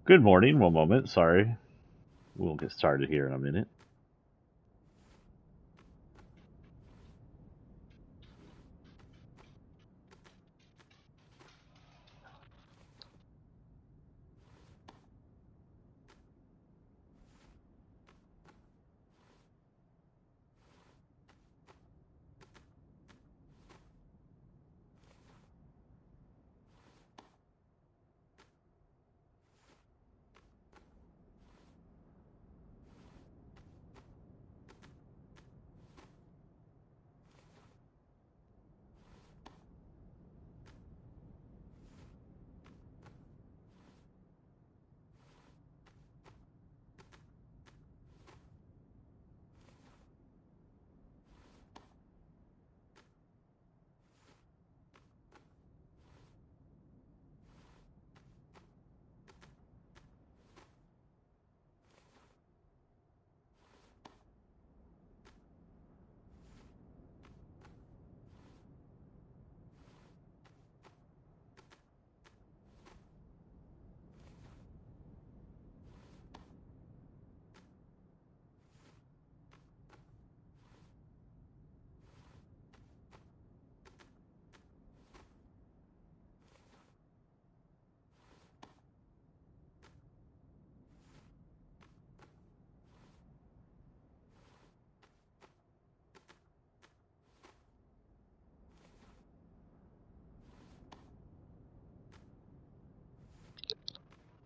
Good morning. One moment. Sorry. We'll get started here in a minute.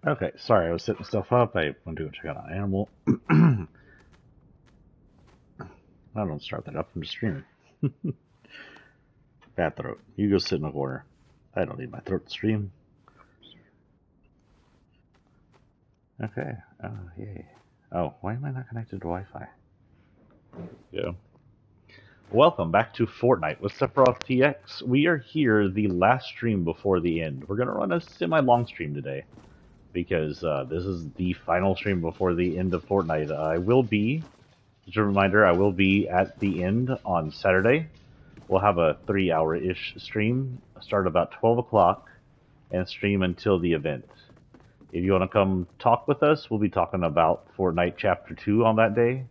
Okay. Sorry, I was setting stuff up. I went to go check out an animal. I don't start that up. I'm just streaming. Bad throat. You go sit in the corner. I don't need my throat to stream. Okay. Oh, yay. Oh, why am I not connected to Wi-Fi? Yeah. Welcome back to Fortnite with Sephiroth TX. We are here, the last stream before the end. We're going to run a semi-long stream today because this is the final stream before the end of Fortnite. I will be, just a reminder, I will be at the end on Saturday. We'll have a 3-hour-ish stream, start about 12 o'clock, and stream until the event. If you want to come talk with us, we'll be talking about Fortnite Chapter 2 on that day.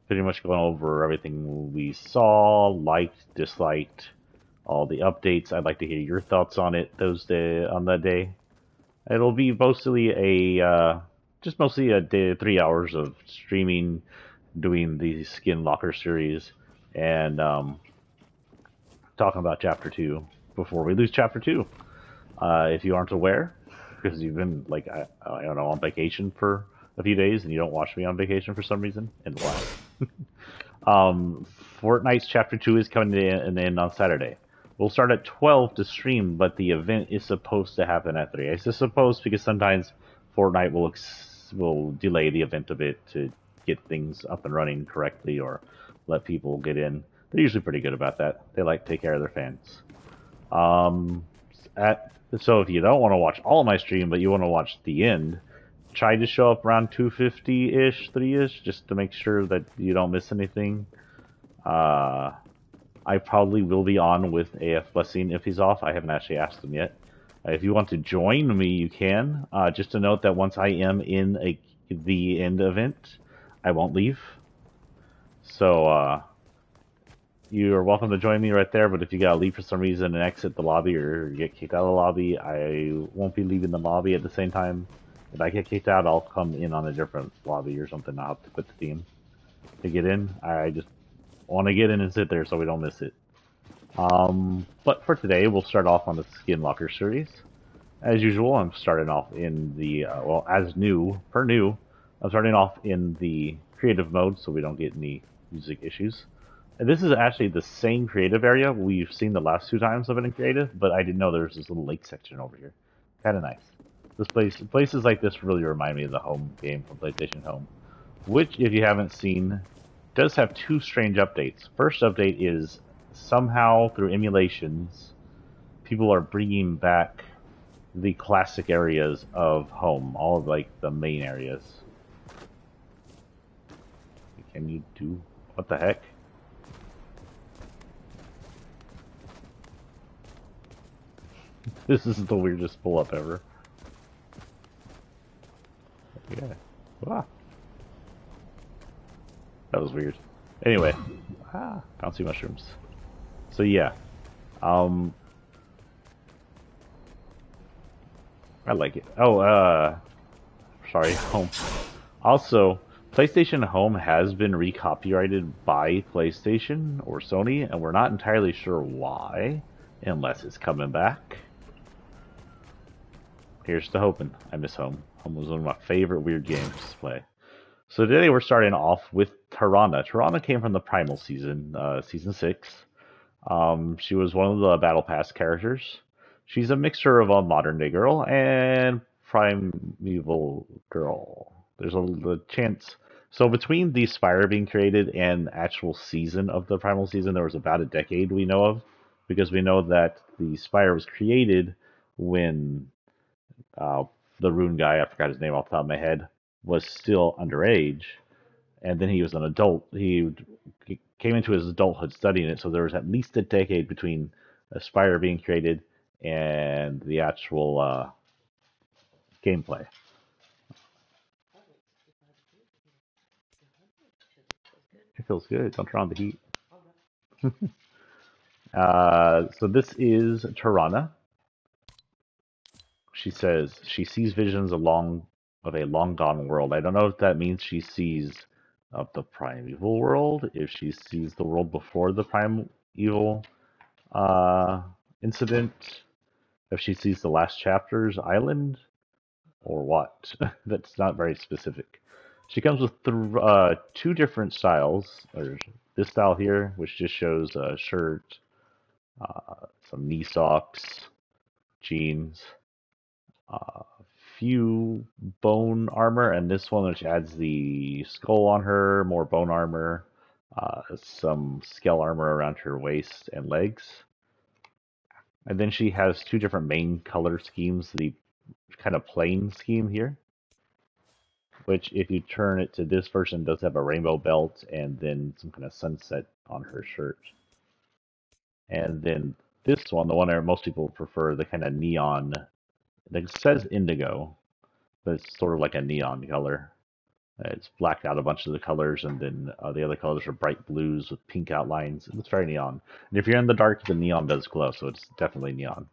Pretty much going over everything we saw, liked, disliked, all the updates. I'd like to hear your thoughts on it on that day. It'll be mostly mostly a day, 3 hours of streaming, doing the Skin Locker series, and talking about Chapter 2 before we lose Chapter 2. If you aren't aware, because you've been, like, I don't know, on vacation for a few days and you don't watch me on vacation for some reason, and why? Fortnite's Chapter 2 is coming to an end on Saturday. We'll start at 12 to stream, but the event is supposed to happen at 3. I say supposed because sometimes Fortnite will delay the event a bit to get things up and running correctly or let people get in. They're usually pretty good about that. They like to take care of their fans. So if you don't want to watch all of my stream, but you want to watch the end, try to show up around 2:50-ish, 3-ish, just to make sure that you don't miss anything. I probably will be on with AF Blessing if he's off. I haven't actually asked him yet. If you want to join me, you can. Just to note that once I am in the end event, I won't leave. So you are welcome to join me right there, but if you gotta leave for some reason and exit the lobby or get kicked out of the lobby, I won't be leaving the lobby at the same time. If I get kicked out, I'll come in on a different lobby or something. I'll have to quit the team to get in. I just want to get in and sit there so we don't miss it. But for today, we'll start off on the Skin Locker series. As usual, I'm starting off in the, I'm starting off in the creative mode so we don't get any music issues. And this is actually the same creative area we've seen the last 2 times I've been in creative, but I didn't know there was this little lake section over here. Kind of nice. Places like this really remind me of the home game from PlayStation Home, which, if you haven't seen, does have 2 strange updates. First update is somehow through emulations, people are bringing back the classic areas of home, all of like the main areas. Can you do what the heck? This is the weirdest pull up ever. Yeah. Wow. That was weird. Anyway. Bouncy mushrooms. So yeah. Um, I like it. Oh, sorry, home. Also, PlayStation Home has been recopyrighted by PlayStation or Sony, and we're not entirely sure why, unless it's coming back. Here's to hoping. I miss Home. Home was one of my favorite weird games to play. So today we're starting off with Tirana. Tirana came from the Primal season, season 6. She was one of the Battle Pass characters. She's a mixture of a modern day girl and primeval girl. There's a chance. So between the Spire being created and actual season of the Primal season, there was about a decade we know of, because we know that the Spire was created when uh, the Rune guy, I forgot his name off the top of my head, was still underage, and then he was an adult. He came into his adulthood studying it, so there was at least a decade between Aspire being created and the actual gameplay. It feels good. Don't turn on the heat. So this is Tirana. She says she sees visions of a long gone world. I don't know if that means she sees of the primeval world, if she sees the world before the primeval uh, incident, if she sees the last chapter's island, or what. That's not very specific. She comes with two different styles. There's this style here, which just shows a shirt, some knee socks, jeans, a few bone armor, and this one which adds the skull on her, more bone armor, some scale armor around her waist and legs. And then she has two different main color schemes, the kind of plain scheme here, which if you turn it to this version does have a rainbow belt and then some kind of sunset on her shirt. And then this one, the one that most people prefer, the kind of neon, it says indigo, but it's sort of like a neon color. It's blacked out a bunch of the colors, and then the other colors are bright blues with pink outlines. It's very neon. And if you're in the dark, the neon does glow, so it's definitely neon.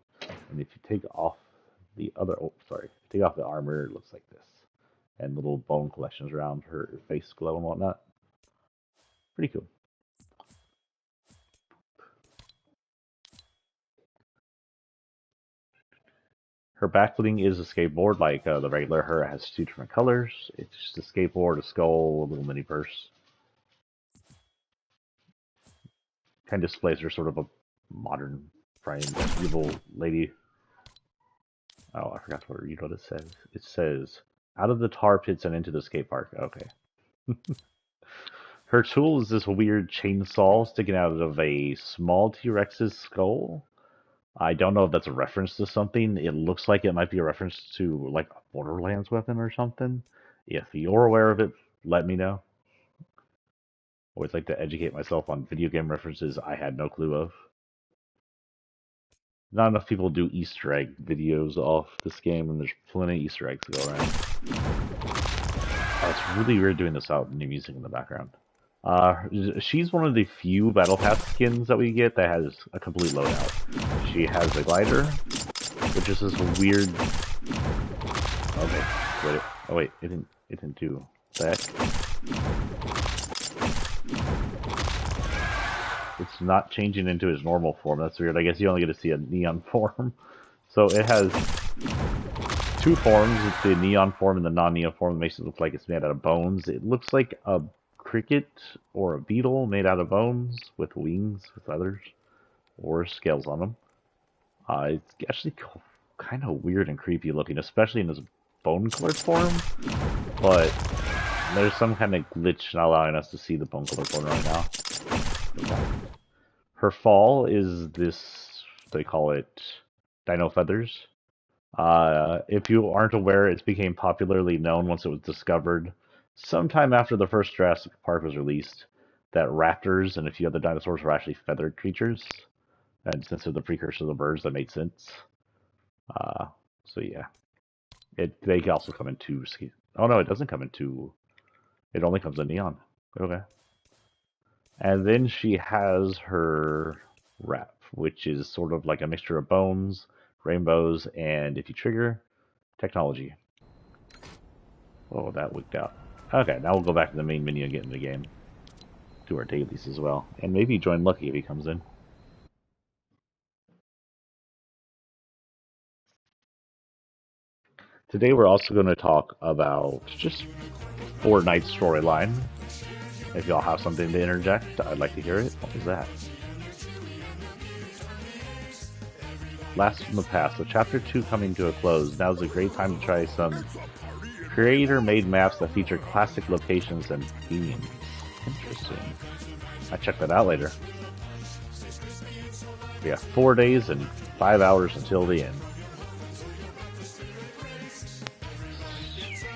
And if you take off the other, oh, sorry, take off the armor, it looks like this. And little bone collections around her face glow and whatnot. Pretty cool. Her backbling is a skateboard, like the regular her. It has two different colors. It's just a skateboard, a skull, a little mini purse. Kind of displays her sort of a modern, evil lady. Oh, I forgot to read what it says. It says, out of the tar pits and into the skate park. Okay. Her tool is this weird chainsaw sticking out of a small T-Rex's skull. I don't know if that's a reference to something. It looks like it might be a reference to like a Borderlands weapon or something. If you're aware of it, let me know. Always like to educate myself on video game references I had no clue of. Not enough people do Easter egg videos off this game, and there's plenty of Easter eggs to go around. Oh, it's really weird doing this out new music in the background. She's one of the few Battle Pass skins that we get that has a complete loadout. She has a glider, which is this weird. Okay, wait. Oh wait, it didn't do that. It's not changing into his normal form. That's weird. I guess you only get to see a neon form. So it has two forms. It's the neon form and the non-neon form that makes it look like it's made out of bones. It looks like a cricket or a beetle made out of bones with wings, with feathers, or scales on them. It's actually kind of weird and creepy looking, especially in this bone-colored form. But there's some kind of glitch not allowing us to see the bone-colored form right now. Okay. Her fall is this, they call it Dino Feathers. If you aren't aware, it became popularly known once it was discovered sometime after the first Jurassic Park was released that raptors and a few other dinosaurs were actually feathered creatures. And since they're the precursor of the birds, that made sense. So yeah. They also come in two Oh no, it doesn't come in 2. It only comes in neon. Okay. And then she has her wrap, which is sort of like a mixture of bones, rainbows, and if you trigger, technology. Oh, that wicked out. Okay, now we'll go back to the main menu and get in the game. Do our dailies as well. And maybe join Lucky if he comes in. Today we're also going to talk about just Fortnite storyline. If y'all have something to interject, I'd like to hear it. What was that? Last from the past, with Chapter 2 coming to a close, now's a great time to try some creator-made maps that feature classic locations and themes. Interesting. I'll check that out later. We have 4 days and 5 hours until the end.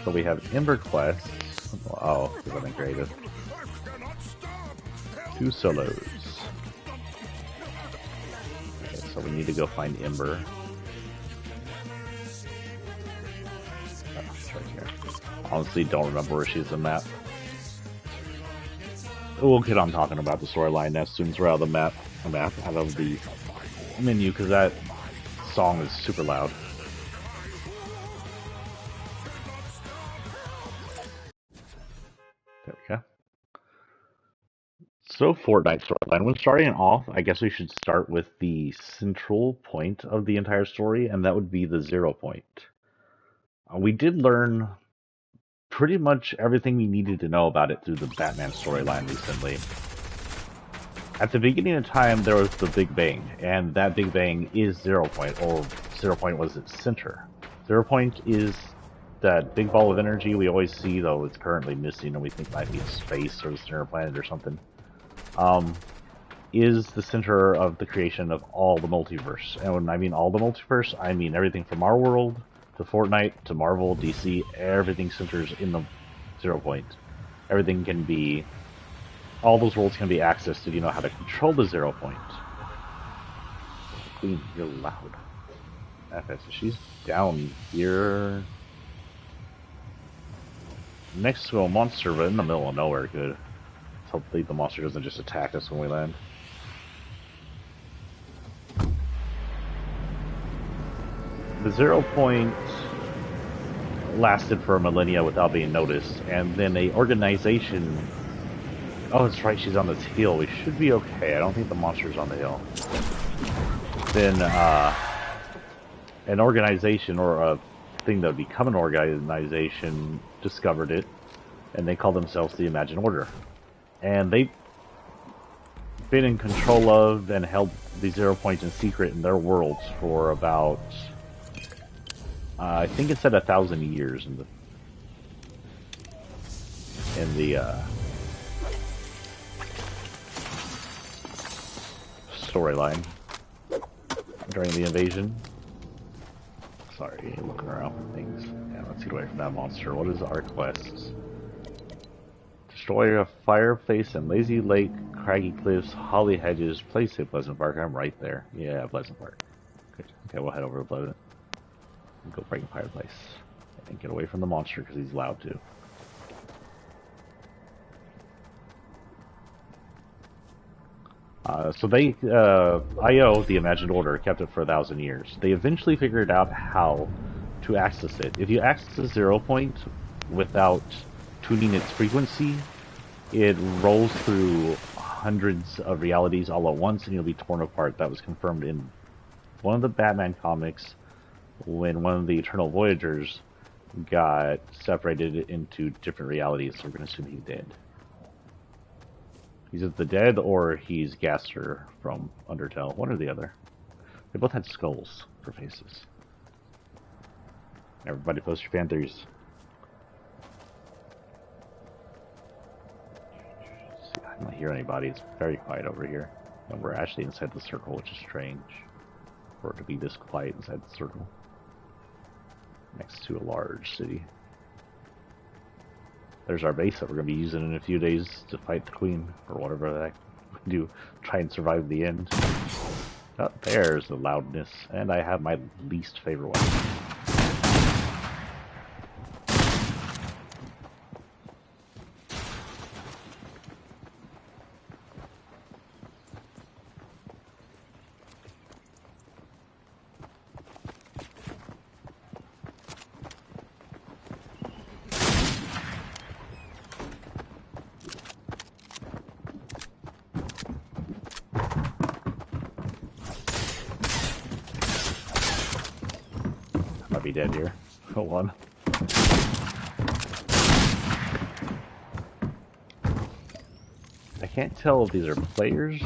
So we have Ember quests. Oh, because I'm creative. 2 solos. Okay, so we need to go find Ember. Oh, she's right here. Honestly, don't remember where she's in the map. We'll get on talking about the storyline as soon as we're out of the out of the menu, because that song is super loud. There we go. So Fortnite storyline. When starting off, I guess we should start with the central point of the entire story, and that would be the 0 point. We did learn pretty much everything we needed to know about it through the Batman storyline recently. At the beginning of time, there was the Big Bang, and that Big Bang is 0 point, or 0 point was its center. 0 point is that big ball of energy we always see, though it's currently missing, and we think might be space or the center of planet or something. Is the center of the creation of all the multiverse. And when I mean all the multiverse, I mean everything from our world to Fortnite to Marvel, DC, everything centers in the 0 point. Everything can be, all those worlds can be accessed if you know how to control the 0 point. Queen, you're loud. Okay, so she's down here next to a monster, but in the middle of nowhere. Good. Hopefully the monster doesn't just attack us when we land. The 0 point lasted for a millennia without being noticed, and then a organization... Oh, that's right, she's on this hill. We should be okay. I don't think the monster's on the hill. Then, an organization, or a thing that would become an organization, discovered it, and they called themselves the Imagined Order. And they've been in control of and held the 0 point in secret in their worlds for about... I think it said 1,000 years in the storyline during the invasion. Sorry, looking around for things. Yeah, let's get away from that monster. What is our quest? Destroy a fireplace and Lazy Lake, Craggy Cliffs, Holly Hedges, place at Pleasant Park. I'm right there. Yeah, Pleasant Park. Good. Okay, we'll head over to Pleasant. Go break a fireplace. And get away from the monster because he's loud too. So they, IO, the Imagined Order, kept it for 1,000 years. They eventually figured out how to access it. If you access the 0 point without tuning its frequency, it rolls through hundreds of realities all at once and you'll be torn apart. That was confirmed in one of the Batman comics when one of the Eternal Voyagers got separated into different realities. So we're going to assume he's dead. He's either dead or he's Gaster from Undertale. One or the other. They both had skulls for faces. Everybody post your fan theories. See, I don't hear anybody. It's very quiet over here. And we're actually inside the circle, which is strange. For it to be this quiet inside the circle. Next to a large city. There's our base that we're going to be using in a few days to fight the Queen, or whatever that we do. Try and survive the end. Oh, there's the loudness, and I have my least favorite weapon. be dead here. Hold on. I can't tell if these are players,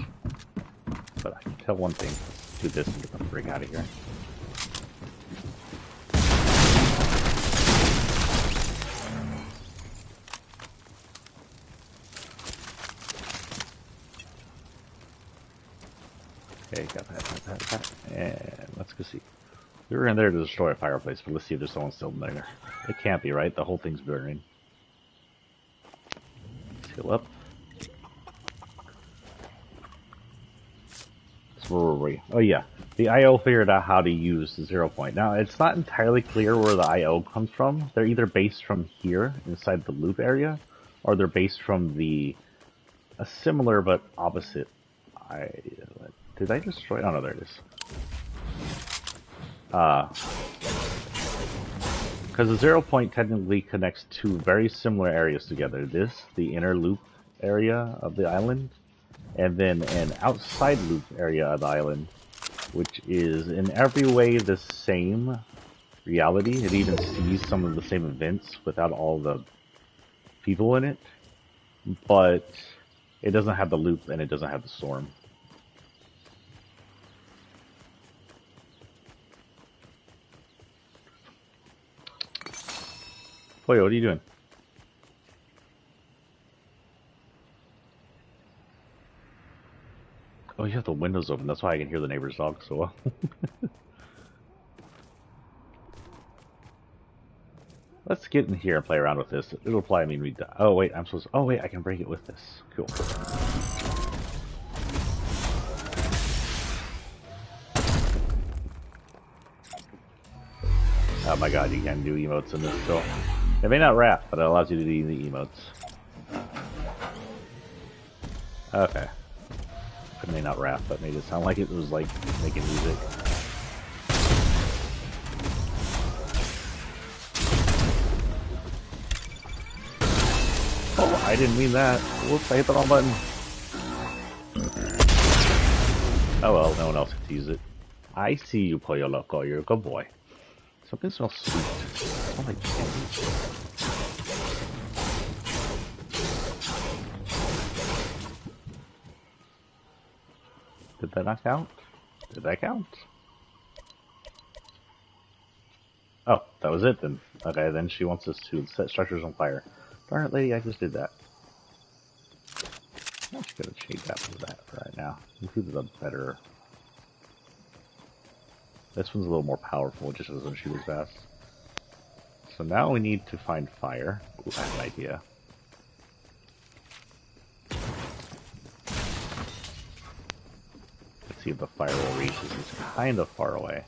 but I can tell one thing. Let's do this and get the frig out of here. Okay, got that. And let's go see. We were in there to destroy a fireplace, but let's see if there's someone still in there. It can't be, right? The whole thing's burning. Let's heal up. So where were we? Oh yeah, the IO figured out how to use the 0 point. Now, it's not entirely clear where the IO comes from. They're either based from here, inside the loop area, or they're based from a similar but opposite. Did I destroy? Oh no, there it is. Because the 0 point technically connects two very similar areas together. This, the inner loop area of the island, and then an outside loop area of the island, which is in every way the same reality. It even sees some of the same events without all the people in it, but it doesn't have the loop and it doesn't have the storm. Boy, what are you doing? Oh, you have the windows open. That's why I can hear the neighbor's dog so well. Let's get in here and play around with this. It'll probably mean we die. Oh, wait, I'm supposed to... Oh, wait, I can break it with this. Cool. Oh my god, you can do emotes in this still. It may not rap, but it allows you to do the emotes. Okay. It may not rap, but made it sound like it was like making music. Oh, I didn't mean that. Whoops, I hit the wrong button. Oh well, no one else can use it. I see you, Pollo Loco. You're a good boy. Something smells sweet. It smells like candy. Did that not count? Did that count? Oh, that was it then. Okay, then she wants us to set structures on fire. Darn it, lady, I just did that. I'm just gonna change that for that right now. Include the better. This one's a little more powerful, just doesn't shoot as fast. So now we need to find fire. Ooh, I have an idea. Let's see if the fire will reach. This is kind of far away.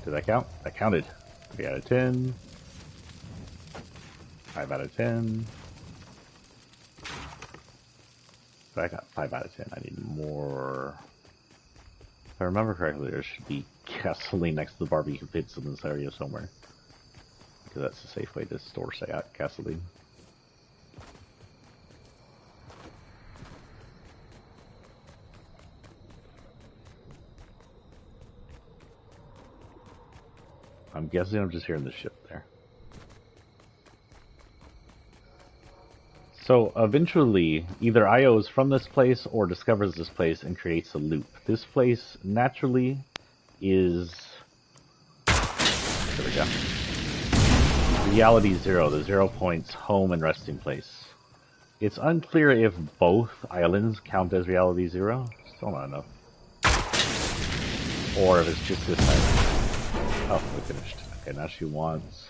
Did that count? That counted. 3 out of 10. 5 out of 10. But I got 5 out of 10. I need more. If I remember correctly, there should be gasoline next to the barbecue pits in this area somewhere. Because that's a safe way to store gasoline. I'm guessing I'm just hearing the ship there. So eventually, either IO is from this place or discovers this place and creates a loop. This place naturally is... There we go. Reality 0, the 0 point's home and resting place. It's unclear if both islands count as Reality 0. Still not enough. Or if it's just this island. Oh, we finished. Okay, now she wants...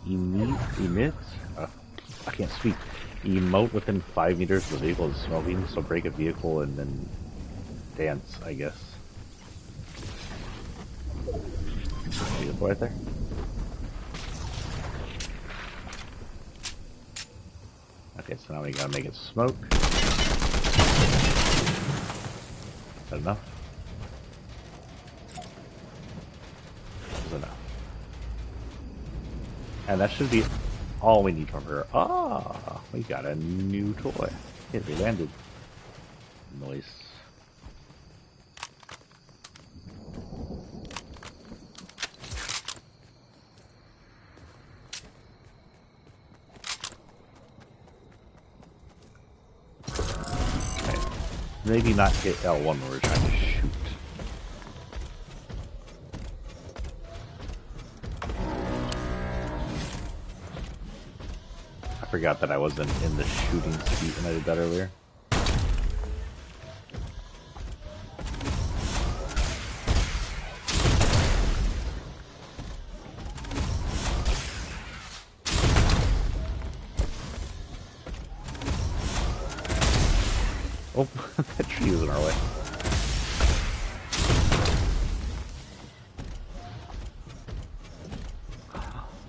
Emit? I can't speak. Emote within 5 meters of the vehicle is smoking, so break a vehicle and then dance, I guess. Vehicle right there. Okay, so now we gotta make it smoke. Is that enough? is enough. And that should be all we need from her. Ah, we got a new toy. Yeah, they landed. Nice. Okay. Maybe not hit L1 when we're trying to shoot. I forgot that I wasn't in the shooting seat when I did that earlier. Oh, that tree was in our way.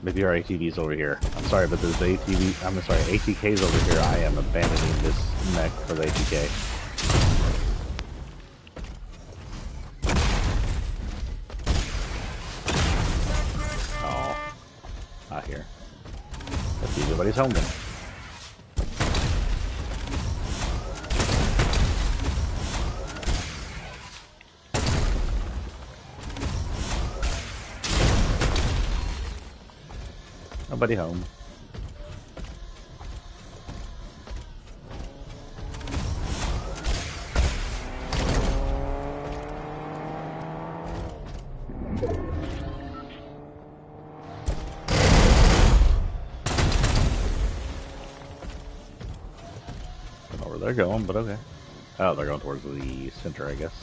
Maybe our ATV's over here. I'm sorry, but there's the ATV. I'm sorry, ATK's over here. I am abandoning this mech for the ATK. Oh, not here. Let's see, everybody's home then. Nobody home. Don't know where they're going, but okay. Oh, they're going towards the center, I guess.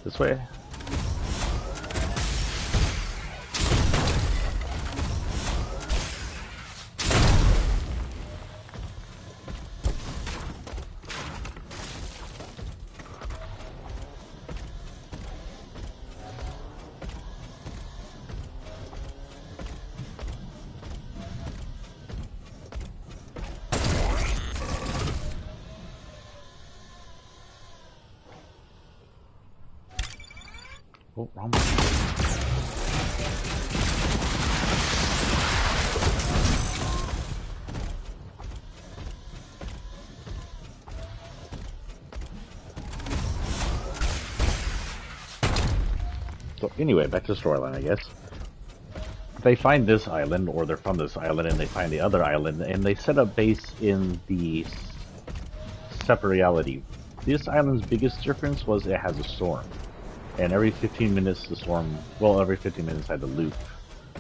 This way? Oh, wrong one. So anyway, back to the storyline, I guess. They find this island, or they're from this island, and they find the other island, and they set up base in the separate reality. This island's biggest difference was it has a storm. And every 15 minutes the storm, well, every 15 minutes I had to loop,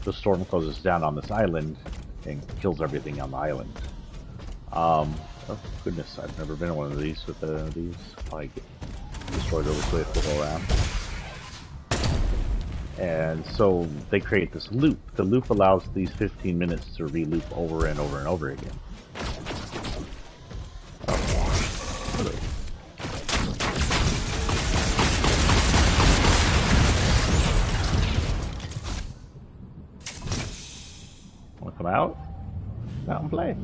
the storm closes down on this island and kills everything on the island. Oh goodness, I've never been in one of these with these. I get destroyed really quick to go around. And so they create this loop. The loop allows these 15 minutes to re-loop over and over and over again. Wanna come out? Come out and play.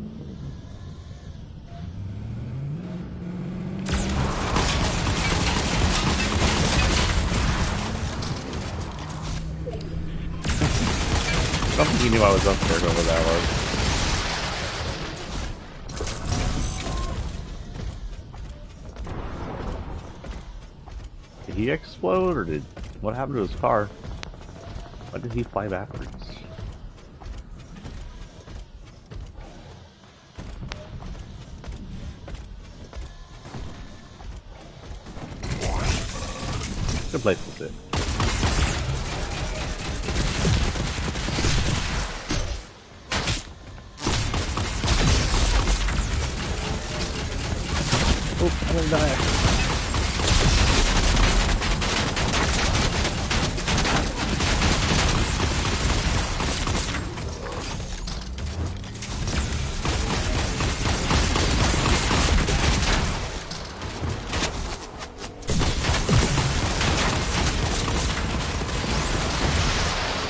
I don't think he knew I was up there, whoever that was. Did he explode, or did... what happened to his car? Why did he fly backwards? Good place to sit. Oh, I'm gonna die.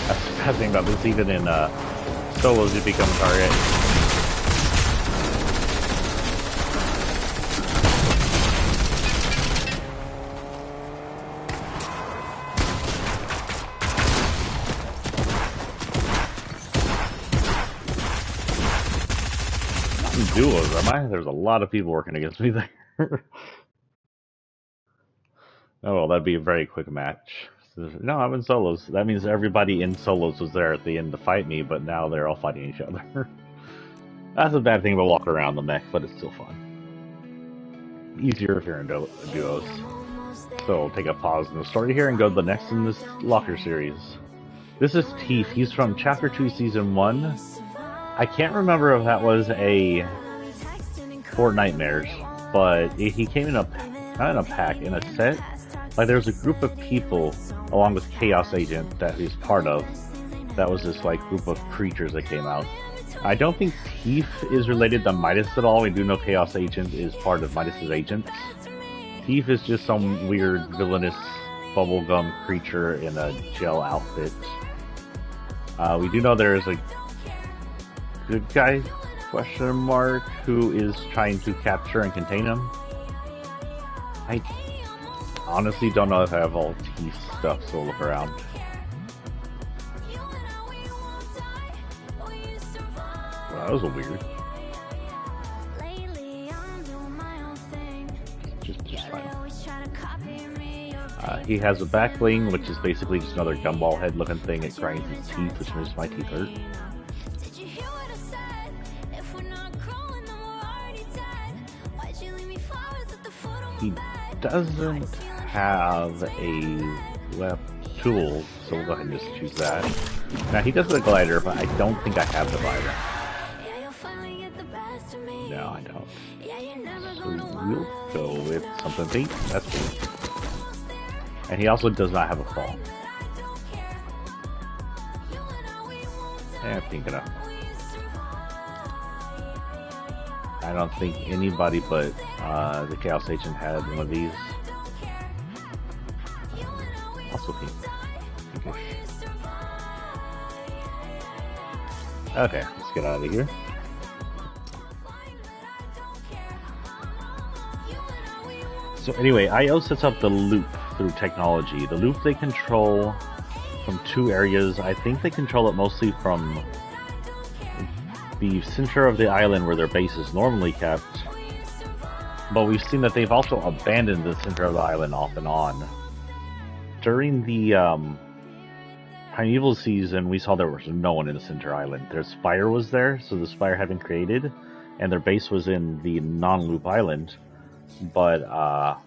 That's the bad thing about this, even in solos you become a target. duos, am I? There's a lot of people working against me there. Oh, well, that'd be a very quick match. No, I'm in solos. That means everybody in solos was there at the end to fight me, but now they're all fighting each other. That's a bad thing about walking around the mech, but it's still fun. Easier if you're in duos. So we'll take a pause in the story here and go to the next in this Locker series. This is Teef. He's from Chapter 2, Season 1. I can't remember if that was a Fortnitemares, but he came in not in a pack, in a set. Like, there was a group of people, along with Chaos Agent, that he's part of. That was this, like, group of creatures that came out. I don't think Teef is related to Midas at all. We do know Chaos Agent is part of Midas's agents. Teef is just some weird, villainous, bubblegum creature in a gel outfit. We do know there is a good guy, question mark, who is trying to capture and contain him. I honestly don't know if I have all Teef stuff, so look around. Well, that was a weird. Just fine. He has a back bling, which is basically just another gumball head looking thing. It grinds his teeth, which makes my teeth hurt. He doesn't have a left tool, so we'll go ahead and just choose that. Now, he does have a glider, but I don't think I have the glider. No, I don't. So we'll go with something pink. That's pink. And he also does not have a fall. Pink enough. I don't think anybody but the Chaos Agent had one of these. Also pink. Pinkish. Okay, let's get out of here. So anyway, IO sets up the loop through technology. The loop they control from two areas. I think they control it mostly from the center of the island where their base is normally kept. But we've seen that they've also abandoned the center of the island off and on. During the Primeval season, we saw there was no one in the center island. Their spire was there, so the spire had been created, and their base was in the non-loop island, but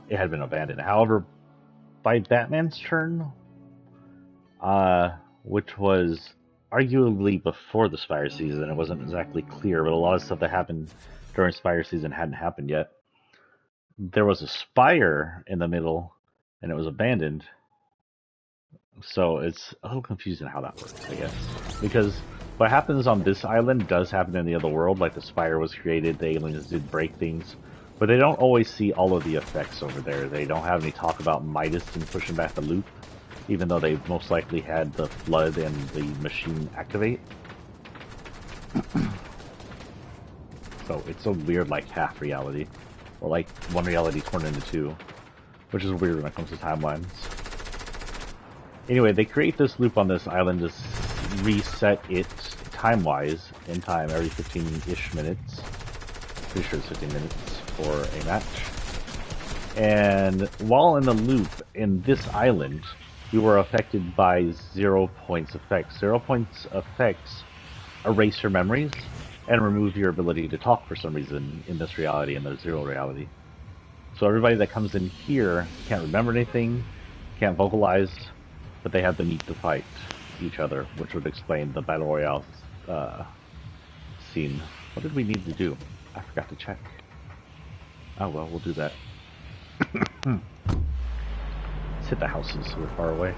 it had been abandoned. However, by Batman's turn, which was arguably before the Spire season, it wasn't exactly clear, but a lot of stuff that happened during Spire season hadn't happened yet. There was a spire in the middle, and it was abandoned. So it's a little confusing how that works, I guess. Because what happens on this island does happen in the other world, like the spire was created, the aliens did break things, but they don't always see all of the effects over there. They don't have any talk about Midas and pushing back the loop, even though they most likely had the flood and the machine activate. So it's a weird, like, half reality. Or like one reality torn into two, which is weird when it comes to timelines. Anyway, they create this loop on this island to reset it time-wise, in time, every 15-ish minutes. Pretty sure it's 15 minutes for a match. And while in the loop, in this island, we were affected by 0 points effects. 0 points effects erase your memories and remove your ability to talk for some reason in this reality, in the zero reality. So everybody that comes in here can't remember anything, can't vocalize, but they have the need to fight each other, which would explain the Battle Royale scene. What did we need to do? I forgot to check. Oh well, we'll do that. Let's hit the houses, we're far away.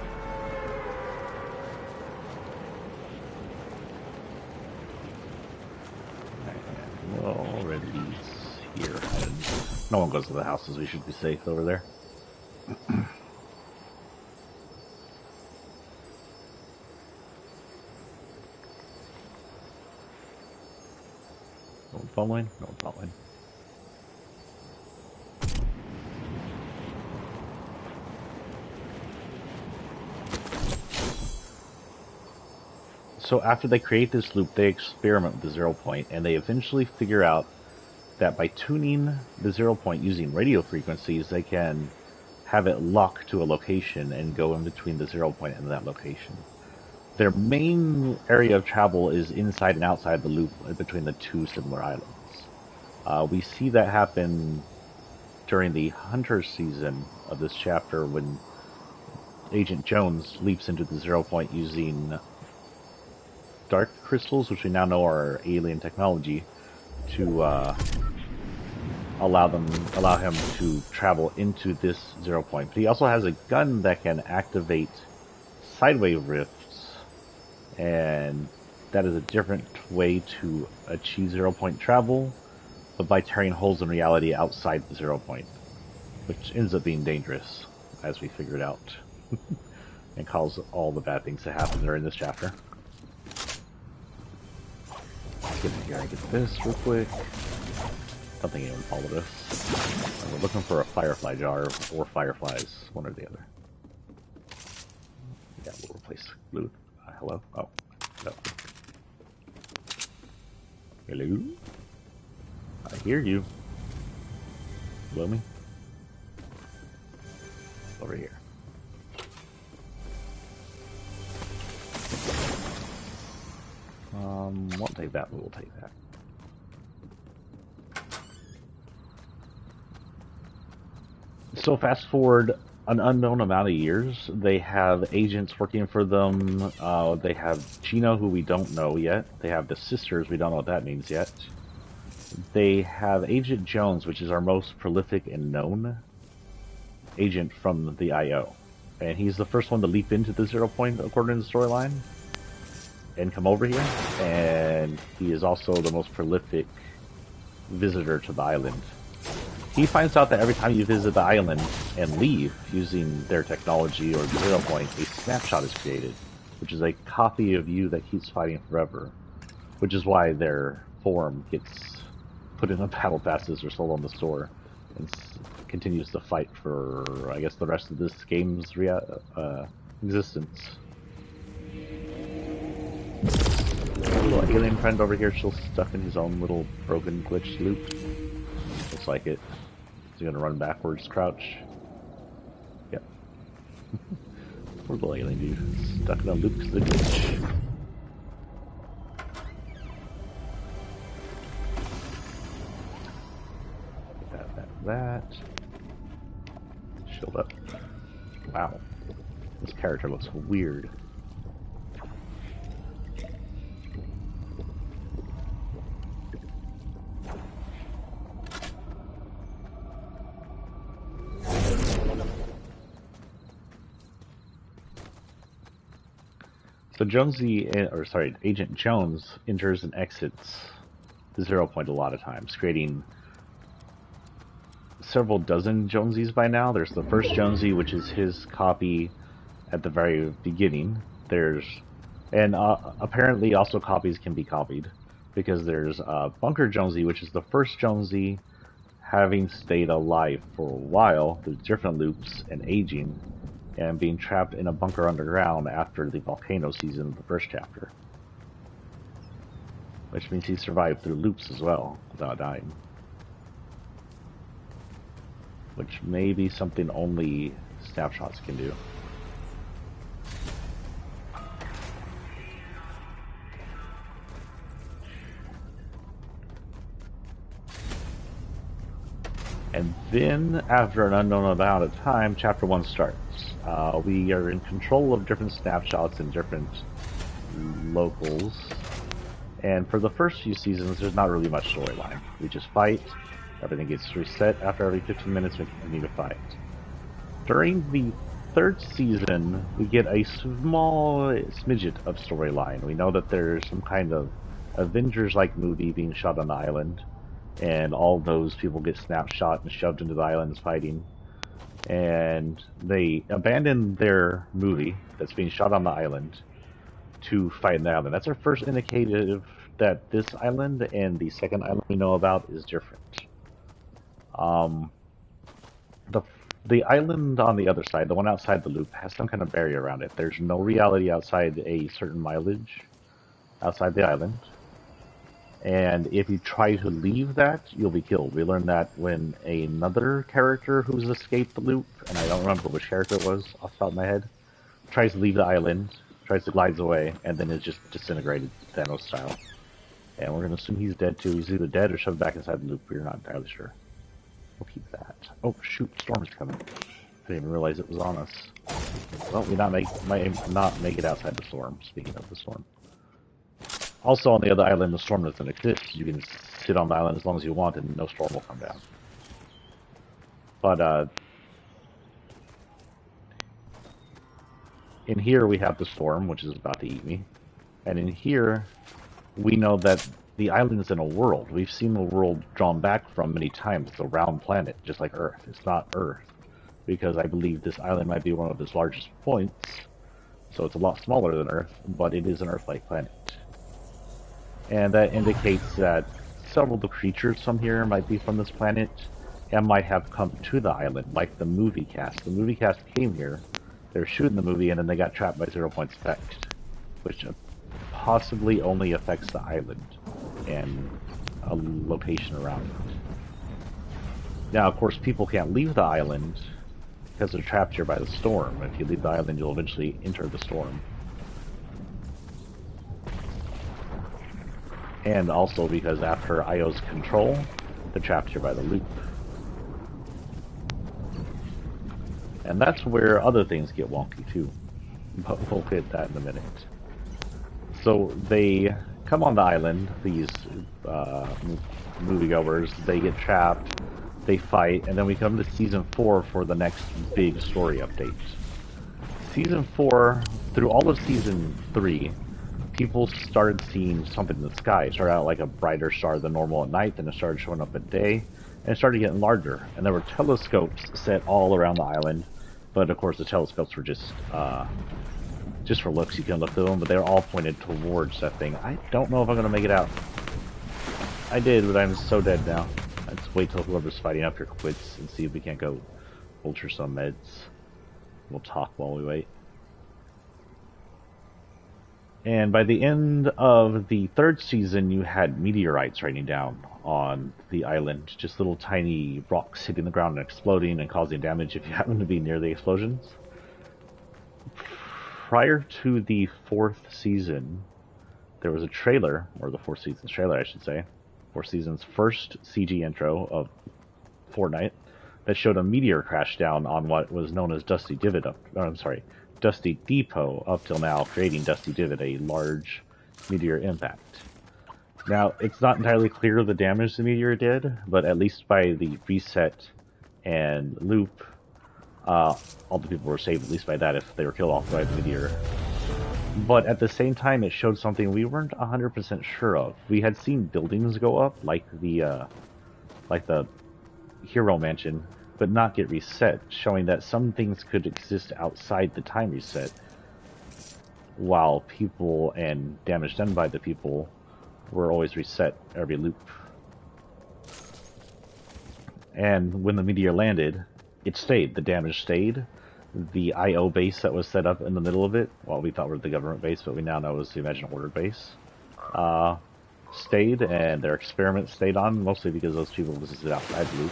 And already here. No one goes to the houses, we should be safe over there. No one following? No one following. So after they create this loop, they experiment with the 0 point, and they eventually figure out that by tuning the 0 point using radio frequencies, they can have it lock to a location and go in between the 0 point and that location. Their main area of travel is inside and outside the loop between the two similar islands. We see that happen during the Hunter season of this chapter when Agent Jones leaps into the 0 point using dark crystals, which we now know are alien technology, to allow him to travel into this 0 point. But he also has a gun that can activate sideway rifts, and that is a different way to achieve 0 point travel, but by tearing holes in reality outside the 0 point, which ends up being dangerous, as we figured out, and cause all the bad things to happen during this chapter. Let's get in here and get this real quick. Don't think anyone followed us. We're looking for a firefly jar or fireflies, one or the other. Yeah, we'll replace blue. Hello? Oh, no. Hello? I hear you. Blow me. Over here. Won't take that, but we'll take that. So fast forward an unknown amount of years, they have agents working for them. They have Chino, who we don't know yet. They have the sisters, we don't know what that means yet. They have Agent Jones, which is our most prolific and known agent from the IO. And he's the first one to leap into the 0 point according to the storyline and come over here. And he is also the most prolific visitor to the island. He finds out that every time you visit the island and leave using their technology or the 0 point, a snapshot is created, which is a copy of you that keeps fighting forever, which is why their form gets put in the battle passes or sold on the store and continues to fight for, I guess, the rest of this game's existence. Little alien friend over here, still stuck in his own little broken glitch loop. Looks like it. Is he gonna run backwards, crouch? Yep. Poor little alien dude, stuck in a loop to the glitch. That. Shield up. Wow. This character looks weird. So Agent Jones enters and exits the 0 point a lot of times, creating several dozen Jonesies by now. There's the first Jonesy, which is his copy at the very beginning. Apparently also copies can be copied, because there's Bunker Jonesy, which is the first Jonesy having stayed alive for a while through different loops and aging, and being trapped in a bunker underground after the volcano season of the first chapter. Which means he survived through loops as well, without dying. Which may be something only snapshots can do. And then, after an unknown amount of time, Chapter 1 starts. We are in control of different snapshots in different locals. And for the first few seasons, there's not really much storyline. We just fight. Everything gets reset after every 15 minutes. We continue to fight. During the third season, we get a small smidget of storyline. We know that there's some kind of Avengers-like movie being shot on the island, and all those people get snapshot and shoved into the islands fighting. And they abandon their movie that's being shot on the island to fight in the island. That's our first indicative that this island and the second island we know about is different. The island on the other side, the one outside the loop, has some kind of barrier around it. There's no reality outside a certain mileage outside the island. And if you try to leave that, you'll be killed. We learned that when another character who's escaped the loop, and I don't remember which character it was off the top of my head, tries to leave the island, tries to glide away, and then is just disintegrated Thanos style. And we're going to assume he's dead too. He's either dead or shoved back inside the loop. We're not entirely sure. We'll keep that. Oh shoot, storm's coming. I didn't even realize it was on us. Well, we might not make it outside the storm, speaking of the storm. Also, on the other island, the storm doesn't exist. You can sit on the island as long as you want, and no storm will come down. But, in here we have the storm, which is about to eat me. And in here, we know that the island is in a world. We've seen the world drawn back from many times. It's a round planet, just like Earth. It's not Earth, because I believe this island might be one of its largest points. So it's a lot smaller than Earth, but it is an Earth-like planet. And that indicates that several of the creatures from here might be from this planet and might have come to the island, like the movie cast. The movie cast came here, they were shooting the movie, and then they got trapped by 0 Point effect, which possibly only affects the island and a location around it. Now, of course, people can't leave the island because they're trapped here by the storm. If you leave the island, you'll eventually enter the storm. And also because after Io's control, they're trapped here by the loop. And that's where other things get wonky too. But we'll hit that in a minute. So they come on the island, these moviegoers, they get trapped, they fight, and then we come to Season 4 for the next big story update. Season 4, through all of Season 3, people started seeing something in the sky. It started out like a brighter star than normal at night, then it started showing up at day, and it started getting larger. And there were telescopes set all around the island, but of course the telescopes were just for looks. You can look through them, but they're all pointed towards that thing. I don't know if I'm going to make it out. I did, but I'm so dead now. Let's wait till whoever's fighting up here quits and see if we can't go ultra some meds. We'll talk while we wait. And by the end of the 3rd season, you had meteorites raining down on the island. Just little tiny rocks hitting the ground and exploding and causing damage if you happen to be near the explosions. Prior to the 4th season, there was a trailer, or the 4th season's trailer, I should say, 4th season's first CG intro of Fortnite, that showed a meteor crash down on what was known as Dusty Depot up till now, creating Dusty Divot, a large meteor impact. Now, it's not entirely clear the damage the meteor did, but at least by the reset and loop, all the people were saved, at least by that, if they were killed off by the meteor. But at the same time, it showed something we weren't 100% sure of. We had seen buildings go up, like the Hero Mansion, but not get reset, showing that some things could exist outside the time reset, while people and damage done by the people were always reset every loop. And when the meteor landed, it stayed. The damage stayed. The IO base that was set up in the middle of it, well, we thought were the government base, but we now know was the Imagine Order base, stayed, and their experiments stayed on, mostly because those people visited outside the loop.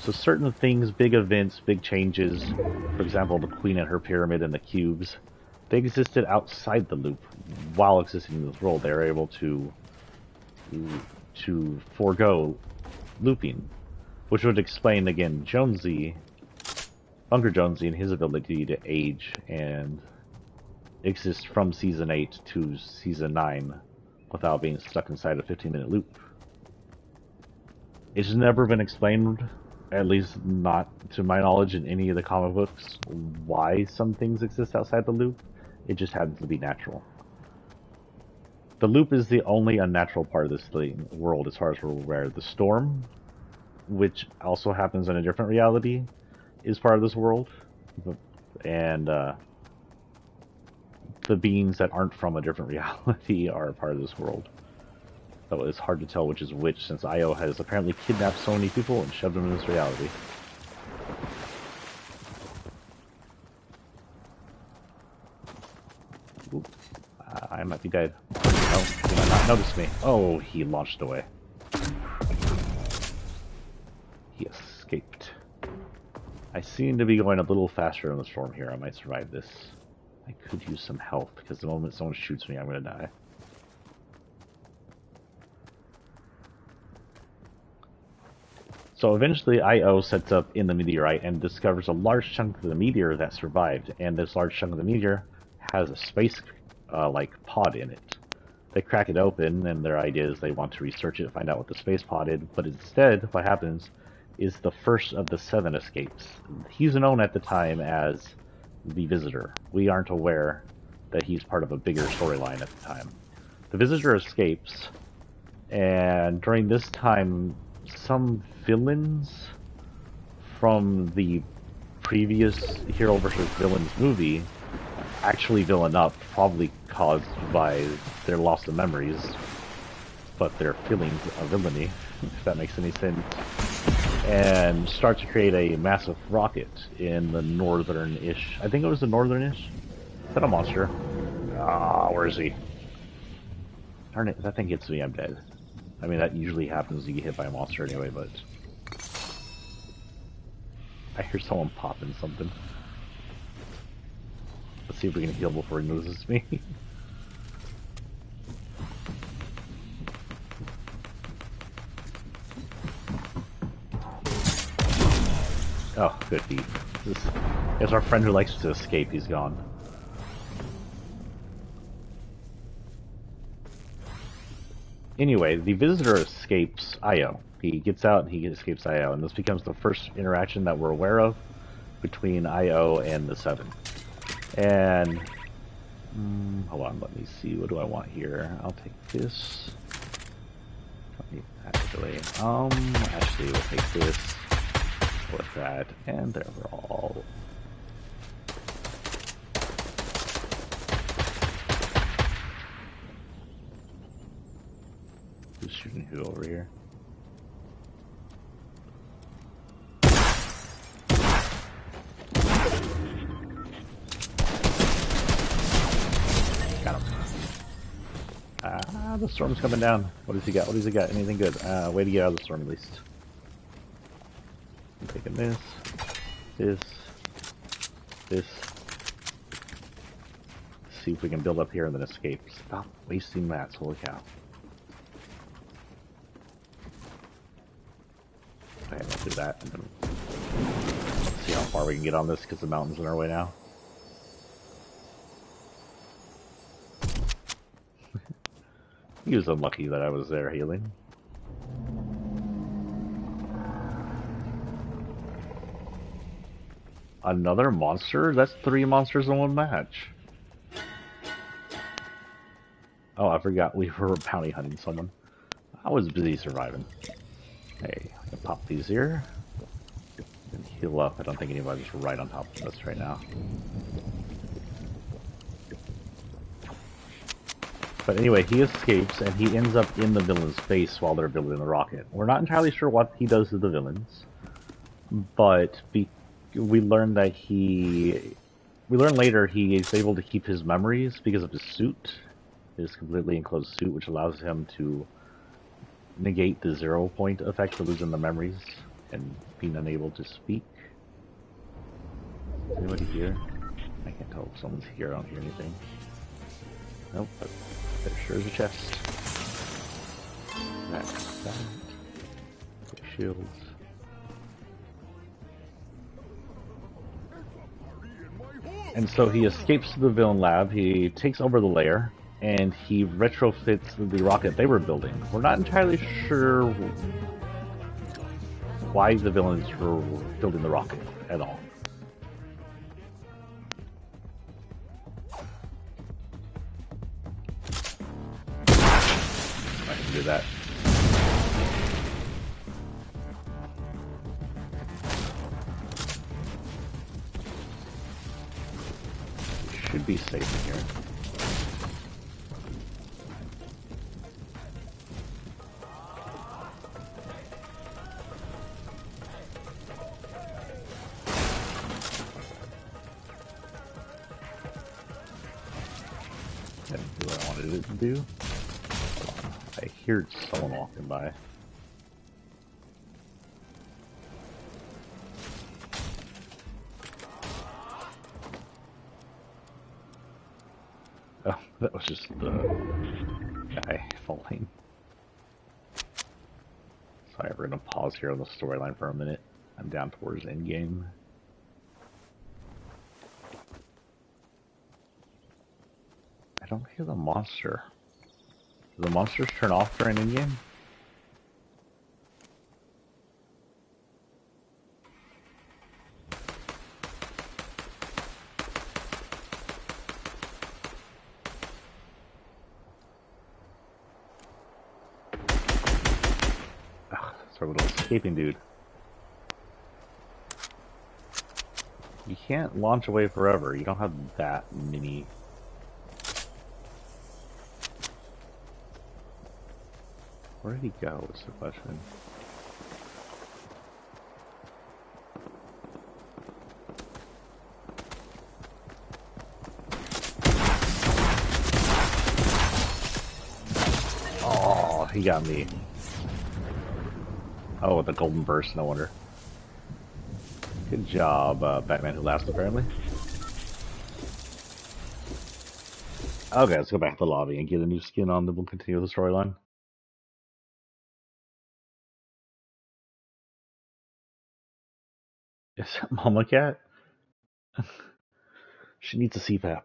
So certain things, big events, big changes, for example, the Queen and her pyramid and the cubes, they existed outside the loop while existing in this world. They were able to forego looping, which would explain, again, Bunker Jonesy and his ability to age and exist from Season 8 to Season 9 without being stuck inside a 15-minute loop. It's never been explained, at least not to my knowledge in any of the comic books, why some things exist outside the loop. It just happens to be natural. The loop is the only unnatural part of this world as far as we're aware. The storm, which also happens in a different reality, is part of this world. And the beings that aren't from a different reality are part of this world. So it's hard to tell which is which, since Io has apparently kidnapped so many people and shoved them in this reality. Oops. I might be dead. Oh, he might not notice me. Oh, he launched away. He escaped. I seem to be going a little faster in the storm here. I might survive this. I could use some health, because the moment someone shoots me, I'm going to die. So eventually Io sets up in the meteorite and discovers a large chunk of the meteor that survived, and this large chunk of the meteor has a space like pod in it. They crack it open, and their idea is they want to research it, find out what the space pod is, but instead what happens is the first of the 7 escapes. He's known at the time as the Visitor. We aren't aware that he's part of a bigger storyline at the time. The Visitor escapes, and during this time some villains from the previous Hero vs. Villains movie actually villain up, probably caused by their loss of memories, but their feelings of villainy, if that makes any sense, and start to create a massive rocket in the northern-ish, I think it was the northern-ish? Is that a monster? Ah, where is he? Darn it, if that thing hits me, I'm dead. I mean, that usually happens when you get hit by a monster anyway, but... I hear someone popping something. Let's see if we can heal before he loses me. Oh, good deed. It's our friend who likes to escape, he's gone. Anyway, the Visitor escapes Io. He gets out and he escapes Io, and this becomes the first interaction that we're aware of between Io and the 7. And hold on, let me see. What do I want here? I'll take this. Actually, we'll take this with that, and there we're all. Who's shooting who over here? Got him. The storm's coming down. What does he got? What does he got? Anything good? Way to get out of the storm at least. I'm taking this. Let's see if we can build up here and then escape. Stop wasting mats, holy cow. Okay, let's do that. And then let's see how far we can get on this because the mountain's in our way now. He was unlucky that I was there healing. Another monster? That's 3 monsters in 1 match. Oh, I forgot we were bounty hunting someone. I was busy surviving. Hey, I can pop these here. And heal up. I don't think anybody's right on top of us right now. But anyway, he escapes and he ends up in the villain's face while they're building the rocket. We're not entirely sure what he does to the villains, but we learn that we learn later he is able to keep his memories because of his suit, his completely enclosed suit, which allows him to negate the 0 point effect of losing the memories and being unable to speak. Is anybody here? I can't tell if someone's here. I don't hear anything. Nope, but there sure is a chest. That's that. Shields. And so he escapes to the villain lab, he takes over the lair, and he retrofits the rocket they were building. We're not entirely sure why the villains were building the rocket at all. I can do that. We should be safe in here. Didn't do what I wanted it to do. I hear someone walking by. Oh, that was just the guy falling. Sorry, we're gonna pause here on the storyline for a minute. I'm down towards endgame. I don't hear the monster. Do the monsters turn off during endgame? That's our little escaping dude. You can't launch away forever. You don't have that many. Where did he go is the question. Oh, he got me. Oh, the golden burst, no wonder. Good job, Batman Who Laughs, apparently. Okay, let's go back to the lobby and get a new skin on, then we'll continue the storyline. Is that Mama Cat? She needs a CPAP.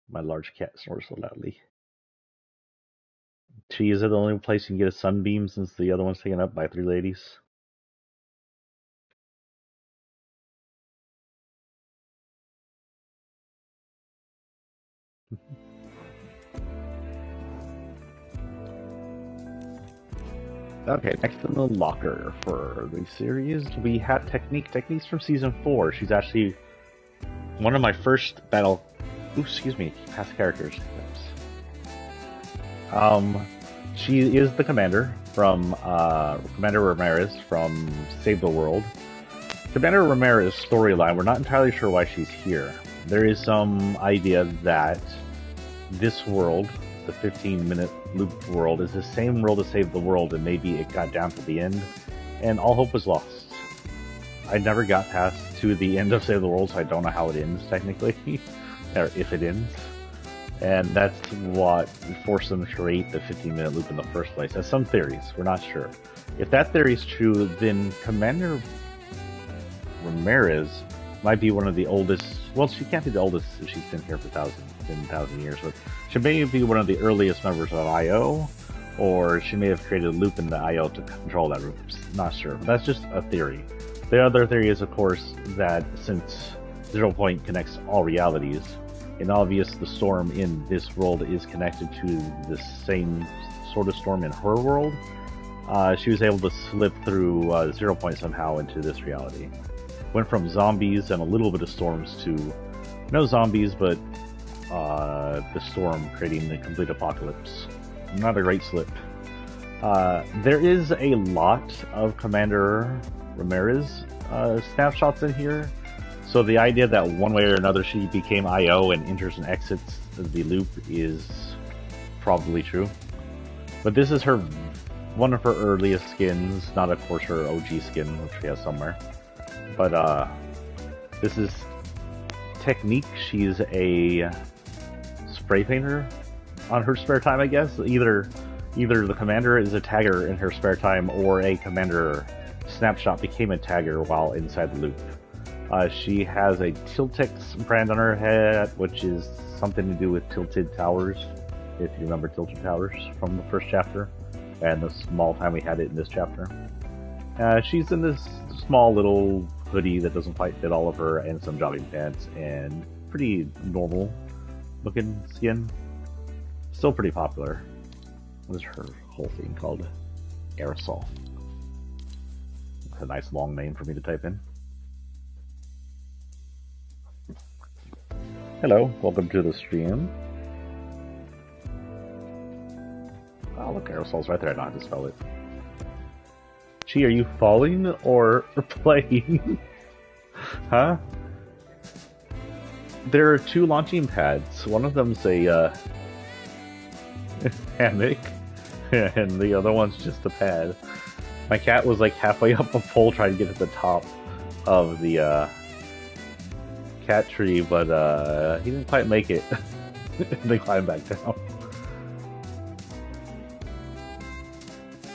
My large cat snores so loudly. Gee, is it the only place you can get a sunbeam since the other one's taken up by 3 ladies? Okay, next in the locker for the series, we have Technique's from season 4. She's actually one of my first battle. Ooh, excuse me, past characters. She is the commander from Commander Ramirez from Save the World. Commander Ramirez's storyline, we're not entirely sure why she's here. There is some idea that this world, the 15-minute loop world, is the same world as Save the World, and maybe it got down to the end, and all hope was lost. I never got past to the end of Save the World, so I don't know how it ends, technically, or if it ends. And that's what forced them to create the 15-minute loop in the first place. That's some theories, we're not sure. If that theory is true, then Commander Ramirez might be one of the oldest. Well, she can't be the oldest if she's been here for 10,000 years, but she may be one of the earliest members of IO, or she may have created a loop in the IO to control that loop. Not sure, but that's just a theory. The other theory is, of course, that since 0 Point connects all realities, and obvious the storm in this world is connected to the same sort of storm in her world, she was able to slip through 0 Point somehow into this reality. Went from zombies and a little bit of storms to no zombies, but the storm creating the complete apocalypse. Not a great slip. There is a lot of Commander Ramirez snapshots in here, so the idea that one way or another she became IO and enters and exits the loop is probably true. But this is one of her earliest skins, not of course her OG skin, which she has somewhere. But this is Technique. She's a spray painter on her spare time, I guess. Either the commander is a tagger in her spare time, or a commander snapshot became a tagger while inside the loop. She has a Tiltex brand on her head, which is something to do with Tilted Towers, if you remember Tilted Towers from the first chapter, and the small time we had it in this chapter. She's in this small little hoodie that doesn't quite fit all of her, and some jogging pants, and pretty normal looking skin. Still pretty popular. What is her whole thing called? Aerosol. That's a nice long name for me to type in. Hello, welcome to the stream. Oh, look, Aerosol's right there. I know how to spell it. Gee, are you falling or playing? Huh? There are two launching pads. One of them's a hammock, and the other one's just a pad. My cat was like halfway up a pole trying to get to the top of the cat tree, but he didn't quite make it. They climbed back down.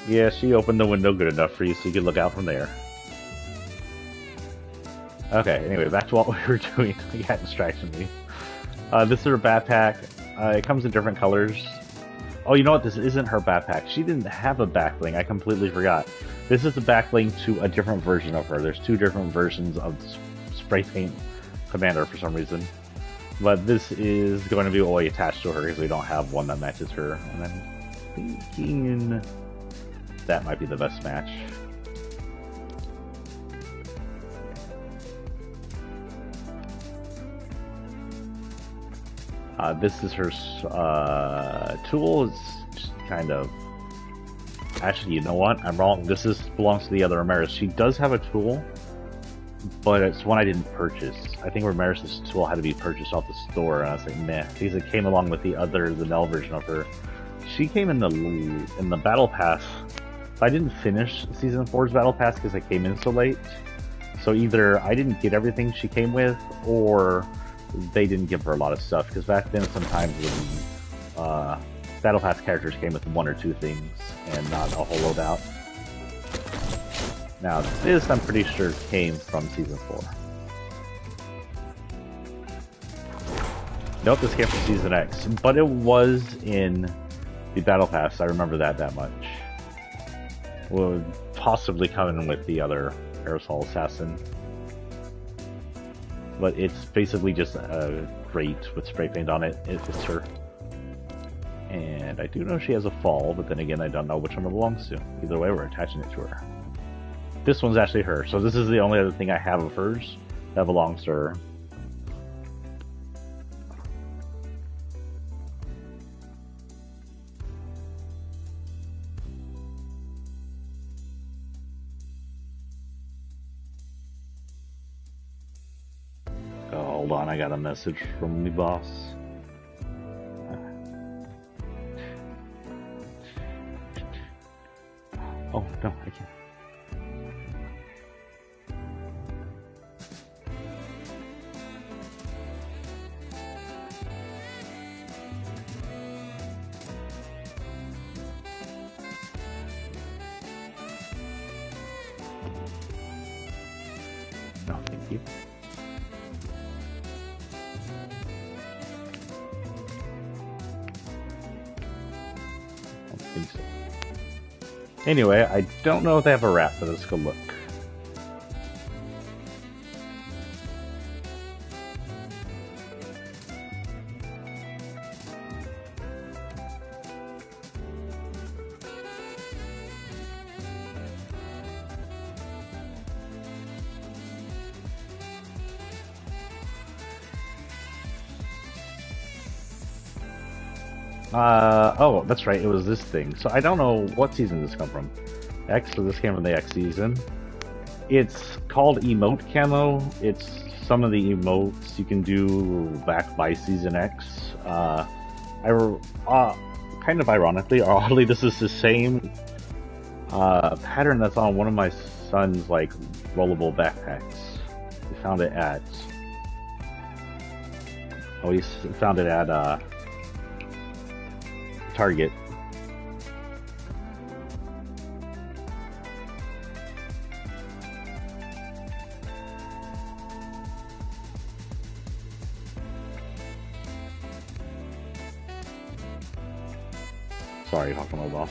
Yeah, she opened the window good enough for you so you could look out from there. Okay, anyway, back to what we were doing. The cat distracted me. This is her backpack. It comes in different colors. Oh, you know what? This isn't her backpack. She didn't have a backbling. I completely forgot. This is the backbling to a different version of her. There's two different versions of Spray Paint Commander for some reason. But this is going to be what we attach to her because we don't have one that matches her. And I'm thinking that might be the best match. This is her tool. It's just kind of... Actually, you know what? I'm wrong. This belongs to the other Ramirez. She does have a tool, but it's one I didn't purchase. I think Ramirez's tool had to be purchased off the store, and I was like, nah, because it came along with the Mel version of her. She came in the Battle Pass. I didn't finish Season 4's Battle Pass because I came in so late. So either I didn't get everything she came with, or they didn't give her a lot of stuff, because back then sometimes when Battle Pass characters came with one or two things and not a whole loadout. Now this I'm pretty sure came from Season 4. Nope, this came from Season X, but it was in the Battle Pass. I remember that much. Would possibly come in with the other Aerosol Assassin. But it's basically just a grate with spray paint on it. It fits her. And I do know she has a fall, but then again, I don't know which one it belongs to. Either way, we're attaching it to her. This one's actually her, so this is the only other thing I have of hers that belongs to her. Hold on, I got a message from the boss. Oh, no, I can't. No, thank you. Think so. Anyway, I don't know if they have a wrap, but let's go look. Oh, that's right, it was this thing. So I don't know what season this come from. X, so this came from the X season. It's called Emote Camo. It's some of the emotes you can do back by Season X. Kind of ironically, or oddly, this is the same pattern that's on one of my son's, like, rollable backpacks. We found it at... Oh, he found it at, Target. Sorry, talking to my boss.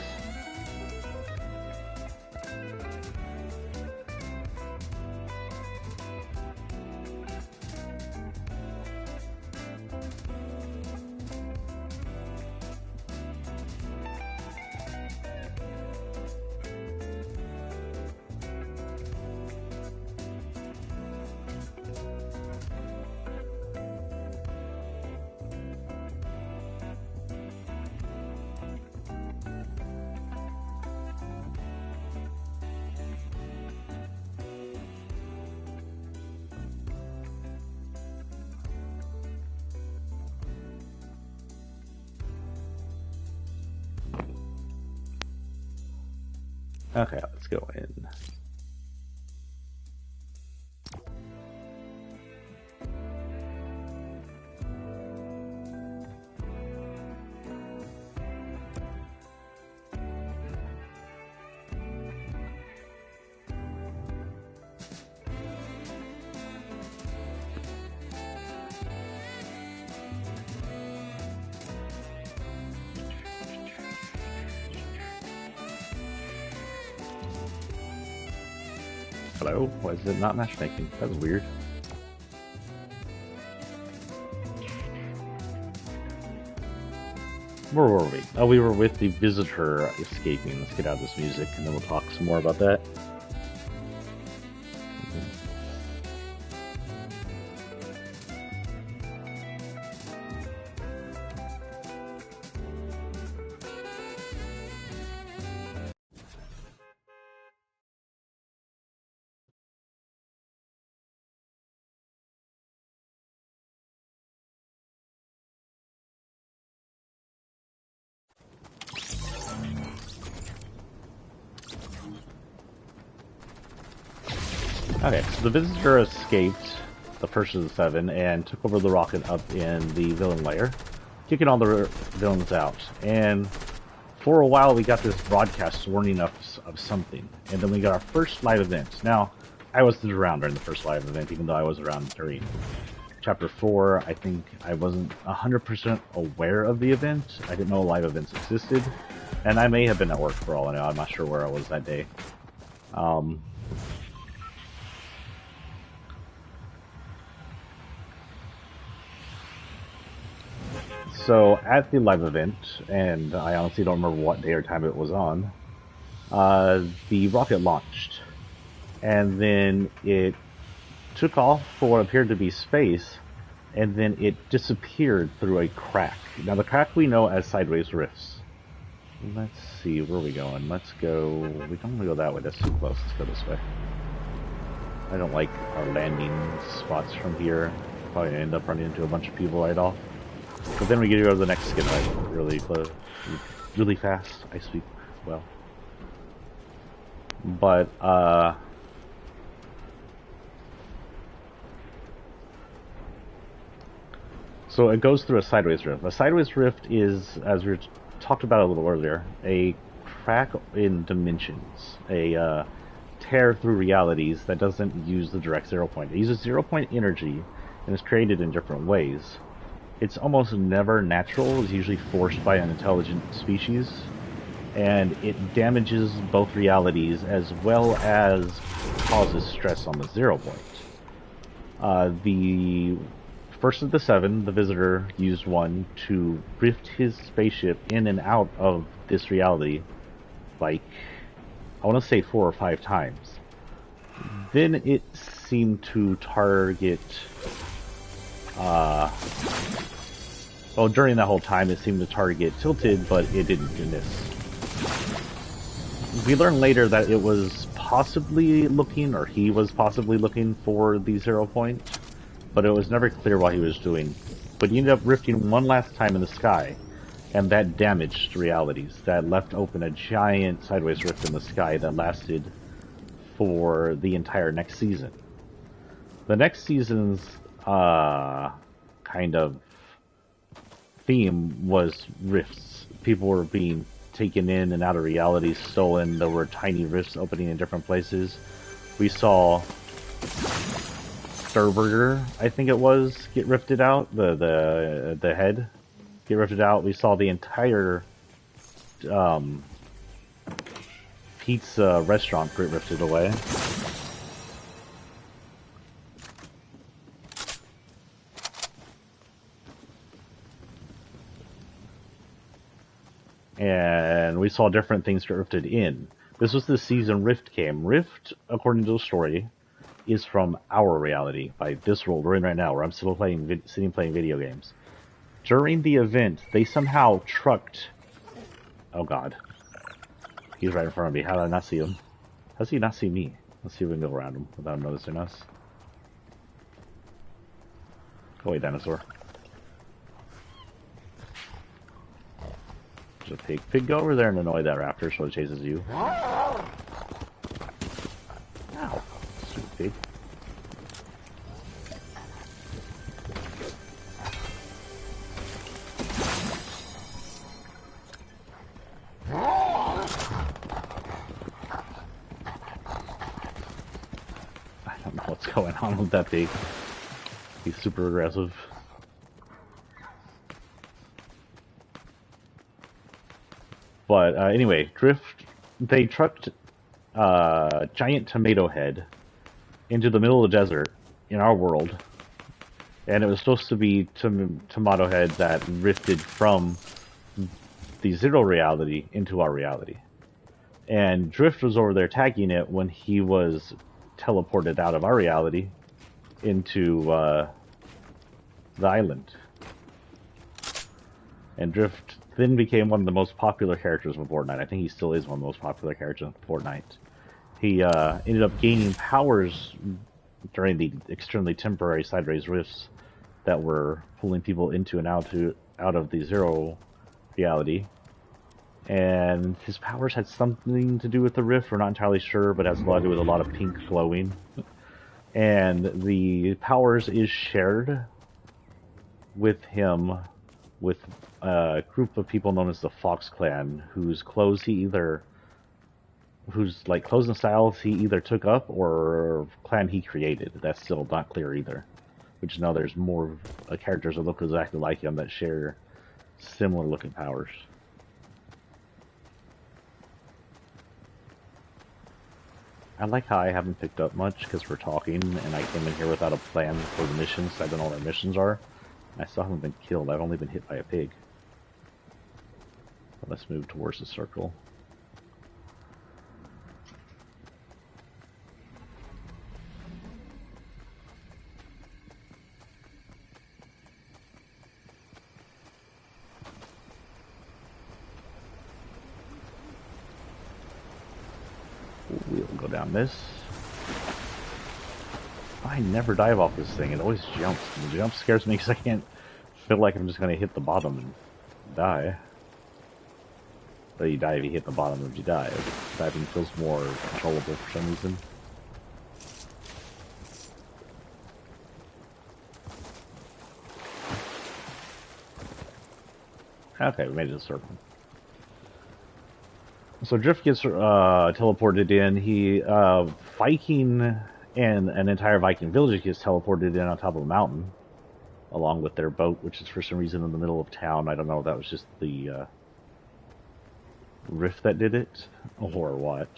Okay, let's go in. Hello? Why is it not matchmaking? That's weird. Where were we? Oh, we were with the visitor escaping. Let's get out of this music and then we'll talk some more about that. Okay, so the visitor escaped the first of the 7 and took over the rocket up in the villain lair, kicking all the villains out. And for a while we got this broadcast warning us of something, and then we got our first live event. Now, I wasn't around during the first live event, even though I was around during Chapter 4. I think I wasn't 100% aware of the event. I didn't know live events existed, and I may have been at work for all I know. I'm not sure where I was that day. So at the live event, and I honestly don't remember what day or time it was on, the rocket launched, and then it took off for what appeared to be space, and then it disappeared through a crack. Now the crack we know as sideways rifts. Let's see, where are we going? Let's go... We don't want to go that way, that's too close. Let's go this way. I don't like our landing spots from here. Probably end up running into a bunch of people right off. But then we get to go to the next skin right really close, really fast. I speak well. But, so it goes through a sideways rift. A sideways rift is, as we talked about a little earlier, a crack in dimensions. A, tear through realities that doesn't use the direct 0 point. It uses 0 point energy and is created in different ways. It's almost never natural. It's usually forced by an intelligent species, and it damages both realities as well as causes stress on the 0 point. The first of the 7, the visitor, used one to rift his spaceship in and out of this reality, like, I want to say 4 or 5 times. Then it seemed to target... well, during that whole time, it seemed to target Tilted, but it didn't in this. We learned later that it was possibly looking, or he was possibly looking for the 0 point, but it was never clear what he was doing. But he ended up rifting one last time in the sky, and that damaged realities. That left open a giant sideways rift in the sky that lasted for the entire next season. The next season's kind of theme was rifts. People were being taken in and out of reality, stolen. There were tiny rifts opening in different places. We saw Sturburger, I think it was, get rifted out. The head get rifted out. We saw the entire pizza restaurant get rifted away. And we saw different things get rifted in. This was the season Rift came. Rift, according to the story, is from our reality, by this world we're in right now, where I'm still sitting playing video games. During the event, they somehow trucked... Oh god. He's right in front of me. How did I not see him? How does he not see me? Let's see if we can go around him without him noticing us. Go away, dinosaur. There's a pig. Pig, go over there and annoy that raptor so it chases you. what's going on with that pig. He's super aggressive. But anyway, Drift, they trucked giant tomato head into the middle of the desert in our world. And it was supposed to be tomato head that rifted from the Zero reality into our reality. And Drift was over there tagging it when he was teleported out of our reality into the island. And Drift then became one of the most popular characters in Fortnite. I think he still is one of the most popular characters in Fortnite. He ended up gaining powers during the extremely temporary sideways rifts that were pulling people into and out of the Zero reality. And his powers had something to do with the rift. We're not entirely sure, but it has a lot to do with a lot of pink glowing. And the powers is shared with him with a group of people known as the Fox Clan, whose clothes and styles he either took up or clan he created. That's still not clear either. Which now there's more characters that look exactly like him that share similar looking powers. I like how I haven't picked up much because we're talking and I came in here without a plan for the missions. I don't know what our missions are. I still haven't been killed. I've only been hit by a pig. But let's move towards the circle. We'll go down this. I never dive off this thing. It always jumps. And the jump scares me because I can't feel like I'm just going to hit the bottom and die. But you die if you hit the bottom if you die. Diving feels more controllable for some reason. Okay, we made it to the circle. So Drift gets teleported in. Viking and an entire Viking village gets teleported in on top of a mountain, along with their boat, which is for some reason in the middle of town. I don't know if that was just the rift that did it, or what.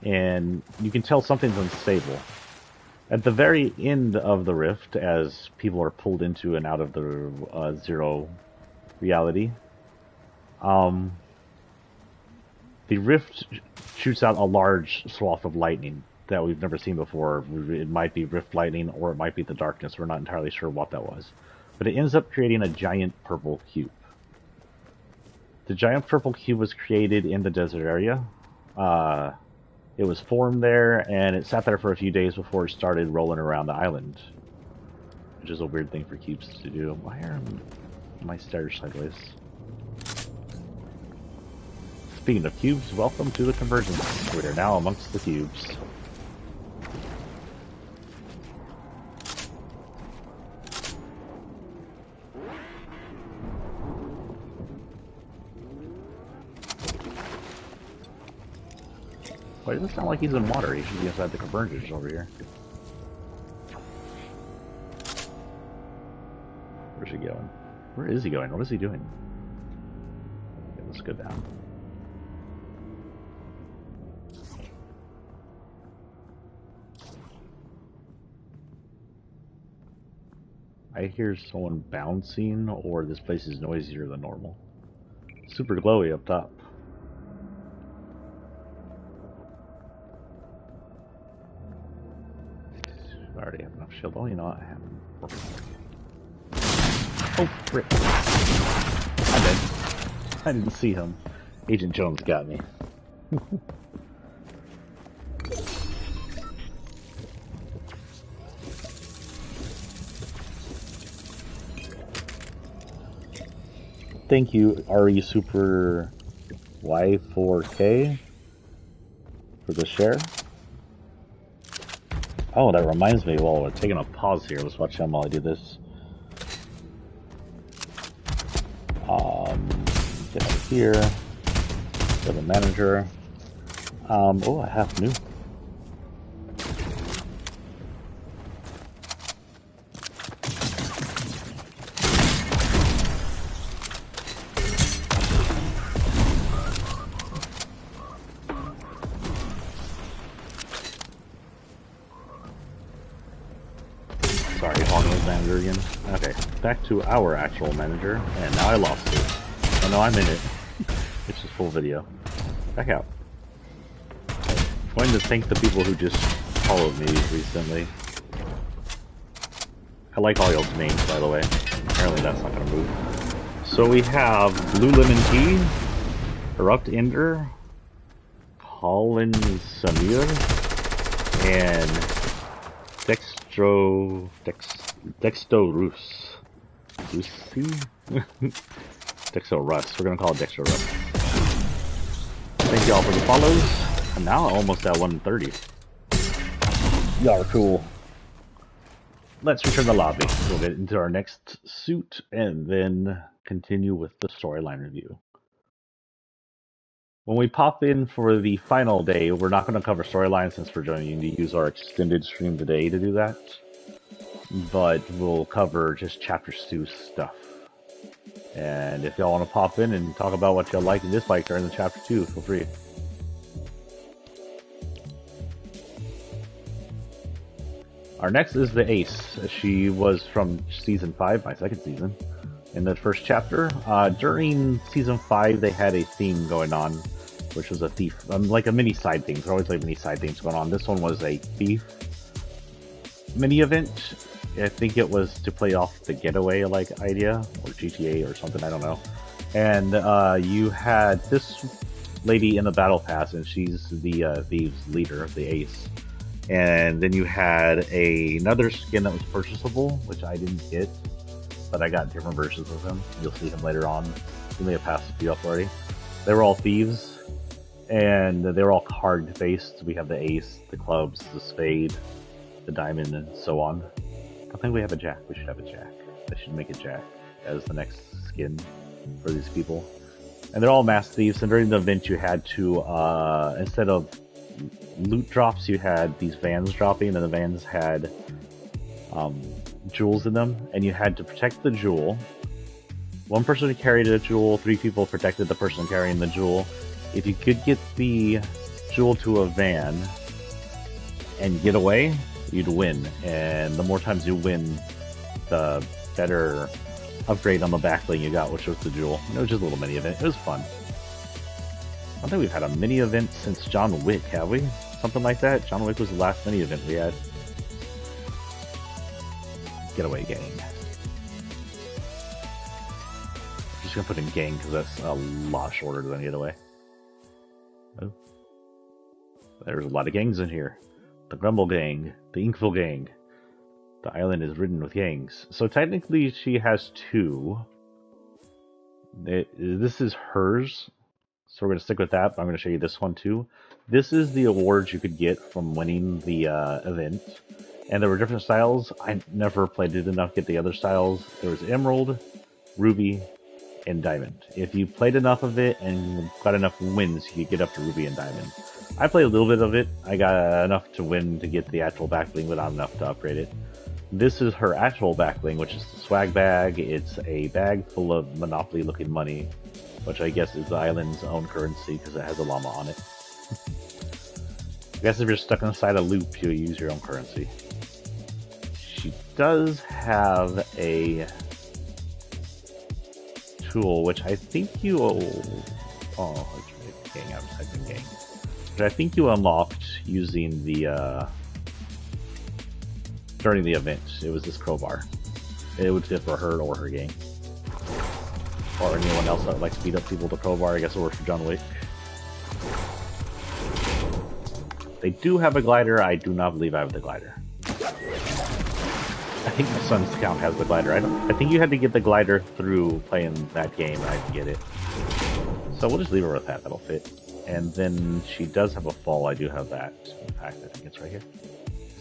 And you can tell something's unstable. At the very end of the rift, as people are pulled into and out of the Zero reality, the rift shoots out a large swath of lightning that we've never seen before. It might be rift lightning or it might be the darkness. We're not entirely sure what that was. But it ends up creating a giant purple cube. The giant purple cube was created in the desert area. It was formed there and it sat there for a few days before it started rolling around the island. Which is a weird thing for cubes to do. Why are my stairs sideways? Speaking of cubes, welcome to the convergence. We are now amongst the cubes. Why does it sound like he's in water? He should be inside the convergence over here. Where's he going? Where is he going? What is he doing? Okay, let's go down. I hear someone bouncing, or this place is noisier than normal. Super glowy up top. I already have enough shield. Oh, you know what? I have. Oh, frick. I'm dead. I didn't see him. Agent Jones got me. Thank you, RE Super Y4K, for the share. Oh, that reminds me, while we're taking a pause here, let's watch him while I do this. Get out of here. Go to manager. Oh, I have new. Sorry, talking with manager again. Okay, back to our actual manager, and now I lost it. Oh no, I'm in it. It's just full video. Back out. I'm going to thank the people who just followed me recently. I like all y'all's names, by the way. Apparently that's not gonna move. So we have Blue Lemon Tea, Erupt Ender, Colin Samir, and Dexto Rus. Dexto Russ. We're gonna call it Dexto Russ. Thank y'all for the follows. And now almost at 130. Y'all are cool. Let's return to the lobby. We'll get into our next suit and then continue with the storyline review. When we pop in for the final day, we're not going to cover storyline since we're joining to use our extended stream today to do that. But we'll cover just chapter 2 stuff. And if y'all want to pop in and talk about what y'all like and dislike during the chapter 2, feel free. Our next is the Ace. She was from season 5, my second season. In the first chapter, during season 5, they had a theme going on, which was a thief, like a mini side theme. There's always like mini side themes going on. This one was a thief mini event. I think it was to play off the getaway like idea or GTA or something. I don't know. And you had this lady in the battle pass, and she's the thieves leader, the Ace. And then you had another skin that was purchasable, which I didn't get, but I got different versions of him. You'll see him later on. You may have passed a few up already. They were all thieves, and they were all card-based. We have the ace, the clubs, the spade, the diamond, and so on. I think we have a jack. We should have a jack. I should make a jack as the next skin for these people. And they're all masked thieves, and during the event you had to, instead of loot drops, you had these vans dropping, and the vans had jewels in them, and you had to protect the jewel. One person carried a jewel, 3 people protected the person carrying the jewel. If you could get the jewel to a van and get away, you'd win. And the more times you win, the better upgrade on the back bling you got, which was the jewel. It was just a little mini event. It was fun. I don't think we've had a mini event since John Wick, have we? Something like that? John Wick was the last mini event we had. Getaway gang. I'm just gonna put in gang because that's a lot shorter than getaway. Oh. There's a lot of gangs in here. The Grumble gang, the Inkville gang. The island is ridden with gangs. So technically she has 2. This is hers. So we're going to stick with that, but I'm going to show you this one too. This is the awards you could get from winning the event. And there were different styles. I never played it enough to get the other styles. There was Emerald, Ruby, and Diamond. If you played enough of it and got enough wins, you could get up to Ruby and Diamond. I played a little bit of it. I got enough to win to get the actual back bling, but not enough to upgrade it. This is her actual back bling, which is the swag bag. It's a bag full of Monopoly-looking money, which I guess is the island's own currency because it has a llama on it. I guess if you're stuck inside a loop, you'll use your own currency. She does have a tool, which I think you... Oh, it's gang. I was typing gang. Which I think you unlocked using the... during the event. It was this crowbar. It would fit for her or her gang. Or anyone else that would like to beat up people with a crowbar. I guess it works for John Wick. They do have a glider. I do not believe I have the glider. I think my son's account has the glider. I think you had to get the glider through playing that game. I didn't get it. So we'll just leave her with that. That'll fit. And then she does have a fall. I do have that. In fact, I think it's right here.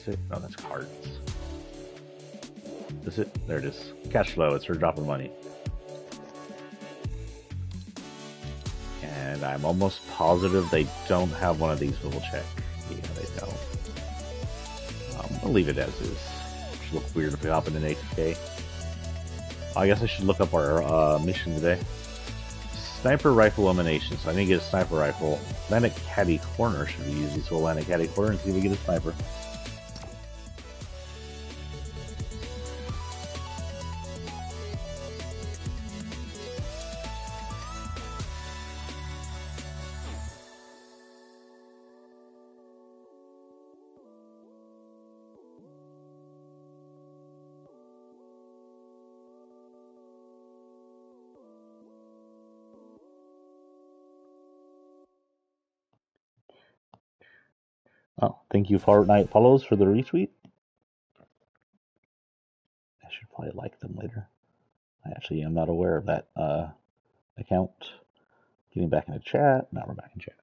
Is it? No, that's cards. Is it? There it is. Cash flow. It's her dropping money. And I'm almost positive they don't have one of these, but we'll check. Yeah, they don't. I'll leave it as is. It should look weird if we hop in an 8K. I guess I should look up our mission today. Sniper rifle elimination. So I need to get a sniper rifle. Atlantic Caddy Corner should be easy. So Atlantic Caddy Corner and see if we get a sniper. Oh, thank you, Fortnite follows, for the retweet. I should probably like them later. I actually am not aware of that account. Getting back into chat. Now we're back in chat.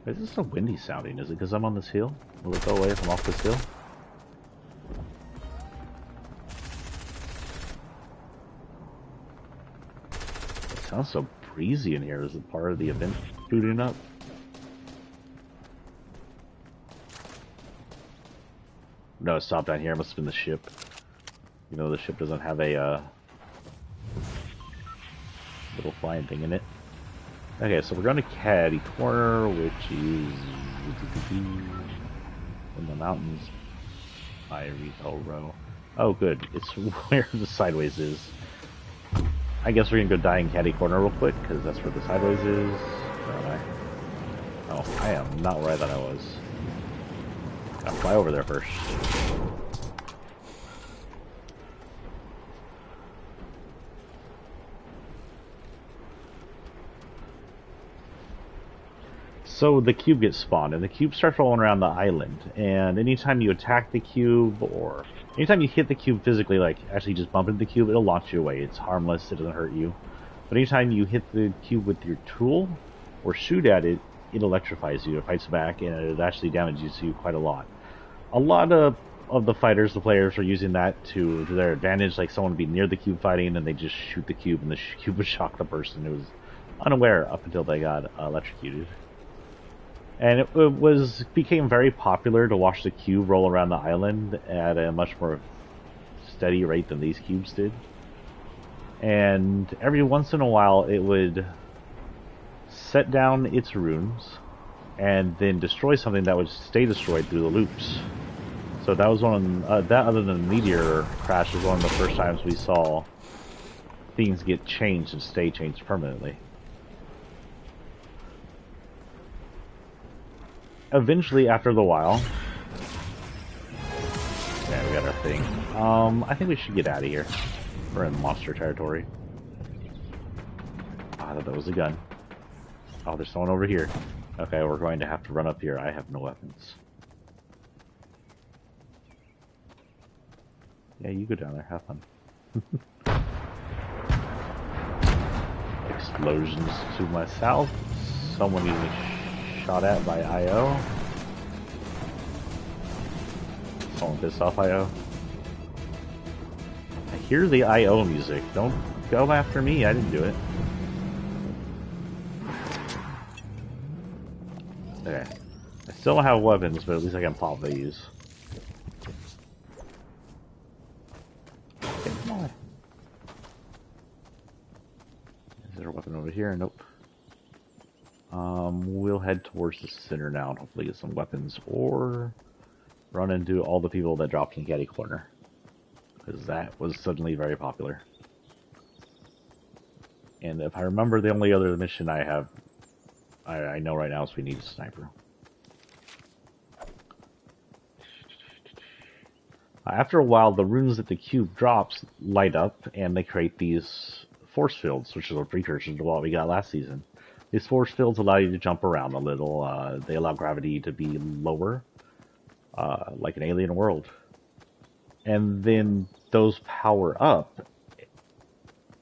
Is this so windy sounding? Is it because I'm on this hill? Will it go away if I'm off this hill? It sounds so breezy in here. Is it part of the event booting up? No, it stopped down here. It must have been the ship. You know, the ship doesn't have a little flying thing in it. Okay, so we're going to Caddy Corner, which is in the mountains by Rico Row. Oh, good. It's where the sideways is. I guess we're going to go die in Caddy Corner real quick, because that's where the sideways is. Where am I? Oh, I am not where I thought I was. Gotta fly over there first. So the cube gets spawned, and the cube starts rolling around the island. And anytime you attack the cube, or anytime you hit the cube physically, like actually just bump into the cube, it'll launch you away. It's harmless, it doesn't hurt you. But anytime you hit the cube with your tool, or shoot at it, it electrifies you, it fights back, and it actually damages you quite a lot. A lot of the fighters, the players, are using that to their advantage, like someone would be near the cube fighting, and they just shoot the cube, and the cube would shock the person who was unaware up until they got electrocuted. And it became very popular to watch the cube roll around the island at a much more steady rate than these cubes did. And every once in a while, it would set down its runes and then destroy something that would stay destroyed through the loops. So that was that, other than the meteor crash, was one of the first times we saw things get changed and stay changed permanently. Eventually, after the while, yeah, we got our thing. I think we should get out of here. We're in monster territory. I thought that was a gun. Oh, there's someone over here. Okay, we're going to have to run up here. I have no weapons. Yeah, you go down there. Have fun. Explosions to my south. Someone getting shot at by IO. Someone pissed off IO. I hear the IO music. Don't go after me. I didn't do it. Okay. I still don't have weapons, but at least I can pop these. Okay, come on. Is there a weapon over here? Nope. We'll head towards the center now and hopefully get some weapons, or run into all the people that dropped in Caddy Corner, because that was suddenly very popular. And if I remember, the only other mission I have, I know right now, is we need a sniper. After a while, the runes that the cube drops light up, and they create these force fields, which is a precursor to what we got last season. These force fields allow you to jump around a little. They allow gravity to be lower, like an alien world. And then those power up,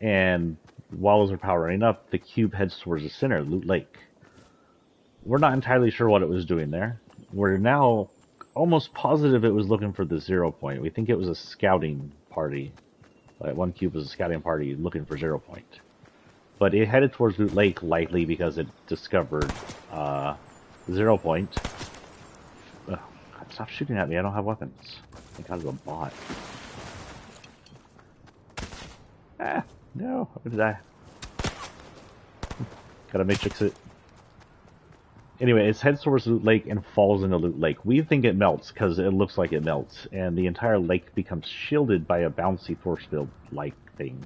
and while those are powering up, the cube heads towards the center, Loot Lake. We're not entirely sure what it was doing there. We're now almost positive it was looking for the 0 point. We think it was a scouting party. Like one cube was a scouting party looking for 0 point. But it headed towards Loot Lake, likely because it discovered 0 point. Ugh, God, stop shooting at me, I don't have weapons. Thank God it's a bot. Ah, no, I'm gonna die. Gotta matrix it. Anyway, it heads towards Loot Lake and falls into Loot Lake. We think it melts because it looks like it melts, and the entire lake becomes shielded by a bouncy force field-like thing,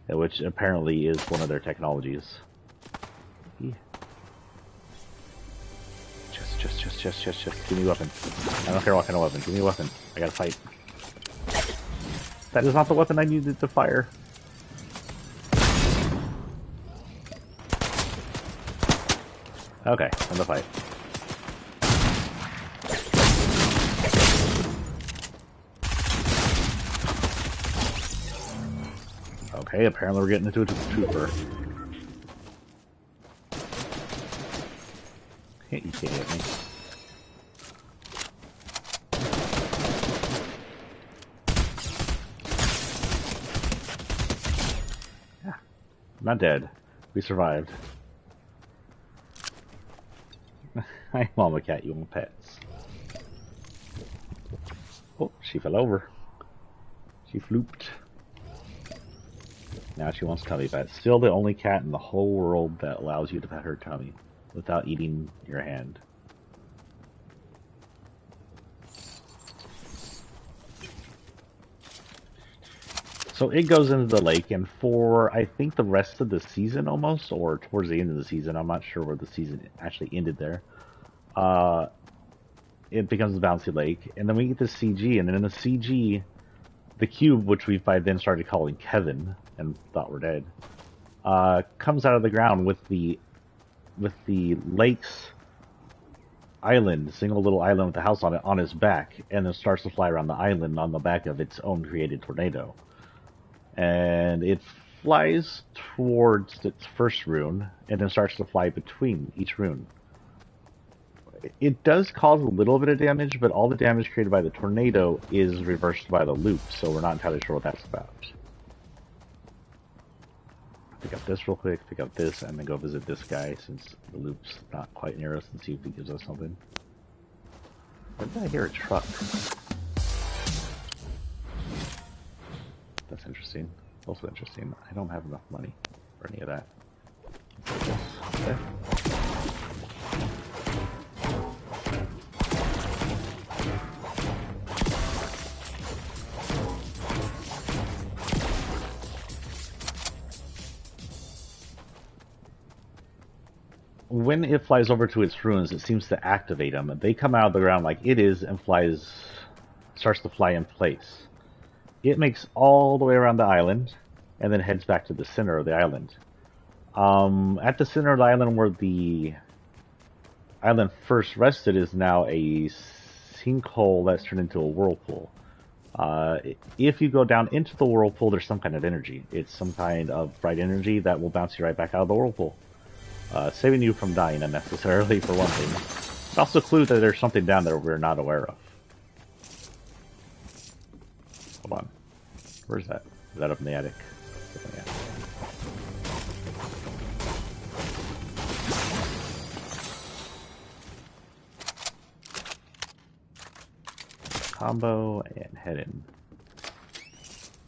which apparently is one of their technologies. Yeah. Just. Give me a weapon. I don't care what kind of weapon. Give me a weapon. I gotta fight. That is not the weapon I needed to fire. Okay, time to fight. Okay, apparently we're getting into a trooper. You can't hit me. Yeah, I'm not dead. We survived. Hi, Mama Cat, you want pets? Oh, she fell over. She flooped. Now she wants tummy pets. Still the only cat in the whole world that allows you to pet her tummy without eating your hand. So it goes into the lake, and for, I think, the rest of the season almost, or towards the end of the season, I'm not sure where the season actually ended there, it becomes a bouncy lake, and then we get the CG, and then in the CG, the cube, which we by then started calling Kevin, and thought we're dead, comes out of the ground with the lake's island, single little island with a house on it, on its back, and then starts to fly around the island on the back of its own created tornado. And it flies towards its first rune, and then starts to fly between each rune. It does cause a little bit of damage, but all the damage created by the tornado is reversed by the loop, so we're not entirely sure what that's about. Pick up this real quick, pick up this, and then go visit this guy, since the loop's not quite near us, and see if he gives us something. Where did I hear a truck? That's interesting. Also interesting. I don't have enough money for any of that. Okay. When it flies over to its ruins, it seems to activate them. They come out of the ground like it is and starts to fly in place. It makes all the way around the island, and then heads back to the center of the island. At the center of the island where the island first rested is now a sinkhole that's turned into a whirlpool. If you go down into the whirlpool, there's some kind of energy. It's some kind of bright energy that will bounce you right back out of the whirlpool. Saving you from dying unnecessarily, for one thing. It's also a clue that there's something down there we're not aware of. Hold on. Where's that? Is that up in the attic? Yeah. Combo and head in.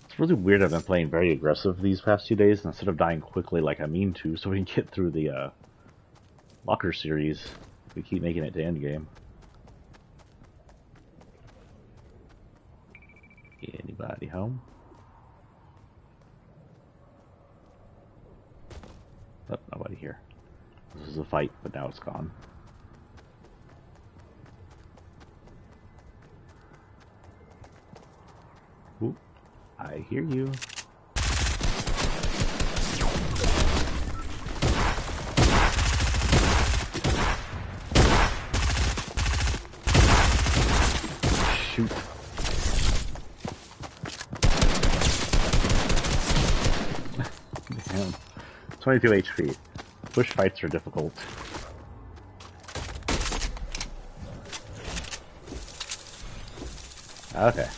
It's really weird. I've been playing very aggressive these past 2 days instead of dying quickly like I mean to, so we can get through the locker series. We keep making it to endgame. Anybody home? Oh, nobody here. This is a fight, but now it's gone. Ooh, I hear you. Shoot. Damn. 22 HP. Push fights are difficult. Okay.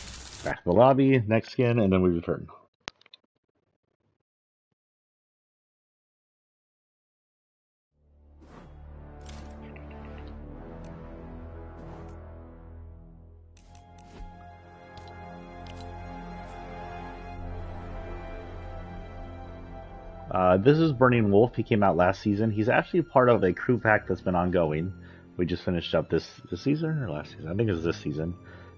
Back to the lobby, next skin, and then we return. This is Burning Wolf. He came out last season. He's actually part of a crew pack that's been ongoing. We just finished up this season, or last season? I think it's this season.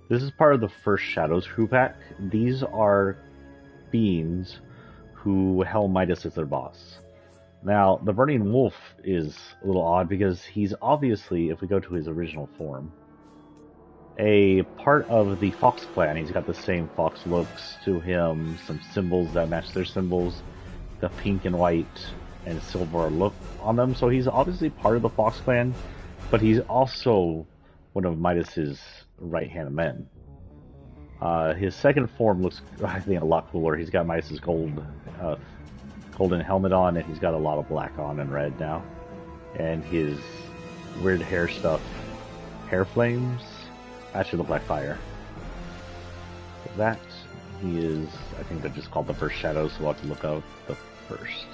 This is part of the first Shadows crew pack. These are beings who Hell Midas is their boss. Now, the Burning Wolf is a little odd because he's obviously, if we go to his original form, a part of the Fox clan. He's got the same fox looks to him, some symbols that match their symbols, the pink and white and silver look on them. So he's obviously part of the Fox clan, but he's also one of Midas's right-hand men. His second form looks, I think, a lot cooler. He's got Midas's golden helmet on, and he's got a lot of black on and red now. And his weird hair stuff, hair flames, actually look like fire. So that he is, I think they're just called the first shadows, so we'll have to look out the first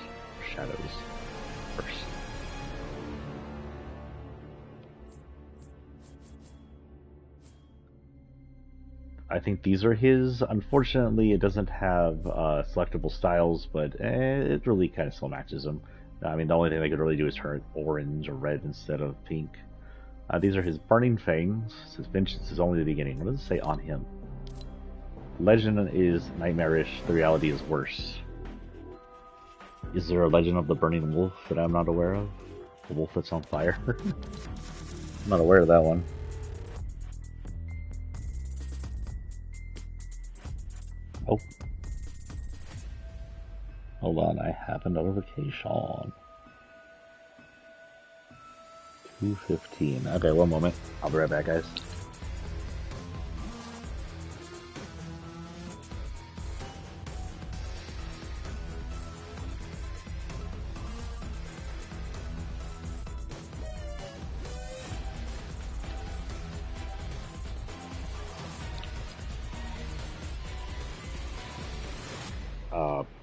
shadows first. I think these are his. Unfortunately, it doesn't have selectable styles, but it really kind of still matches him. I mean, the only thing they could really do is turn it orange or red instead of pink. These are his Burning Fangs. His vengeance is only the beginning. What does it say on him? Legend is nightmarish. The reality is worse. Is there a legend of the Burning Wolf that I'm not aware of? The wolf that's on fire? I'm not aware of that one. Oh. Hold on, I have a notification. 2:15. Okay, one moment. I'll be right back, guys.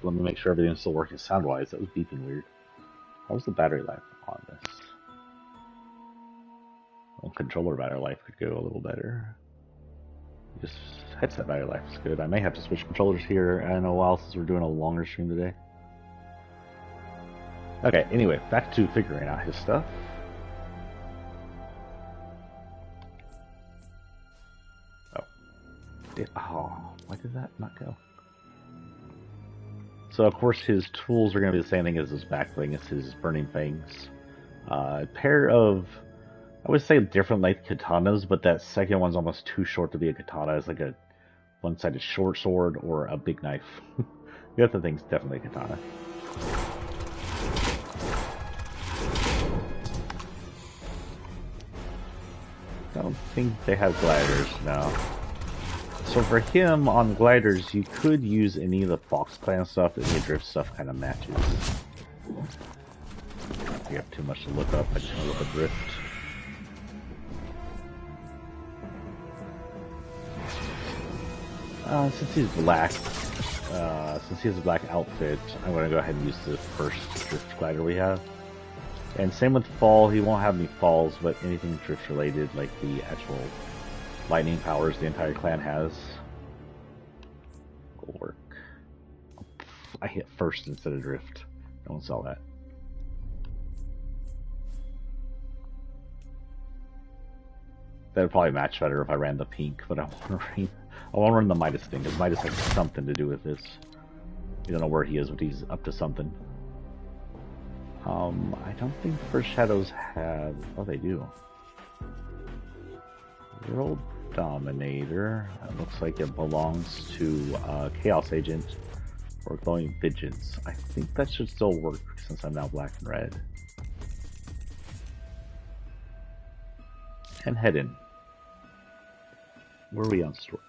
Let me make sure everything's still working sound-wise. That was beeping weird. How was the battery life on this? Well, controller battery life could go a little better. Just headset battery life is good. I may have to switch controllers here in a while since we're doing a longer stream today. Okay, anyway, back to figuring out his stuff. Why did that not go? So of course his tools are going to be the same thing as his back bling. It's his Burning Fangs. A pair of, I would say, different length katanas, but that second one's almost too short to be a katana. It's like a one-sided short sword or a big knife. The other thing's definitely a katana. Don't think they have gliders now. So for him, on gliders, you could use any of the Fox Clan stuff, and the drift stuff kind of matches. If you have too much to look up, I just want to look at drift. Since he's black, since he has a black outfit, I'm going to go ahead and use the first drift glider we have. And same with fall, he won't have any falls, but anything drift related, like the actual lightning powers the entire clan has, will work. I hit first instead of drift. No one saw that. That would probably match better if I ran the pink, but I want to run the Midas thing, because Midas has something to do with this. You don't know where he is, but he's up to something. I don't think First Shadows have... Oh, they do. World Dominator. That looks like it belongs to Chaos Agent or Glowing Vengeance. I think that should still work since I'm now black and red. And head in. Where are we on storyline?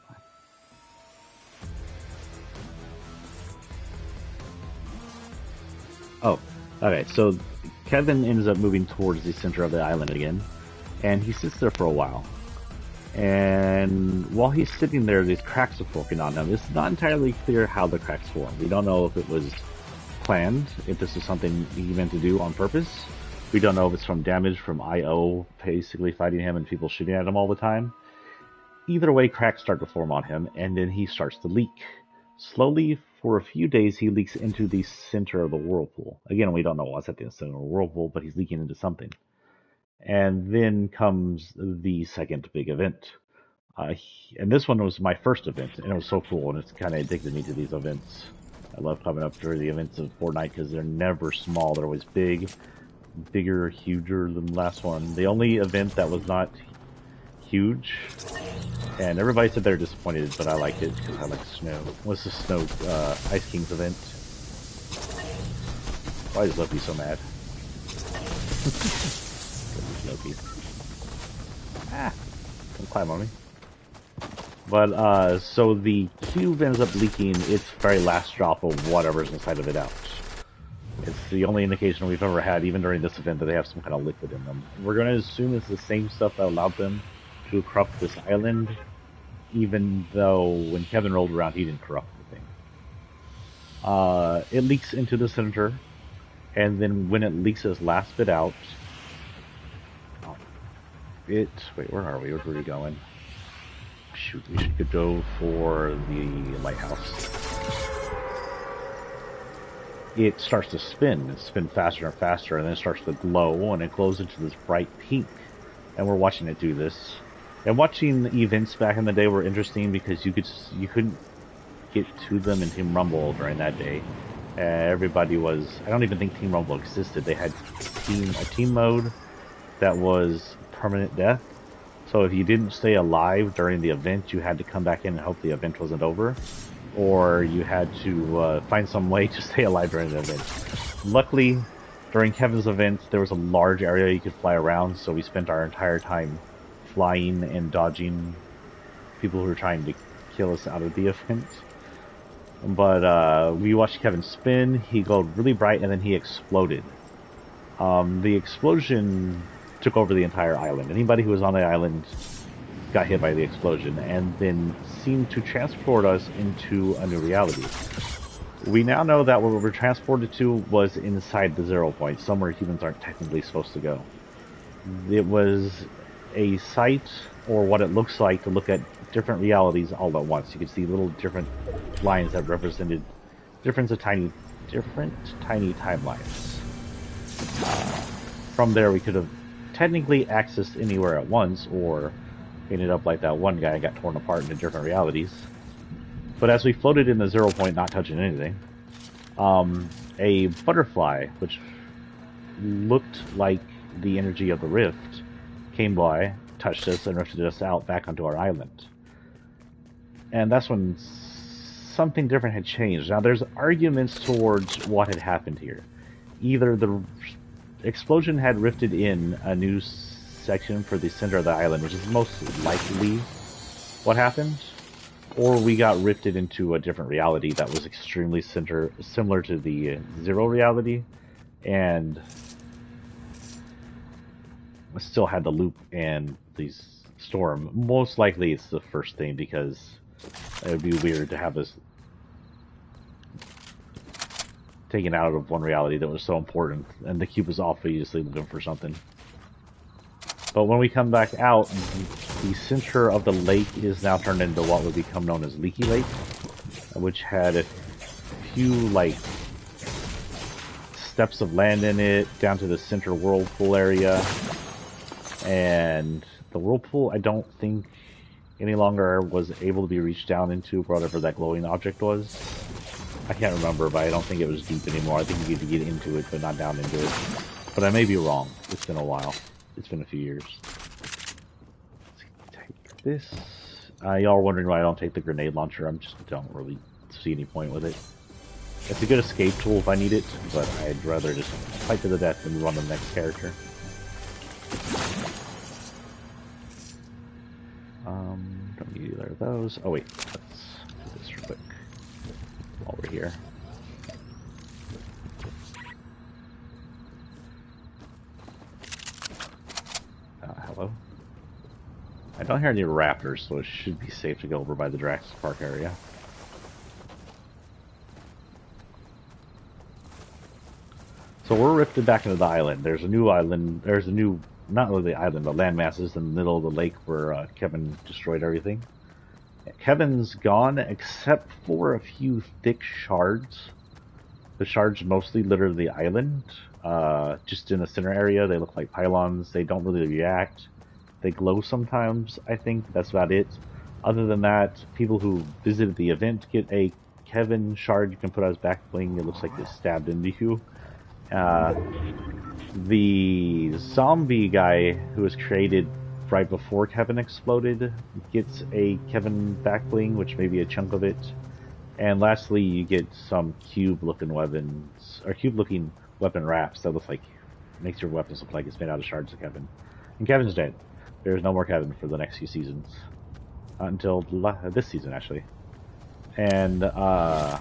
Oh, okay. So Kevin ends up moving towards the center of the island again, and he sits there for a while. And while he's sitting there, these cracks are forming on him. It's not entirely clear how the cracks form. We don't know if it was planned, if this is something he meant to do on purpose. We don't know if it's from damage from IO basically fighting him and people shooting at him all the time. Either way, cracks start to form on him, and then he starts to leak. Slowly, for a few days, he leaks into the center of the whirlpool. Again, we don't know what's at the center of the whirlpool, but he's leaking into something. And then comes the second big event. And this one was my first event, and it was so cool, and it's kind of addicted me to these events. I love coming up to the events of Fortnite because they're never small, they're always big, bigger, huger than the last one. The only event that was not huge, and everybody said they're disappointed, but I liked it because I like snow. What's the snow Ice Kings event? Why is Loki so mad? Loki. Ah, don't climb on me. But, so the cube ends up leaking its very last drop of whatever's inside of it out. It's the only indication we've ever had, even during this event, that they have some kind of liquid in them. We're going to assume it's the same stuff that allowed them to corrupt this island, even though when Kevin rolled around, he didn't corrupt the thing. It leaks into the center, and then when it leaks its last bit out, wait, where are we? Where are we going? Shoot, we should go for the lighthouse. It starts to spin. It spins faster and faster, and then it starts to glow, and it glows into this bright pink. And we're watching it do this. And watching events back in the day were interesting because you couldn't get to them in Team Rumble during that day. Everybody was... I don't even think Team Rumble existed. They had a team mode that was permanent death. So if you didn't stay alive during the event, you had to come back in and hope the event wasn't over. Or you had to find some way to stay alive during the event. Luckily, during Kevin's event, there was a large area you could fly around, so we spent our entire time flying and dodging people who were trying to kill us out of the event. But we watched Kevin spin, he glowed really bright, and then he exploded. The explosion took over the entire island. Anybody who was on the island got hit by the explosion, and then seemed to transport us into a new reality. We now know that what we were transported to was inside the 0 point, somewhere humans aren't technically supposed to go. It was a site, or what it looks like, to look at different realities all at once. You could see little different lines that represented different tiny timelines. From there, we could have technically accessed anywhere at once, or ended up like that one guy and got torn apart into different realities. But as we floated in the 0 point, not touching anything, a butterfly, which looked like the energy of the rift, came by, touched us, and rifted us out back onto our island. And that's when something different had changed. Now, there's arguments towards what had happened here. Either the explosion had rifted in a new section for the center of the island, which is most likely what happened, or we got rifted into a different reality that was extremely similar to the zero reality, and still had the loop and the storm. Most likely it's the first thing, because it would be weird to have us taken out of one reality that was so important, and the cube was obviously looking for something. But when we come back out, the center of the lake is now turned into what would become known as Leaky Lake, which had a few, like, steps of land in it, down to the center whirlpool area. And the whirlpool, I don't think any longer was able to be reached down into, whatever that glowing object was. I can't remember, but I don't think it was deep anymore. I think you could get into it, but not down into it. But I may be wrong. It's been a while. It's been a few years. Let's take this. Y'all are wondering why I don't take the grenade launcher. I just don't really see any point with it. It's a good escape tool if I need it, but I'd rather just fight to the death and move on to the next character. Don't need either of those. Oh wait, let's do this real quick while we're here. Hello. I don't hear any raptors, so it should be safe to go over by the Drax Park area. So we're rifted back into the island. There's a new island. There's a new, not really the island, but land masses in the middle of the lake where Kevin destroyed everything. Kevin's gone, except for a few thick shards. The shards mostly litter the island. Just in the center area, they look like pylons. They don't really react. They glow sometimes, I think. That's about it. Other than that, people who visited the event get a Kevin shard you can put as back bling. It looks like it's stabbed into you. The zombie guy who was created right before Kevin exploded gets a Kevin back bling, which may be a chunk of it. And lastly, you get some cube-looking weapons, or cube-looking weapon wraps that looks like makes your weapons look like it's made out of shards of Kevin. And Kevin's dead. There's no more Kevin for the next few seasons. Until this season, actually. And for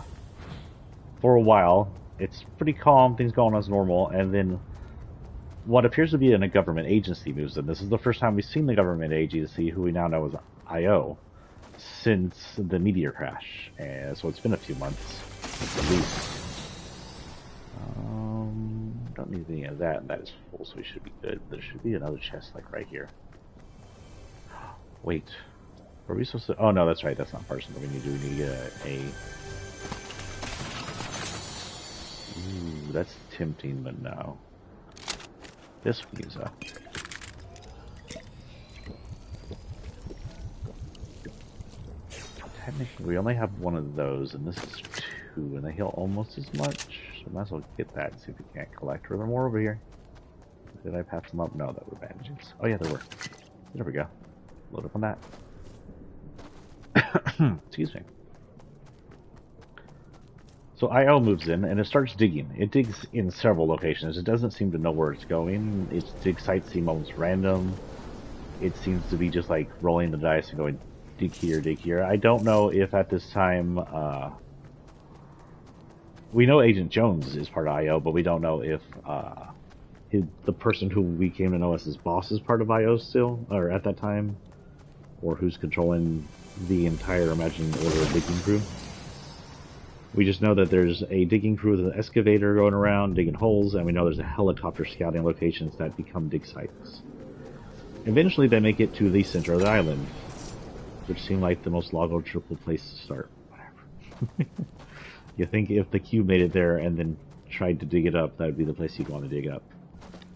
a while, it's pretty calm, things going as normal, and then what appears to be a government agency moves in. This is the first time we've seen the government agency, who we now know as IO, since the meteor crash. And so it's been a few months, at least. Don't need any of that, and that is full, so we should be good. There should be another chest, like, right here. Wait. Were we supposed to... Oh, no, that's right. That's not personal. We need a... Ooh, that's tempting, but no. This we use up. Technically, we only have one of those, and this is 2, and they heal almost as much. So might as well get that and see if we can't collect. Were there more over here? Did I pass them up? No, that were bandages. Oh yeah, there were. There we go. Load up on that. Excuse me. So IO moves in and it starts digging. It digs in several locations. It doesn't seem to know where it's going. Its dig sites seem almost random. It seems to be just like rolling the dice and going dig here, dig here. I don't know if at this time we know Agent Jones is part of IO, but we don't know if the person who we came to know as his boss is part of IO still, or at that time, or who's controlling the entire imagined order of digging crew. We just know that there's a digging crew with an excavator going around digging holes, and we know there's a helicopter scouting locations that become dig sites. Eventually they make it to the center of the island, which seemed like the most logical place to start. Whatever. You think if the cube made it there and then tried to dig it up, that would be the place you'd want to dig up.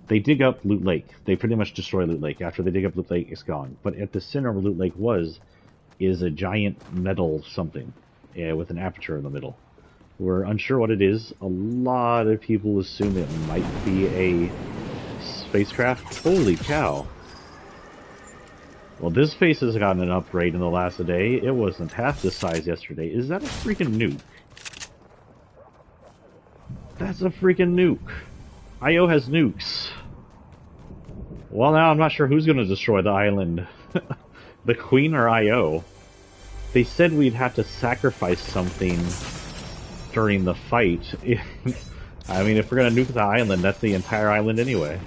They dig up Loot Lake. They pretty much destroy Loot Lake. After they dig up Loot Lake, it's gone. But at the center where Loot Lake is a giant metal something with an aperture in the middle. We're unsure what it is. A lot of people assume it might be a spacecraft. Holy cow. Well, this face has gotten an upgrade in the last day. It wasn't half the size yesterday. Is that a freaking nuke? That's a freaking nuke. IO has nukes. Well, now I'm not sure who's going to destroy the island. The Queen or IO? They said we'd have to sacrifice something during the fight. I mean, if we're going to nuke the island, that's the entire island anyway.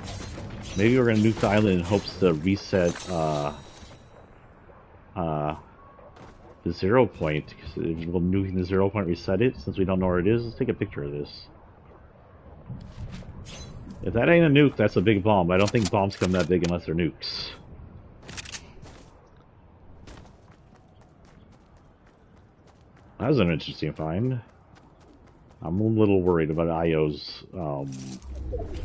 Maybe we're going to nuke the island in hopes to reset the 0 point. Will nuking the 0 point reset it? Since we don't know where it is, let's take a picture of this. If that ain't a nuke, that's a big bomb. I don't think bombs come that big unless they're nukes. That was an interesting find. I'm a little worried about IO's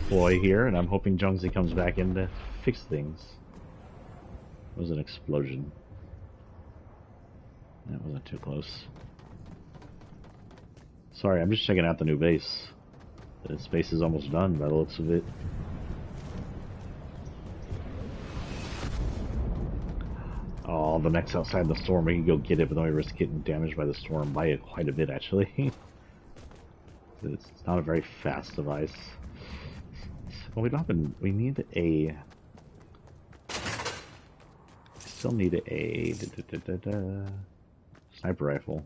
ploy here, and I'm hoping Jonesy comes back in to fix things. It was an explosion. That wasn't too close. Sorry, I'm just checking out the new base. This base is almost done by the looks of it. Oh, the next outside the storm, we can go get it, but then we risk getting damaged by the storm by it quite a bit, actually. It's not a very fast device. Well, we don't have we need a... Still need a... sniper rifle.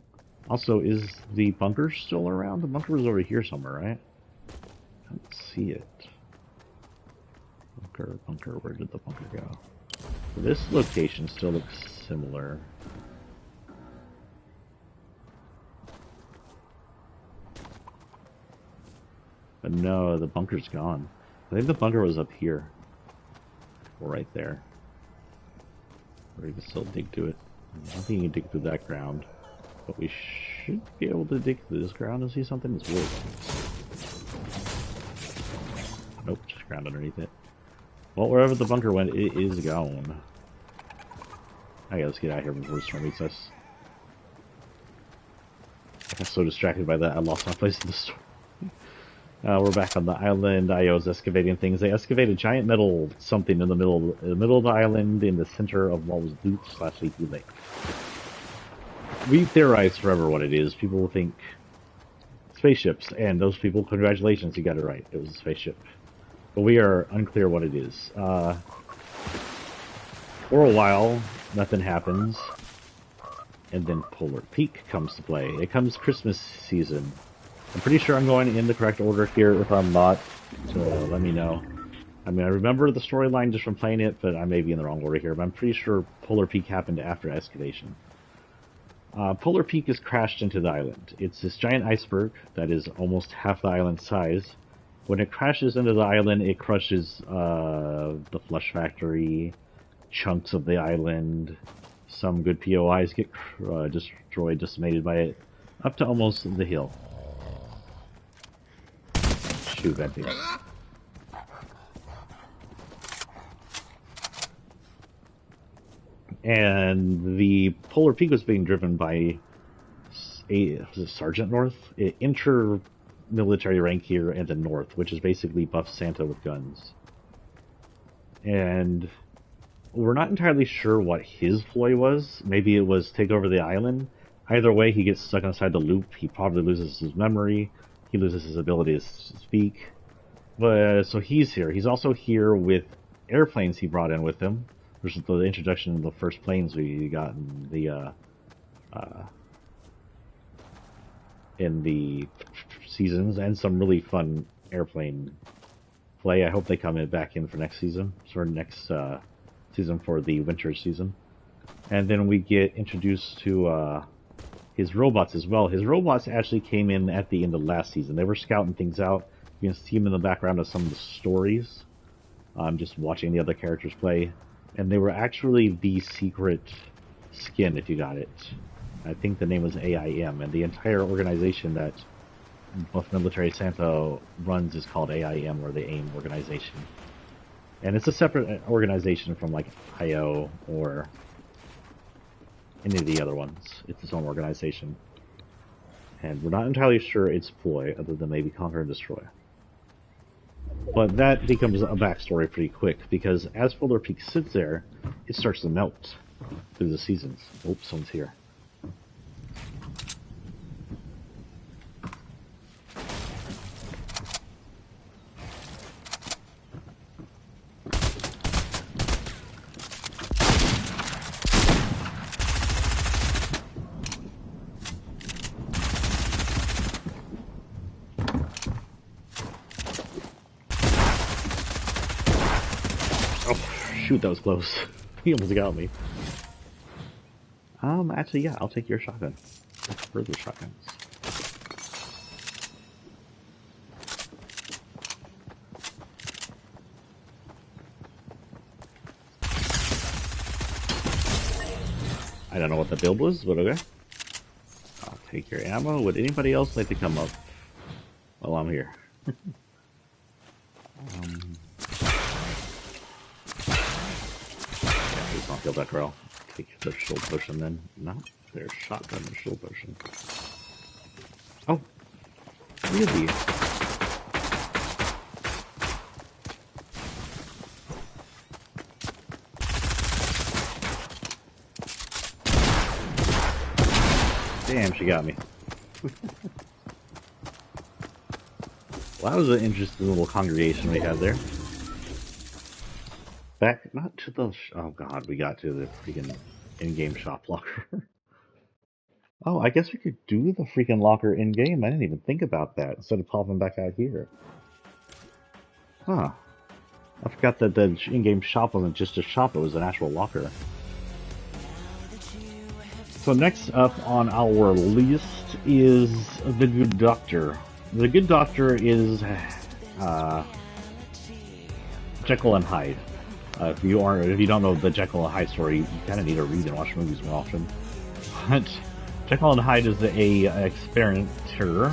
Also, is the bunker still around? The bunker was over here somewhere, right? I don't see it. Bunker, where did the bunker go? This location still looks similar. But no, the bunker's gone. I think the bunker was up here. Or right there. Or you can still dig to it. I don't think you can dig through that ground. But we should be able to dig through this ground and see something that's wood. Nope, just ground underneath it. Well, wherever the bunker went, it is gone. Okay, let's get out of here before the storm meets us. I got so distracted by that, I lost my place in the storm. We're back on the island. IO's excavating things. They excavated giant metal something in the middle of the island, in the center of what was Loot/Leaky Lake. We theorized forever what it is. People think it's spaceships, and those people, congratulations, you got it right. It was a spaceship. But we are unclear what it is. For a while, nothing happens. And then Polar Peak comes to play. It comes Christmas season. I'm pretty sure I'm going in the correct order here. If I'm not, so let me know. I mean, I remember the storyline just from playing it, but I may be in the wrong order here. But I'm pretty sure Polar Peak happened after Excavation. Polar Peak is crashed into the island. It's this giant iceberg that is almost half the island size. When it crashes into the island, it crushes the Flush Factory, chunks of the island. Some good POIs get destroyed, decimated by it, up to almost the hill. Shoot, that thing. And the Polar Peak was being driven by Sergeant North, inter-military rank here in the North, which is basically buff Santa with guns. And we're not entirely sure what his ploy was. Maybe it was take over the island. Either way, he gets stuck inside the loop. He probably loses his memory. He loses his ability to speak. But so he's here. He's also here with airplanes he brought in with him. There's the introduction of the first planes we got in the seasons, and some really fun airplane play. I hope they come back in for next season, or next season for the winter season. And then we get introduced to his robots as well. His robots actually came in at the end of last season. They were scouting things out. You can see them in the background of some of the stories. Just watching the other characters play. And they were actually the secret skin, if you got it. I think the name was AIM, and the entire organization that Buff Military Santa runs is called AIM, or the AIM organization. And it's a separate organization from like IO or any of the other ones. It's its own organization. And we're not entirely sure its ploy, other than maybe conquer and destroy. But that becomes a backstory pretty quick, because as Polar Peak sits there, it starts to melt through the seasons. Oh, someone's here. Shoot, that was close. He almost got me. Actually, yeah, I'll take your shotgun. I prefer the shotguns. I don't know what the build was, but okay. I'll take your ammo. Would anybody else like to come up while I'm here? Please don't kill that girl. Take the shield potion then. No, there's shotgun and shield potion. Oh, really? Damn, she got me. Well, that was an interesting little congregation we had there. Back, not to the... oh god, we got to the freaking in-game shop locker. Oh, I guess we could do the freaking locker in-game. I didn't even think about that, instead of popping back out here. Huh. I forgot that the in-game shop wasn't just a shop, it was an actual locker. So next up on our list is the Good Doctor. The Good Doctor is Jekyll and Hyde. If you don't know the Jekyll and Hyde story, you kind of need to read and watch movies more often. But Jekyll and Hyde is a experimenter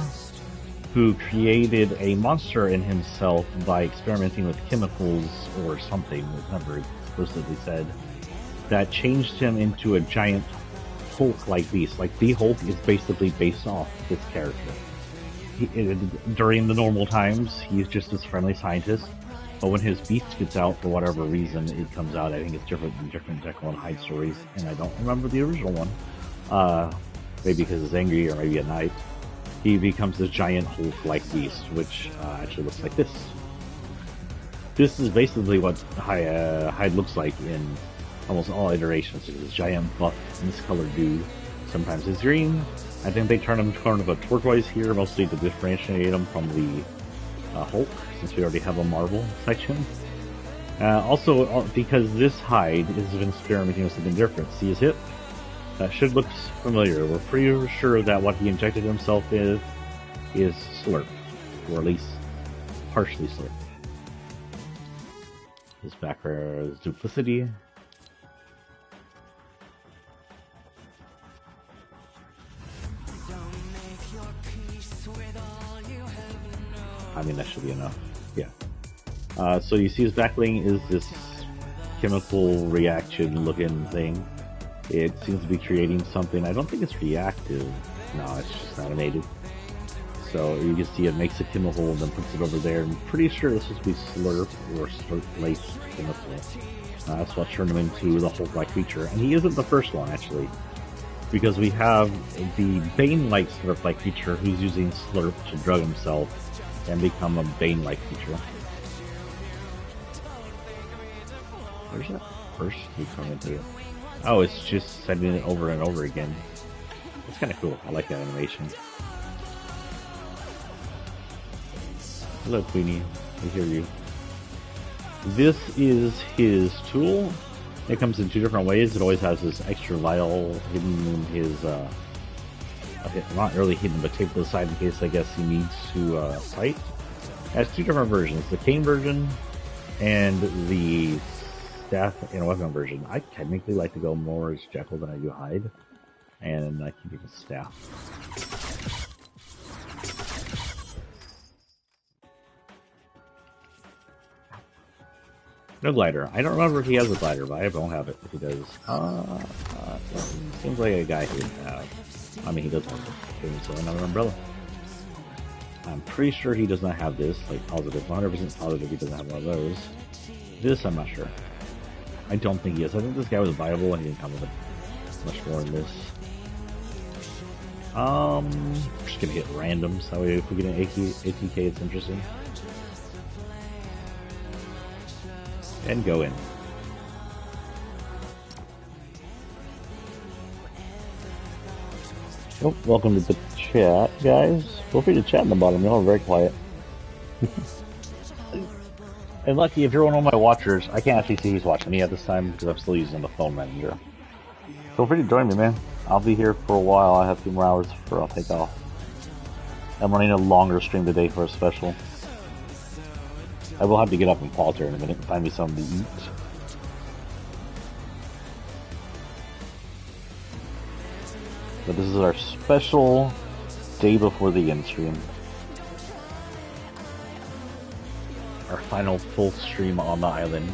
who created a monster in himself by experimenting with chemicals or something, it's never explicitly said, that changed him into a giant Hulk-like beast. Like, the Hulk is basically based off this character. During the normal times, he's just this friendly scientist. But when his beast gets out, for whatever reason, it comes out. I think it's different than different Jekyll and Hyde stories, and I don't remember the original one. Maybe because it's angry, or maybe at night. he becomes this giant Hulk-like beast, which actually looks like this. This is basically what Hyde looks like in almost all iterations. He's this giant buff, miscolored dude. Sometimes he's green. I think they turn him kind of a turquoise here, mostly to differentiate him from the Hulk, since we already have a Marvel section. Also, because this Hyde has been experimenting with something different. See his hip? That should look familiar. We're pretty sure that what he injected himself with is slurp, or at least partially slurp. His background is duplicity. I mean, that should be enough. Yeah. So you see his backbling is this chemical reaction looking thing. It seems to be creating something. I don't think it's reactive. No, it's just animated. So you can see it makes a chemical and then puts it over there. I'm pretty sure this is supposed to be slurp or slurp-laced chemical. That's what turned him into the Hulk-like creature. And he isn't the first one, actually. Because we have the Bane-like slurp-like creature who's using slurp to drug himself and become a Bane-like creature. Where's that first he come into? Oh, it's just sending it over and over again. It's kind of cool. I like that animation. Hello, Queenie. I hear you. This is his tool. It comes in two different ways. It always has this extra vial hidden in his, not really hidden, but taped to the side in case, I guess, he needs to fight. It has two different versions. The cane version and the staff and weapon version. I technically like to go more as Jekyll than I do Hyde, and I keep it as staff. No glider. I don't remember if he has a glider, but I don't have it if he does. Seems like a guy who would have. I mean, he does have it, so another umbrella. I'm pretty sure he does not have this, like positive, 100% positive he doesn't have one of those. This, I'm not sure. I don't think he is. I think this guy was viable and he didn't come with much more in this. We're just gonna hit randoms. That way if we get an ATK, it's interesting. And go in. Oh, welcome to the chat, guys. Feel free to chat in the bottom. Y'all are very quiet. And lucky, if you're one of my watchers, I can't actually see who's watching me at this time because I'm still using the phone messenger. Feel free to join me, man. I'll be here for a while. I have a few more hours before I'll take off. I'm running a longer stream today for a special. I will have to get up and pause here in a minute and find me something to eat. But this is our special day before the end stream. Our final full stream on the island.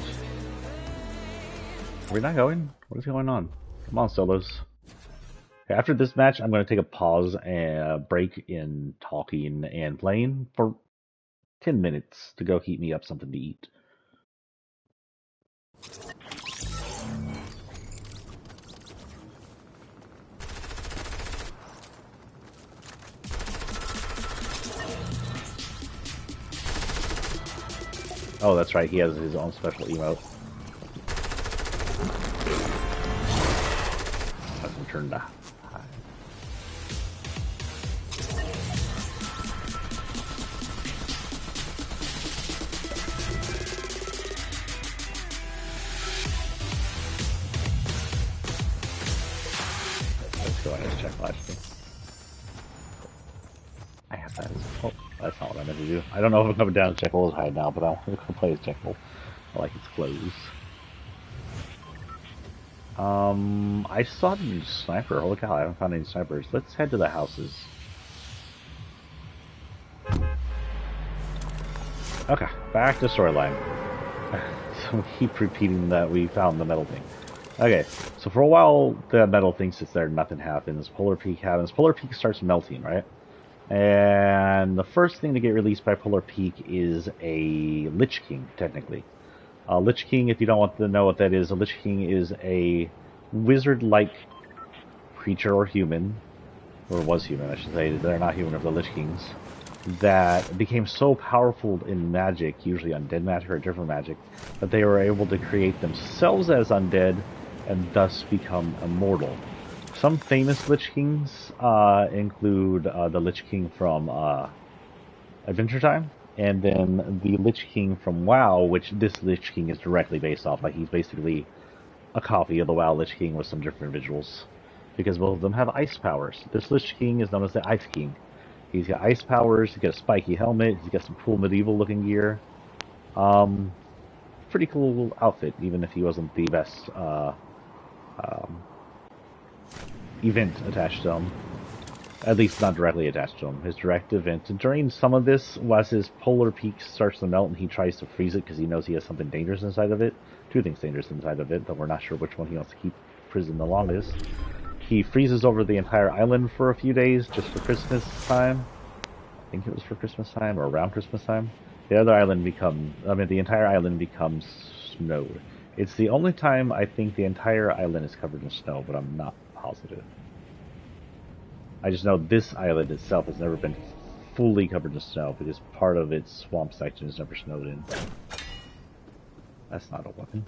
Are we not going? What is going on? Come on, solos. Okay, after this match, I'm going to take a pause and break in talking and playing for 10 minutes to go heat me up something to eat. Oh, that's right, he has his own special emote. Let's turn to high. Let's go ahead and check last thing. I have that. Oh, that's not what I meant to do. I don't know if I'm coming down to Jekyll's hide now, but I'll play as Jekyll. I like its clothes. I saw the sniper. Holy cow, I haven't found any snipers. Let's head to the houses. Okay, back to storyline. So we keep repeating that we found the metal thing. Okay, so for a while the metal thing sits there, nothing happens. Polar Peak happens. Polar Peak starts melting, right? And the first thing to get released by Polar Peak is a Lich King, technically. Lich King, if you don't want to know what that is, a Lich King is a wizard-like creature or human or was human, I should say. They're not human, of the Lich Kings, that became so powerful in magic, usually undead magic or different magic, that they were able to create themselves as undead and thus become immortal. Some famous Lich Kings include the Lich King from Adventure Time, and then the Lich King from WoW, which this Lich King is directly based off. Like, he's basically a copy of the WoW Lich King with some different visuals, because both of them have ice powers. This Lich King is known as the Ice King. He's got ice powers, he's got a spiky helmet, he's got some cool medieval looking gear. Pretty cool outfit, even if he wasn't the best event attached to him. At least not directly attached to him. His direct event during some of this was his polar peak starts to melt and he tries to freeze it because he knows he has something dangerous inside of it. Two things dangerous inside of it, but we're not sure which one he wants to keep prison the longest. He freezes over the entire island for a few days just for Christmas time. I think it was for Christmas time or around Christmas time. The entire island becomes snowed. It's the only time I think the entire island is covered in snow, but I'm not positive. I just know this island itself has never been fully covered in snow because part of its swamp section is never snowed in. That's not a weapon.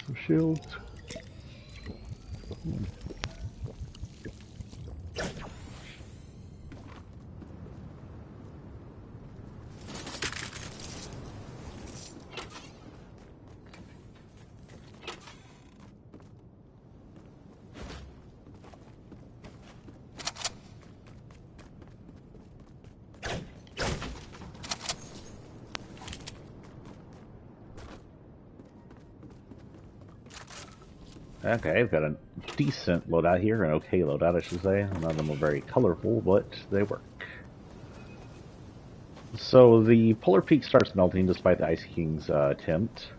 Some shields. Okay, I've got a decent loadout here, an okay loadout, I should say. None of them are very colorful, but they work. So the polar peak starts melting despite the Ice King's attempt.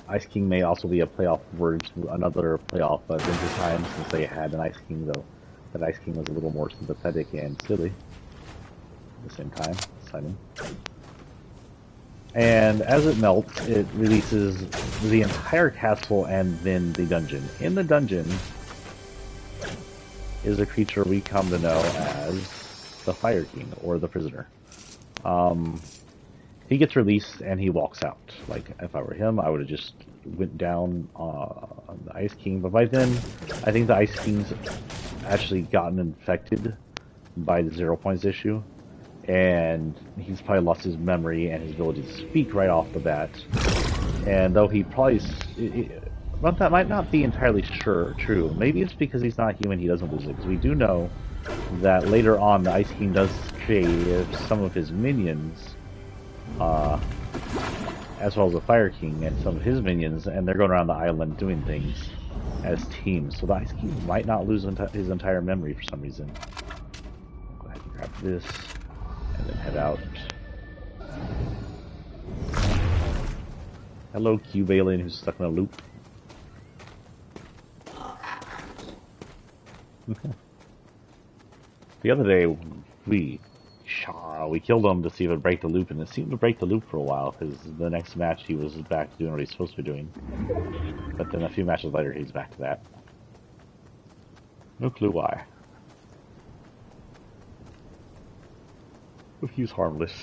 Ice King may also be a playoff word to another playoff Adventure Time, since they had an Ice King, though that Ice King was a little more sympathetic and silly at the same time. Simon. And as it melts, it releases the entire castle and then the dungeon. In the dungeon is a creature we come to know as the Fire King, or the Prisoner. He gets released and he walks out. Like, if I were him, I would have just went down on the Ice King. But by then, I think the Ice King's actually gotten infected by the 0 points issue. And he's probably lost his memory and his ability to speak right off the bat. And though he probably... But that might not be entirely true. Maybe it's because he's not human, he doesn't lose it. Because we do know that later on, the Ice King does create some of his minions, as well as the Fire King and some of his minions, and they're going around the island doing things as teams. So the Ice King might not lose his entire memory for some reason. Go ahead and grab this. And then head out. Hello, cube alien who's stuck in a loop. The other day, we killed him to see if it would break the loop, and it seemed to break the loop for a while, because the next match he was back to doing what he's supposed to be doing. But then a few matches later, he's back to that. No clue why. But he's harmless.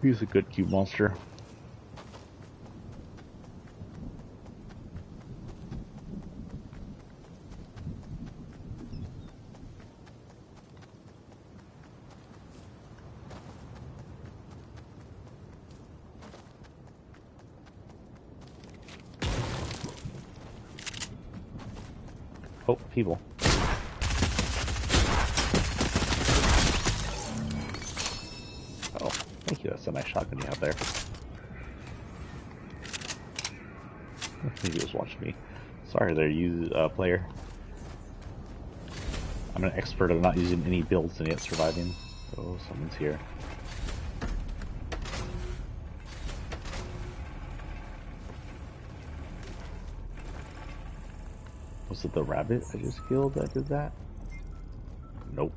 He's a good cube monster. Oh, people. Oh, thank you. That's a nice shotgun you have there. Maybe just watch me. Sorry there, you player. I'm an expert at not using any builds and yet surviving. Oh, someone's here. Was it the rabbit I just killed that did that? Nope.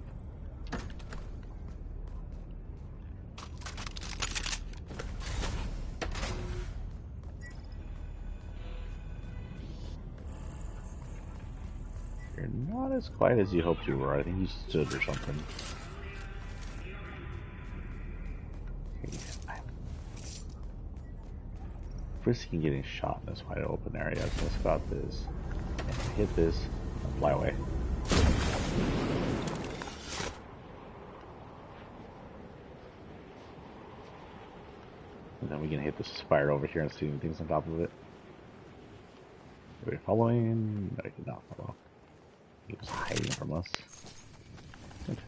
You're not as quiet as you hoped you were. I think you stood or something. Okay, I'm risking getting shot in this wide open area, so let's go out this. And if I hit this, I'll fly away. And then we can hit the spire over here and see things on top of it. Are we following? No, he did not follow. He was hiding from us. Good.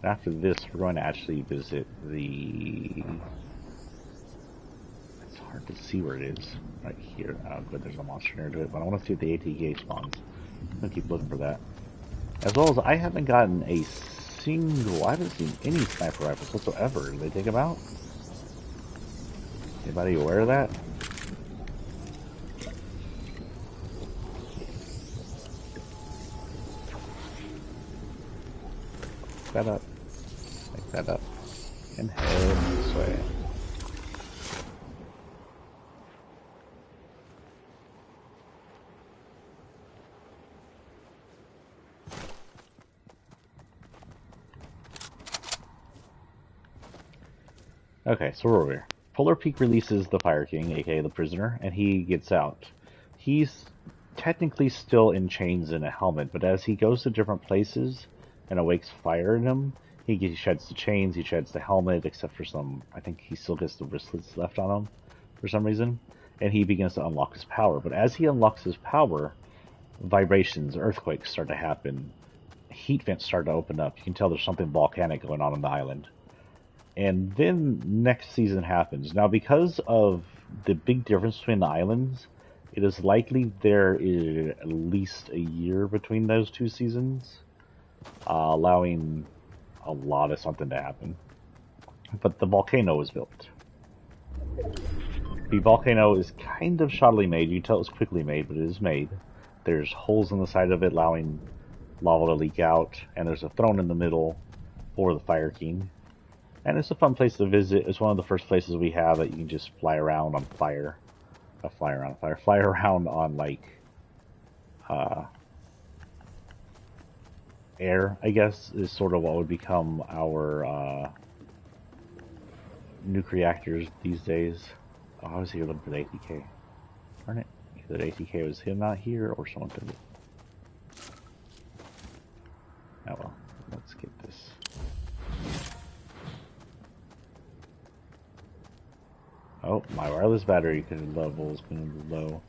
After this, we're going to actually visit the... It's hard to see where it is. Right here. Oh, good, there's a monster near to it, but I want to see if the ATK spawns. I'm going to keep looking for that. As well as I haven't gotten a single... I haven't seen any sniper rifles whatsoever. Did they take them out? Anybody aware of that? That up. Make that up. And head this way. Okay, so we're over here. Polar Peak releases the Fire King, aka the prisoner, and he gets out. He's technically still in chains and a helmet, but as he goes to different places and awakes fire in him, he sheds the chains, he sheds the helmet, except for some, I think he still gets the wristlets left on him for some reason, and he begins to unlock his power. But as he unlocks his power, vibrations, earthquakes start to happen, heat vents start to open up. You can tell there's something volcanic going on the island. And then next season happens. Now, because of the big difference between the islands, it is likely there is at least a year between those two seasons, allowing a lot of something to happen. But the volcano is built. The volcano is kind of shoddily made. You can tell it's quickly made, but it is made. There's holes in the side of it allowing lava to leak out, and there's a throne in the middle for the Fire King. And it's a fun place to visit. It's one of the first places we have that you can just fly around on fire. Fly around on, like, air, I guess, is sort of what would become our, nuke reactors these days. Oh, I was here looking for the ATK. Darn it. Either the ATK was him not here, or someone took it. Oh well, let's get this. Oh, my wireless battery level is going to be low.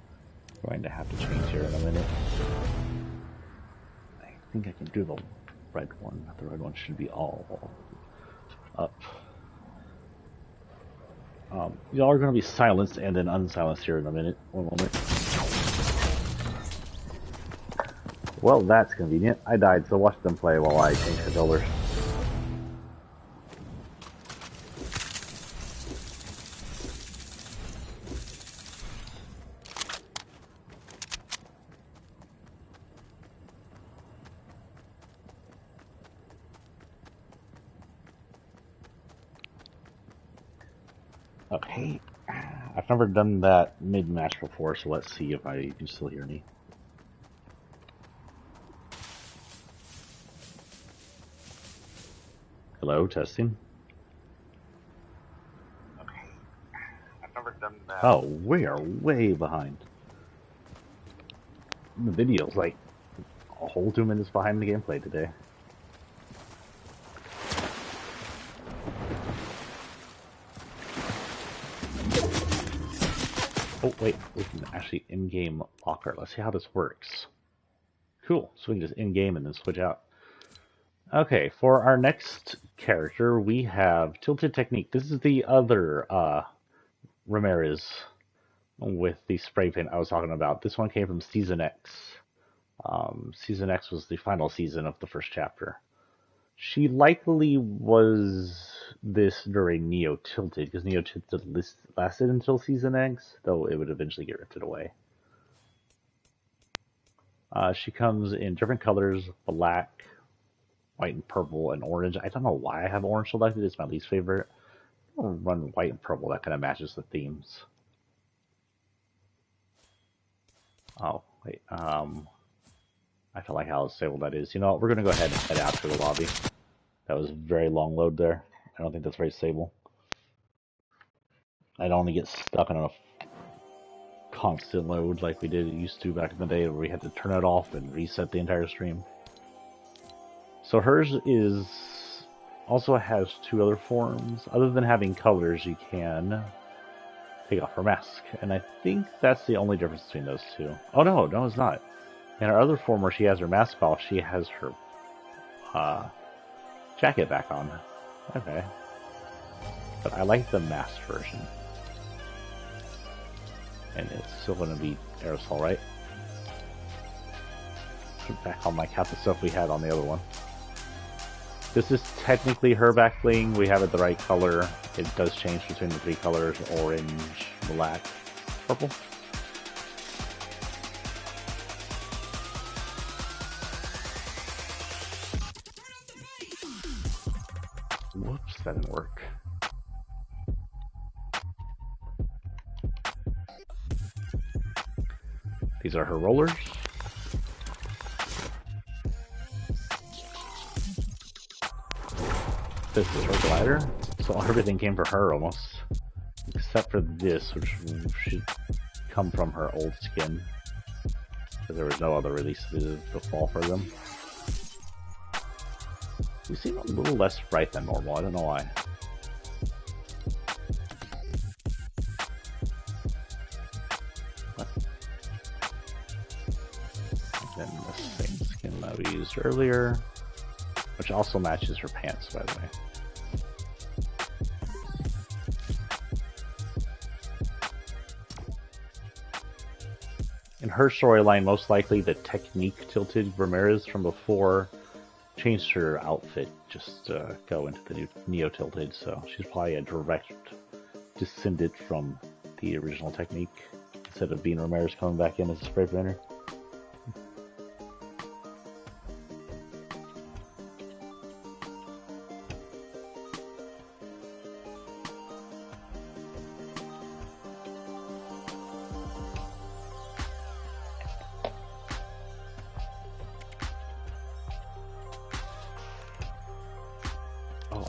I'm going to have to change here in a minute. I think I can do the red one. The red one should be all up. Y'all are going to be silenced and then unsilenced here in a minute. One moment. Well, that's convenient. I died, so watch them play while I change controllers. Okay, I've never done that mid-match before, so let's see if you can still hear me. Hello, testing. Okay, I've never done that. Oh, we are way behind. The video's like a whole 2 minutes behind the gameplay today. Oh, wait, we can actually in-game locker. Let's see how this works. Cool, so we can just in-game and then switch out. Okay, for our next character, we have Tilted Technique. This is the other Ramirez with the spray paint I was talking about. This one came from Season X. Season X was the final season of the first chapter. She likely was this during Neo Tilted, because Neo Tilted lasted until Season X, though it would eventually get ripped away. She comes in different colors, black, white and purple, and orange. I don't know why I have orange selected, it's my least favorite. I'll run white and purple, that kind of matches the themes. Oh, wait, I feel like how stable that is. You know what? We're going to go ahead and head out to the lobby. That was a very long load there. I don't think that's very stable. I don't want to get stuck on a constant load like we used to back in the day where we had to turn it off and reset the entire stream. So hers is also has two other forms. Other than having colors, you can take off her mask. And I think that's the only difference between those two. Oh no, it's not. In her other form where she has her mask off, she has her jacket back on. Okay. But I like the masked version. And it's still going to be aerosol, right? Put back on my cap the stuff we had on the other one. This is technically her back bling. We have it the right color. It does change between the three colors: orange, black, purple. Whoops, that didn't work. These are her rollers. This is her glider. So everything came for her almost. Except for this, which should come from her old skin. Because there was no other release to fall for them. We seem a little less bright than normal, I don't know why. Then the same skin that we used earlier, which also matches her pants, by the way. In her storyline, most likely the technique tilted Ramirez from before changed her outfit just to go into the new Neo tilted, so she's probably a direct descendant from the original technique instead of being Ramirez coming back in as a spray painter.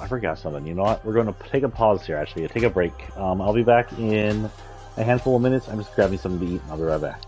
I forgot something. You know what? We're going to take a pause here, actually. Take a break. I'll be back in a handful of minutes. I'm just grabbing something to eat, and I'll be right back.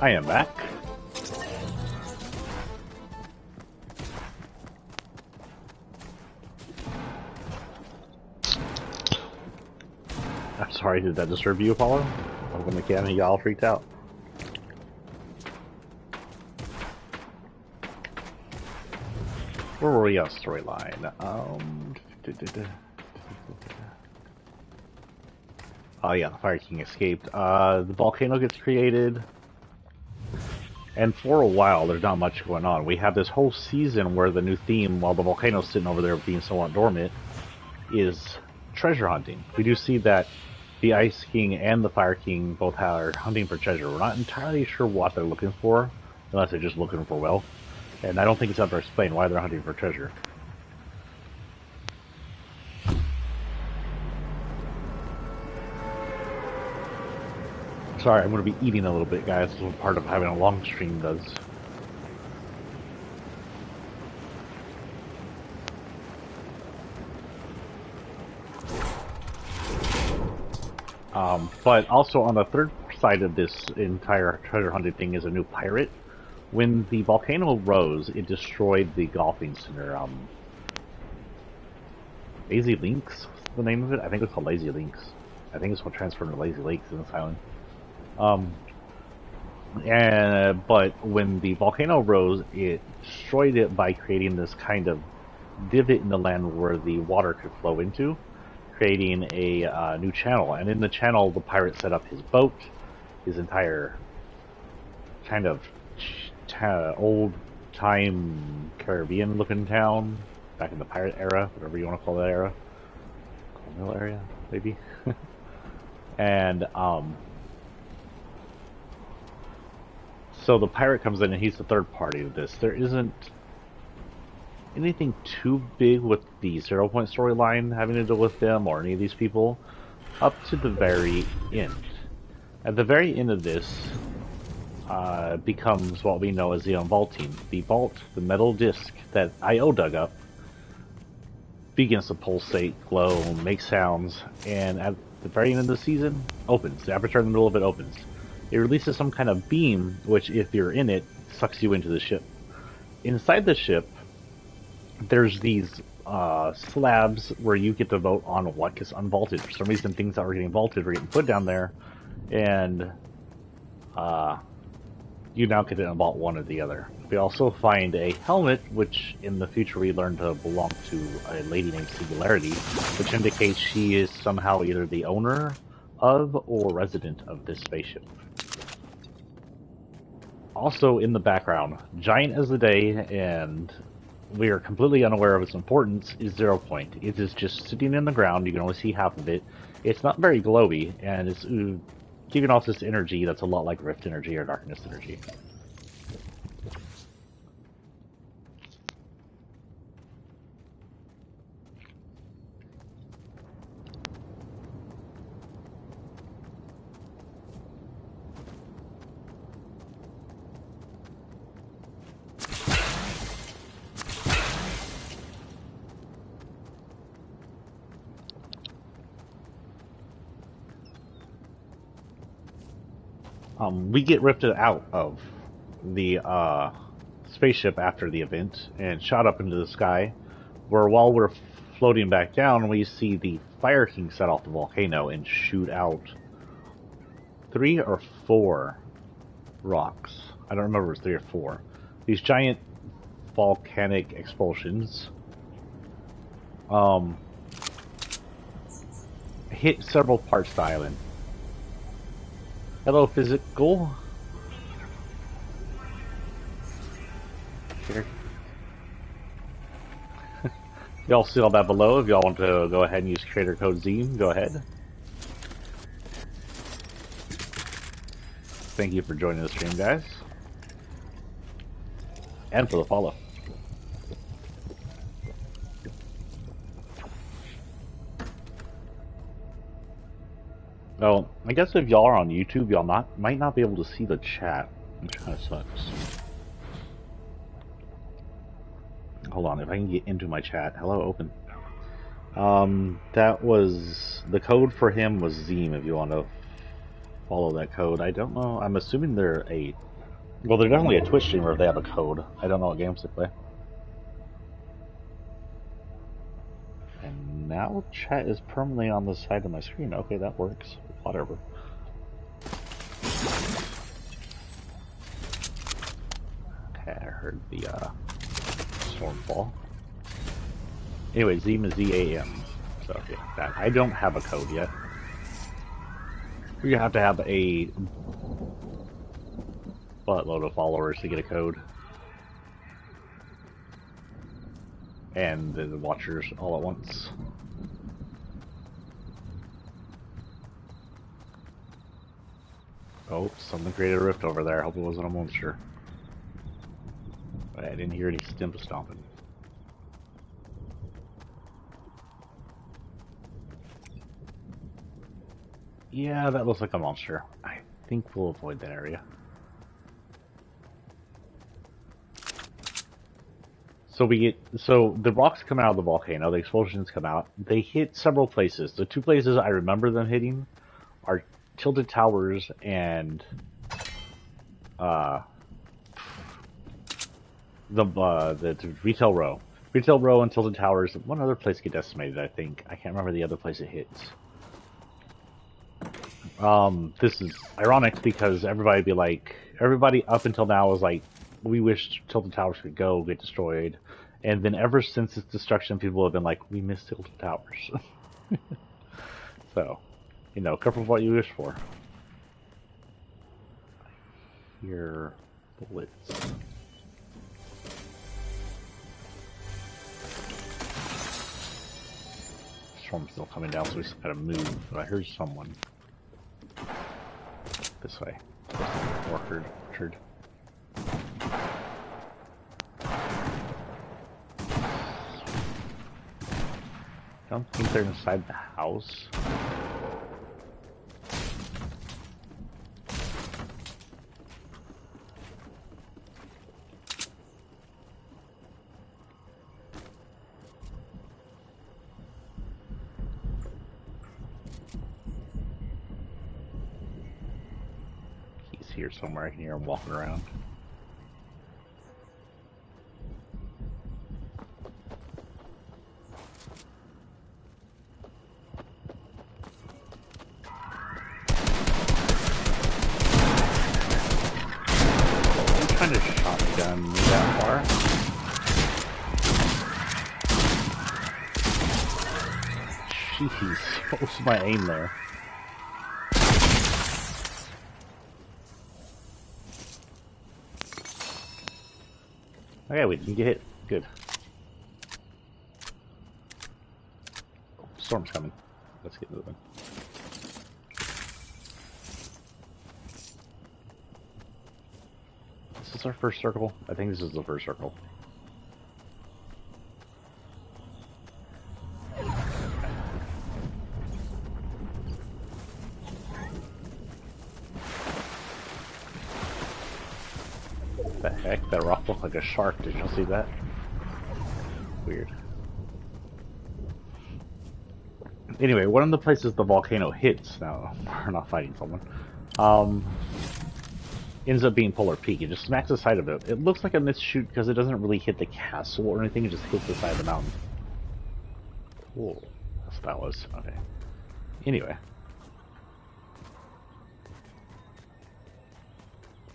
I am back. I'm sorry, did that disturb you, Apollo? When the camera got all freaked out. Where were we on storyline? Oh yeah, the Fire King escaped. The volcano gets created. And for a while, there's not much going on. We have this whole season where the new theme, while the volcano's sitting over there being somewhat dormant, is treasure hunting. We do see that the Ice King and the Fire King both are hunting for treasure. We're not entirely sure what they're looking for, unless they're just looking for wealth. And I don't think it's ever explained why they're hunting for treasure. Sorry, I'm going to be eating a little bit, guys. This is what part of having a long stream does. But also on the third side of this entire treasure hunting thing is a new pirate. When the volcano rose, it destroyed the golfing center. Lazy Links is the name of it. I think it's called Lazy Links. I think it's what transferred to Lazy Lakes in this island. But when the volcano rose, it destroyed it by creating this kind of divot in the land where the water could flow into, creating a new channel. And in the channel, the pirate set up his boat, his entire kind of old-time Caribbean-looking town, back in the pirate era, whatever you want to call that era. Colonial area, maybe? And, so the pirate comes in and he's the third party of this. There isn't anything too big with the 0 Point storyline having to do with them or any of these people up to the very end. At the very end of this becomes what we know as the unvaulting. The vault, the metal disc that I.O. dug up, begins to pulsate, glow, make sounds, and at the very end of the season, opens. The aperture in the middle of it opens. It releases some kind of beam, which, if you're in it, sucks you into the ship. Inside the ship, there's these slabs where you get to vote on what gets unvaulted. For some reason, things that were getting vaulted were getting put down there, and you now get to unvault one or the other. We also find a helmet, which in the future we learn to belong to a lady named Singularity, which indicates she is somehow either the owner of or resident of this spaceship. Also in the background, giant as the day, and we are completely unaware of its importance, is 0 Point. It is just sitting in the ground. You can only see half of it. It's not very glowy, and it's giving off this energy that's a lot like Rift energy or Darkness energy. We get rifted out of the spaceship after the event and shot up into the sky, where while we're floating back down, we see the Fire King set off the volcano and shoot out 3 or 4 rocks. I don't remember if it's 3 or 4. These giant volcanic expulsions hit several parts of the island. Hello, physical. Here. Y'all see all that below. If y'all want to go ahead and use creator code ZEEM, go ahead. Thank you for joining the stream, guys. And for the follow. Oh, I guess if y'all are on YouTube, y'all might not be able to see the chat, which kind of sucks. Hold on, if I can get into my chat. Hello, open. That was the code for him was ZEEM. If you want to follow that code, I don't know. I'm assuming they're a Well, they're definitely a Twitch streamer if they have a code. I don't know what games they play. And now chat is permanently on the side of my screen. Okay, that works. Whatever. Okay, I heard the storm fall. Anyway, Zima ZAM. So okay, that I don't have a code yet. You have to have a buttload of followers to get a code. And the watchers all at once. Oh, someone created a rift over there. I hope it wasn't a monster. But I didn't hear any stim stomping. Yeah, that looks like a monster. I think we'll avoid that area. So the rocks come out of the volcano, the explosions come out. They hit several places. The two places I remember them hitting are Tilted Towers and the Retail Row. Retail Row and Tilted Towers. One other place gets decimated, I think. I can't remember the other place it hits. This is ironic because everybody up until now was like, we wish Tilted Towers could get destroyed. And then ever since its destruction, people have been like, we miss Tilted Towers. So, careful what you wish for. Your bullets. Storm's still coming down, so we still gotta move. But I heard someone. This way. Orchard. I don't think they're inside the house. He's here somewhere. I can hear him walking around. Kind of shotgun me that far. Jeez, what was my aim there? Okay, we didn't get hit. Good. Oh, storm's coming. Let's get moving. Is this our first circle? I think this is the first circle. What the heck? That rock looked like a shark. Did you see that? Weird. Anyway, one of the places the volcano hits, now we're not fighting someone, ends up being Polar Peak. It just smacks the side of it. It looks like a missed shoot because it doesn't really hit the castle or anything, it just hits the side of the mountain. Cool. That's what that was. Okay. Anyway.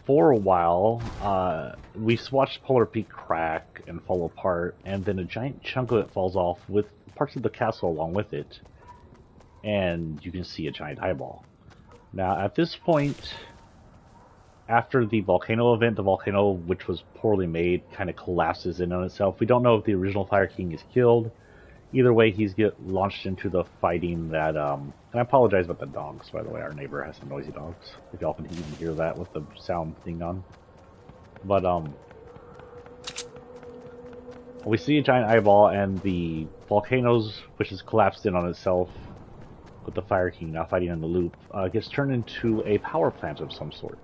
For a while, we watched Polar Peak crack and fall apart, and then a giant chunk of it falls off with parts of the castle along with it. And you can see a giant eyeball. Now, at this point, after the volcano event, the volcano, which was poorly made, kind of collapses in on itself. We don't know if the original Fire King is killed. Either way, he's launched into the fighting that, and I apologize about the dogs, by the way. Our neighbor has some noisy dogs. If y'all can even hear that with the sound thing on. But, we see a giant eyeball, and the volcanoes, which has collapsed in on itself, with the Fire King now fighting in the loop, gets turned into a power plant of some sort.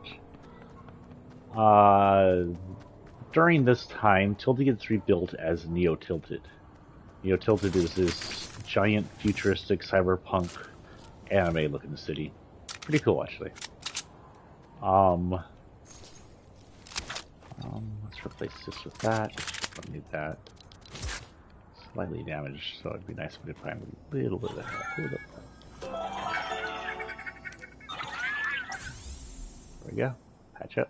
During this time, Tilted gets rebuilt as Neo-Tilted. Neo-Tilted is this giant, futuristic, cyberpunk, anime-looking city. Pretty cool, actually. Let's replace this with that. Don't need that. Slightly damaged, so it'd be nice if we could find a little bit of that. There we go. Patch up.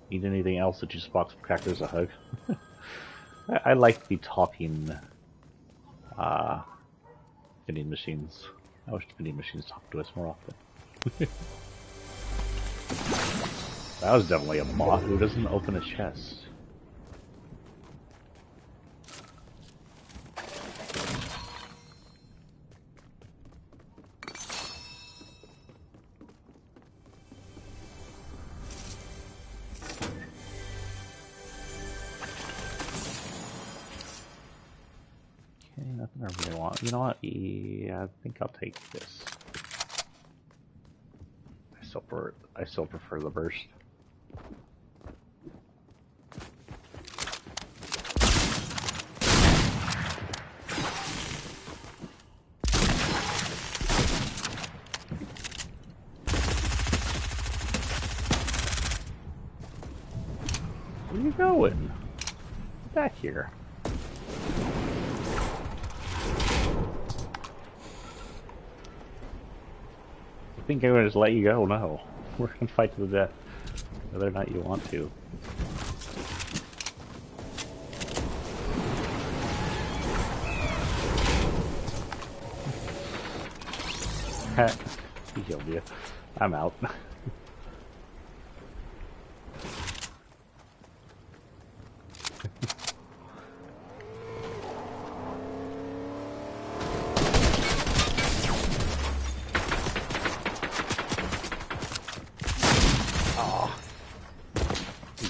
Need anything else that you spot some crackers a hug? I like the talking vending machines. I wish vending machines talk to us more often. That was definitely a bot who doesn't open a chest. Okay, nothing I really want. You know what? Yeah, I think I'll take this. I still prefer the burst. Where are you going? Get back here. I think I'm going to just let you go. No. We're going to fight to the death. Whether or not you want to. He killed you. I'm out.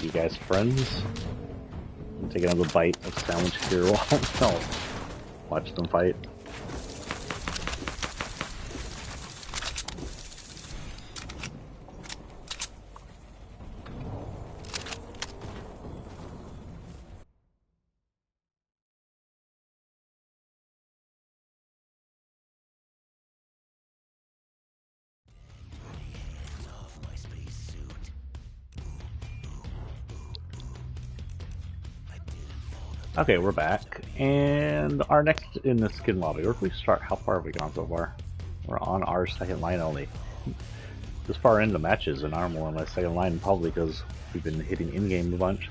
You guys friends? I'm taking another bite of sandwich here while I'll watch them fight. Okay, we're back, and our next in the skin lobby. Where can we start? How far have we gone so far? We're on our second line only. This far into matches, and I'm more on my second line, probably because we've been hitting in-game a bunch.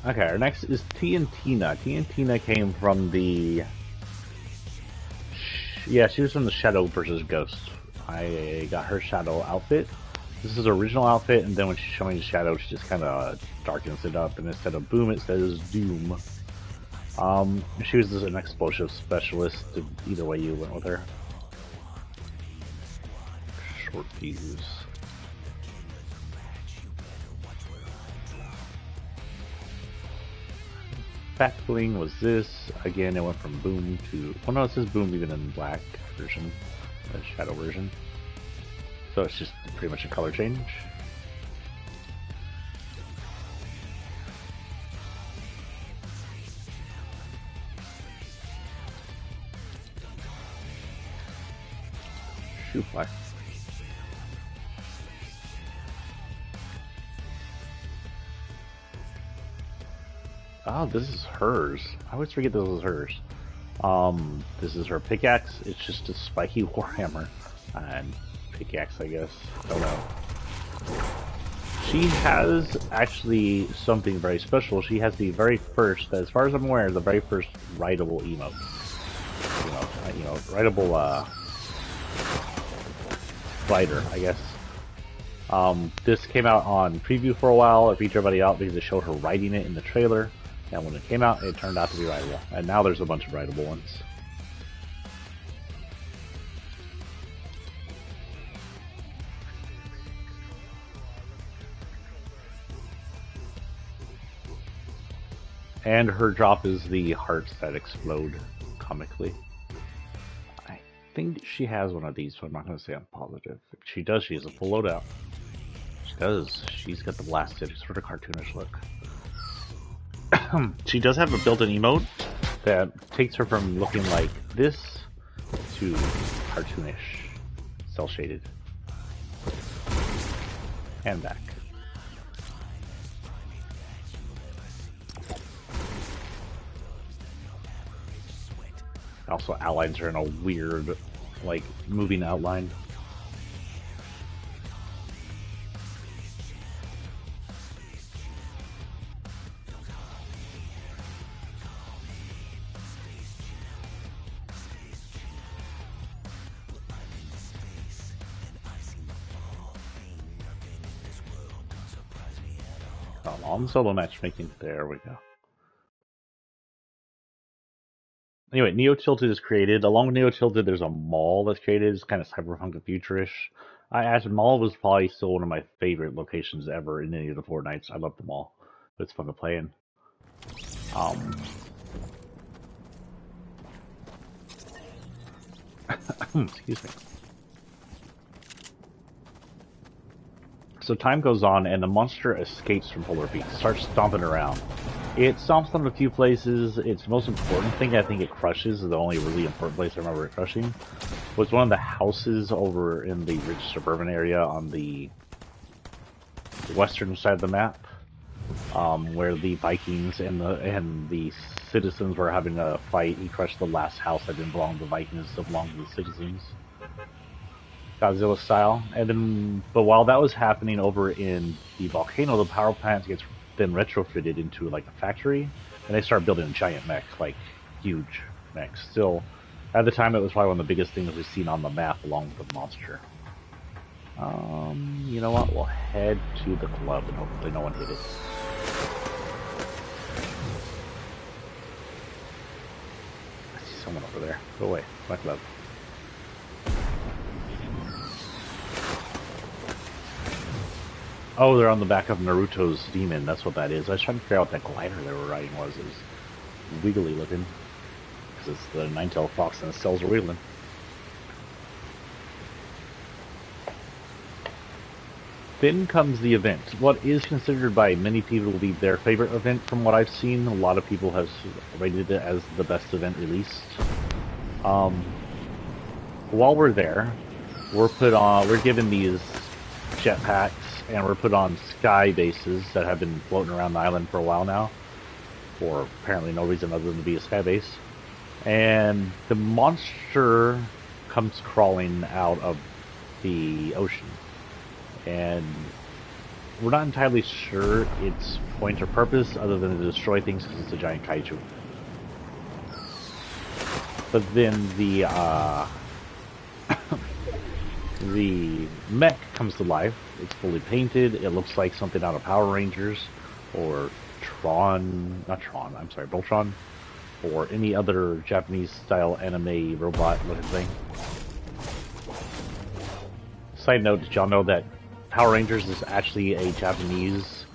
Okay, our next is T and Tina. T and Tina came from the... Yeah, she was from the Shadow versus Ghost. I got her Shadow outfit. This is her original outfit, and then when she's showing the Shadow, she just kind of darkens it up, and instead of boom, it says doom. She was an explosive specialist. Either way you went with her. Short fuse. Back bling was this. Again, it went from boom to... Oh no, it says boom even in black version. The Shadow version. So it's just pretty much a color change. Shoe fly. Oh, this is hers. I always forget this is hers. This is her pickaxe. It's just a spiky warhammer. And pickaxe, I guess. Don't know. She has actually something very special. She has the very first, as far as I'm aware, the very first writable emote. Writable writer, I guess. This came out on preview for a while. It featured everybody out because it showed her writing it in the trailer. And when it came out, it turned out to be writable. And now there's a bunch of writable ones. And her drop is the hearts that explode comically. I think she has one of these, so I'm not going to say I'm positive. If she does, she has a full loadout. She does. She's got the blasted, sort of cartoonish look. She does have a built-in emote that takes her from looking like this to cartoonish. Cell shaded. And back. Also, outlines are in a weird, like, moving outline. On solo matchmaking. There we go. Anyway, Neo Tilted is created. Along with Neo Tilted, there's a mall that's created. It's kind of cyberpunk and futurish. As mall was probably still one of my favorite locations ever in any of the Fortnites. I love the mall. It's fun to play in. Excuse me. So time goes on, and the monster escapes from Polar Beach, starts stomping around. It stomps on a few places. Its most important thing I think it crushes, the only really important place I remember it crushing, was one of the houses over in the rich suburban area on the western side of the map, where the Vikings and the citizens were having a fight. He crushed the last house that didn't belong to the Vikings, still belonged to the citizens. Godzilla style. And then, but while that was happening over in the volcano, the power plant gets then retrofitted into like a factory, and they start building a giant mech, like huge mechs. Still, at the time, it was probably one of the biggest things we've seen on the map, along with the monster. You know what? We'll head to the club, and hopefully no one hit it. I see someone over there. Go away, my club. Oh, they're on the back of Naruto's demon. That's what that is. I was trying to figure out what that glider they were riding was. It was wiggly looking. Because it's the nine-tailed fox and the cells are wiggling. Then comes the event. What is considered by many people to be their favorite event from what I've seen. A lot of people have rated it as the best event released. While we're there, we're given these jetpacks, and we're put on sky bases that have been floating around the island for a while now, for apparently no reason other than to be a sky base. And the monster comes crawling out of the ocean, and we're not entirely sure its point or purpose other than to destroy things because it's a giant kaiju. But then the the mech comes to life. It's fully painted. It looks like something out of Power Rangers or Voltron, or any other Japanese-style anime robot-looking thing. Side note, did y'all know that Power Rangers is actually a Japanese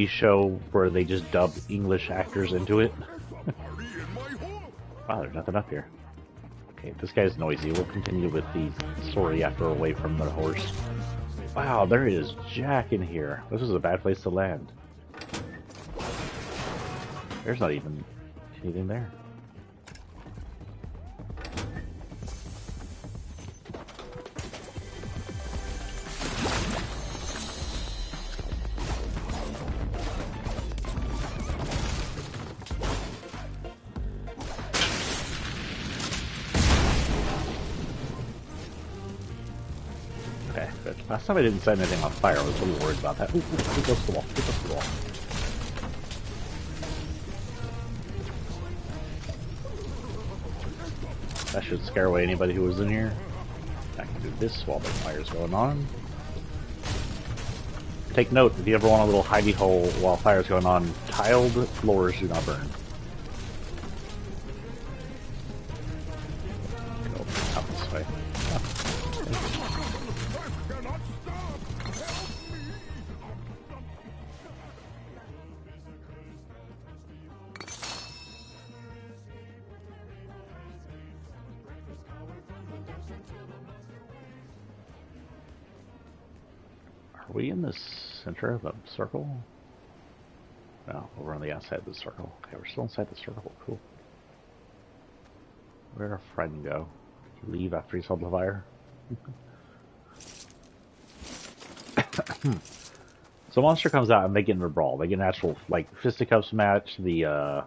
show where they just dubbed English actors into it? Wow, there's nothing up here. Okay, this guy's noisy. We'll continue with the story after we're away from the horse. Wow, there is Jack in here. This is a bad place to land. There's not even anything there. Last time I didn't set anything on fire, I was a little worried about that. Ooh, get close to the wall. Get close to the wall. That should scare away anybody who was in here. I can do this while the fire's going on. Take note, if you ever want a little hidey hole while fire's going on, tiled floors do not burn. Go out this way. Are we in the center of the circle? No, we're on the outside of the circle. Okay, we're still inside the circle. Cool. Where'd our friend go? Did he leave after he saw the fire? So monster comes out and they get in a brawl. They get an actual like fisticuffs match. The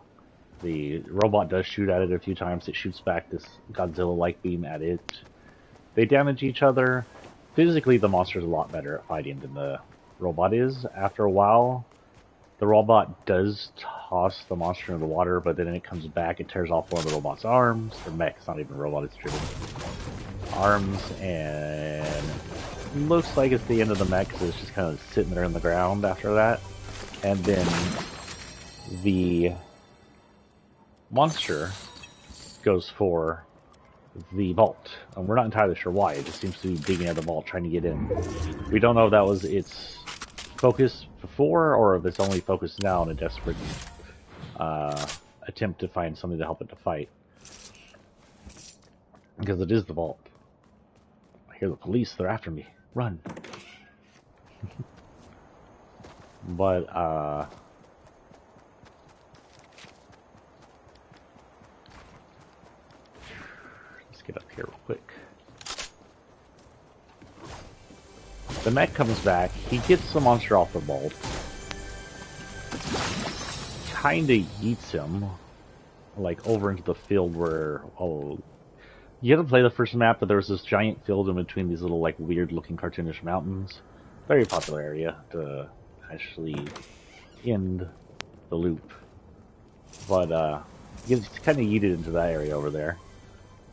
robot does shoot at it a few times. It shoots back this Godzilla-like beam at it. They damage each other. Physically, the monster's a lot better at fighting than the robot is. After a while, the robot does toss the monster into the water, but then it comes back and tears off one of the robot's arms. The mech, it's not even a robot, it's driven. Arms, and looks like it's the end of the mech, so it's just kind of sitting there in the ground after that. And then the monster goes for the vault. And we're not entirely sure why. It just seems to be digging at the vault, trying to get in. We don't know if that was its focus before, or if it's only focused now in a desperate attempt to find something to help it to fight. Because it is the vault. I hear the police, they're after me. Run. But, let's get up here real quick. The mech comes back, he gets the monster off the vault. Kinda yeets him, like, over into the field where, you had to play the first map, but there was this giant field in between these little, like, weird-looking cartoonish mountains. Very popular area to actually end the loop. But, he gets kind of yeeted into that area over there.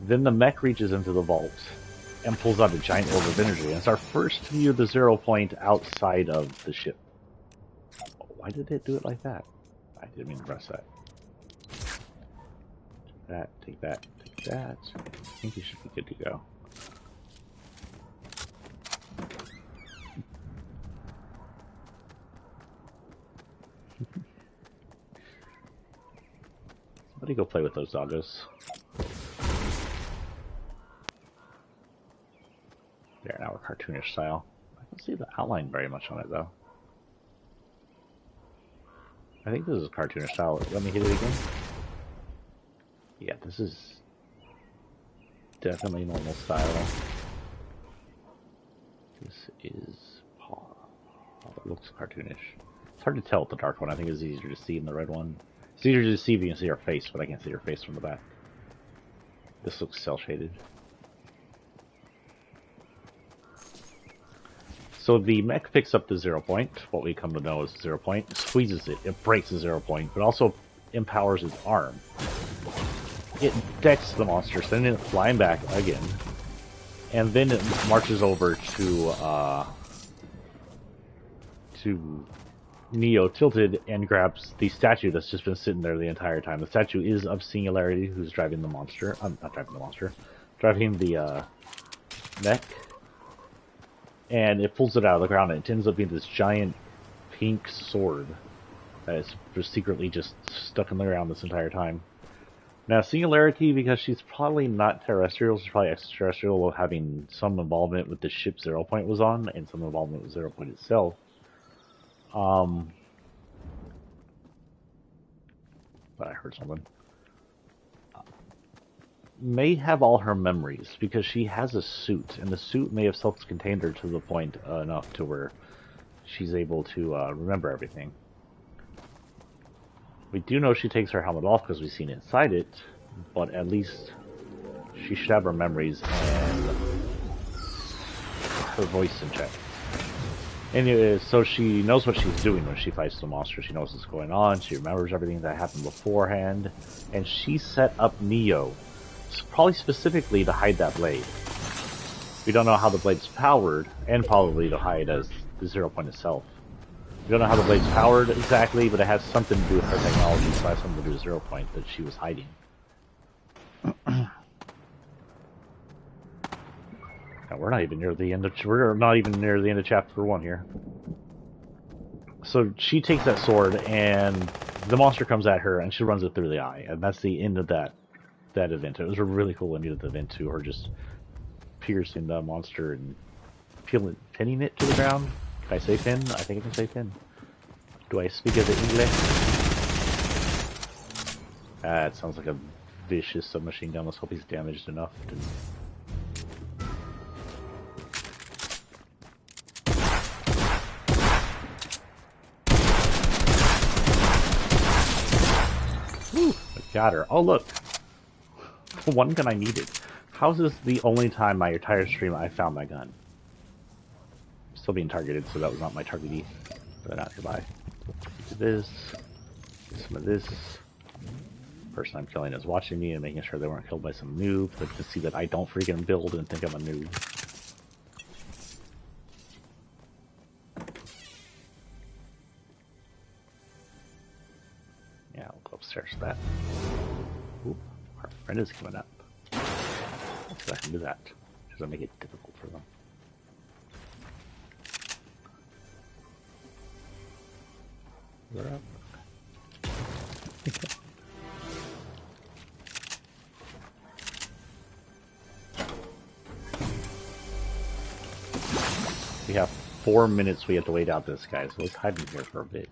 Then the mech reaches into the vault and pulls out a giant orb of energy. And it's our first view of the 0 point outside of the ship. Why did it do it like that? I didn't mean to press that. Take that. I think you should be good to go. Somebody go play with those doggos. There, now we're cartoonish style. I don't see the outline very much on it though. I think this is cartoonish style. Let me hit it again. Yeah, this is definitely normal style. This is... oh, it looks cartoonish. It's hard to tell with the dark one. I think it's easier to see in the red one. It's easier to see if you can see her face, but I can't see her face from the back. This looks cel-shaded. So the mech picks up the 0 point, what we come to know as 0 point, squeezes it, it breaks the 0 point, but also empowers its arm. It decks the monster, sending it flying back again, and then it marches over to Neo tilted and grabs the statue that's just been sitting there the entire time. The statue is of Singularity, who's driving the monster. Not driving the monster, driving the mech. And it pulls it out of the ground, and it ends up being this giant pink sword that is just secretly just stuck in the ground this entire time. Now, Singularity, because she's probably not terrestrial, she's probably extraterrestrial, having some involvement with the ship 0 point was on, and some involvement with 0 point itself. But I heard something. May have all her memories, because she has a suit, and the suit may have self-contained her to the point enough to where she's able to remember everything. We do know she takes her helmet off because we've seen inside it, but at least she should have her memories and her voice in check. Anyway, so she knows what she's doing when she fights the monster. She knows what's going on. She remembers everything that happened beforehand, and she set up Neo, probably specifically to hide that blade. We don't know how the blade's powered, and probably to hide as the 0 point itself. We don't know how the blade's powered exactly, but it has something to do with her technology, so it has something to do with 0 point that she was hiding. Now, we're not even near the end of chapter 1 here. So she takes that sword, and the monster comes at her, and she runs it through the eye, and that's the end of that event. It was a really cool ending of the event too, her just piercing the monster and pinning it to the ground. Can I say pin? I think I can say pin. Do I speak of the English? It sounds like a vicious submachine gun. Let's hope he's damaged enough to... Woo! I got her. Oh, look! The one gun I needed. How is this the only time my entire stream I found my gun? I'm still being targeted, so that was not my targetee. But not goodbye. Do this. Do some of this. Person I'm killing is watching me and making sure they weren't killed by some noob, but to see that I don't freaking build and think I'm a noob. Yeah, I'll go upstairs for that. Oop, our friend is coming up. Let's see if I can do that. Doesn't make it difficult for them. They're up. We have 4 minutes we have to wait out this guy, so let's hide in here for a bit.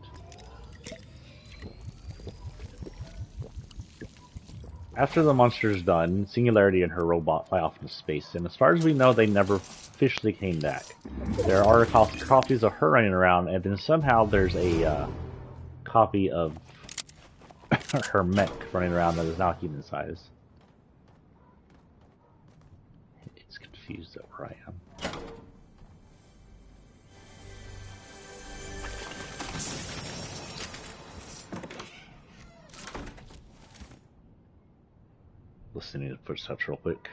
After the monster's done, Singularity and her robot fly off into space, and as far as we know, they never officially came back. There are copies of her running around, and then somehow there's a copy of her mech running around that is now human size. It's confused at where I am. Listening to footsteps real quick.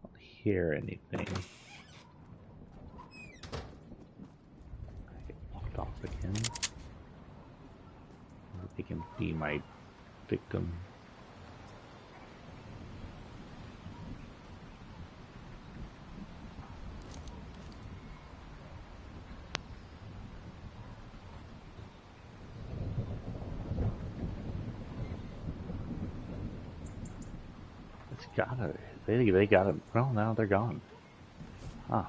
I don't hear anything. I get locked off again. They can be my victim. They got it. Well, now they're gone. Huh.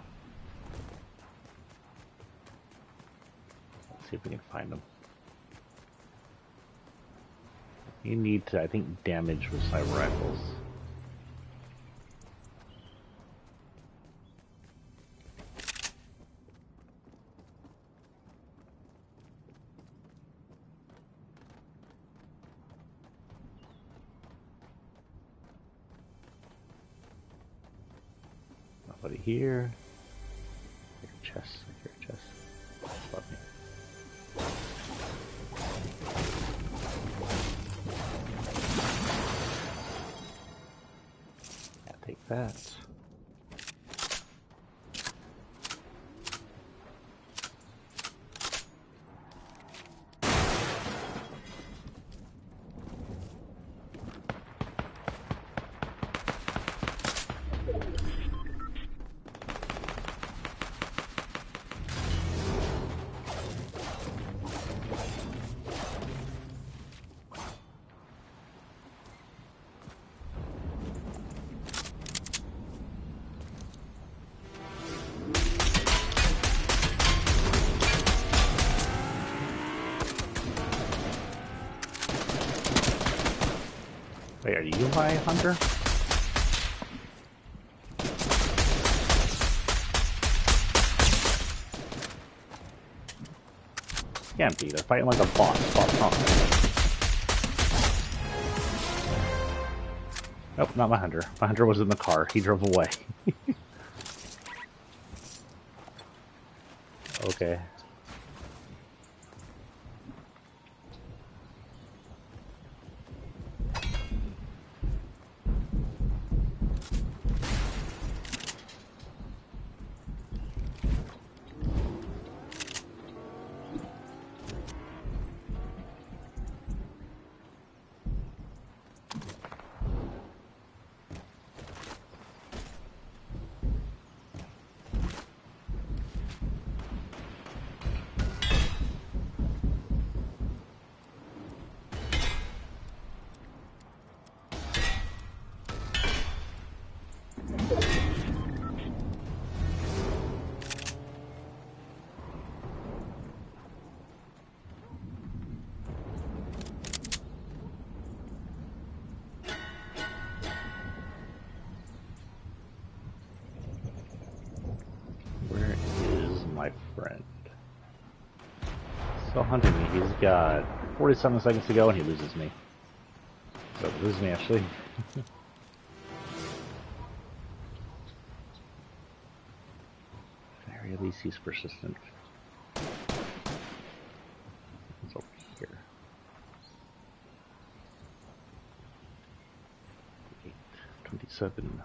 Let's see if we can find them. You need to, I think, damage with cyber rifles. Nobody here. I hear a chest. I hear a chest. Above me. Yeah, take that. Wait, are you my hunter? Can't be. They're fighting like a boss. Nope, not my hunter. My hunter was in the car. He drove away. Okay. my friend. Still hunting me. He's got 47 seconds to go and he loses me. So he loses me actually. At least he's persistent. It's over here. 8, 27.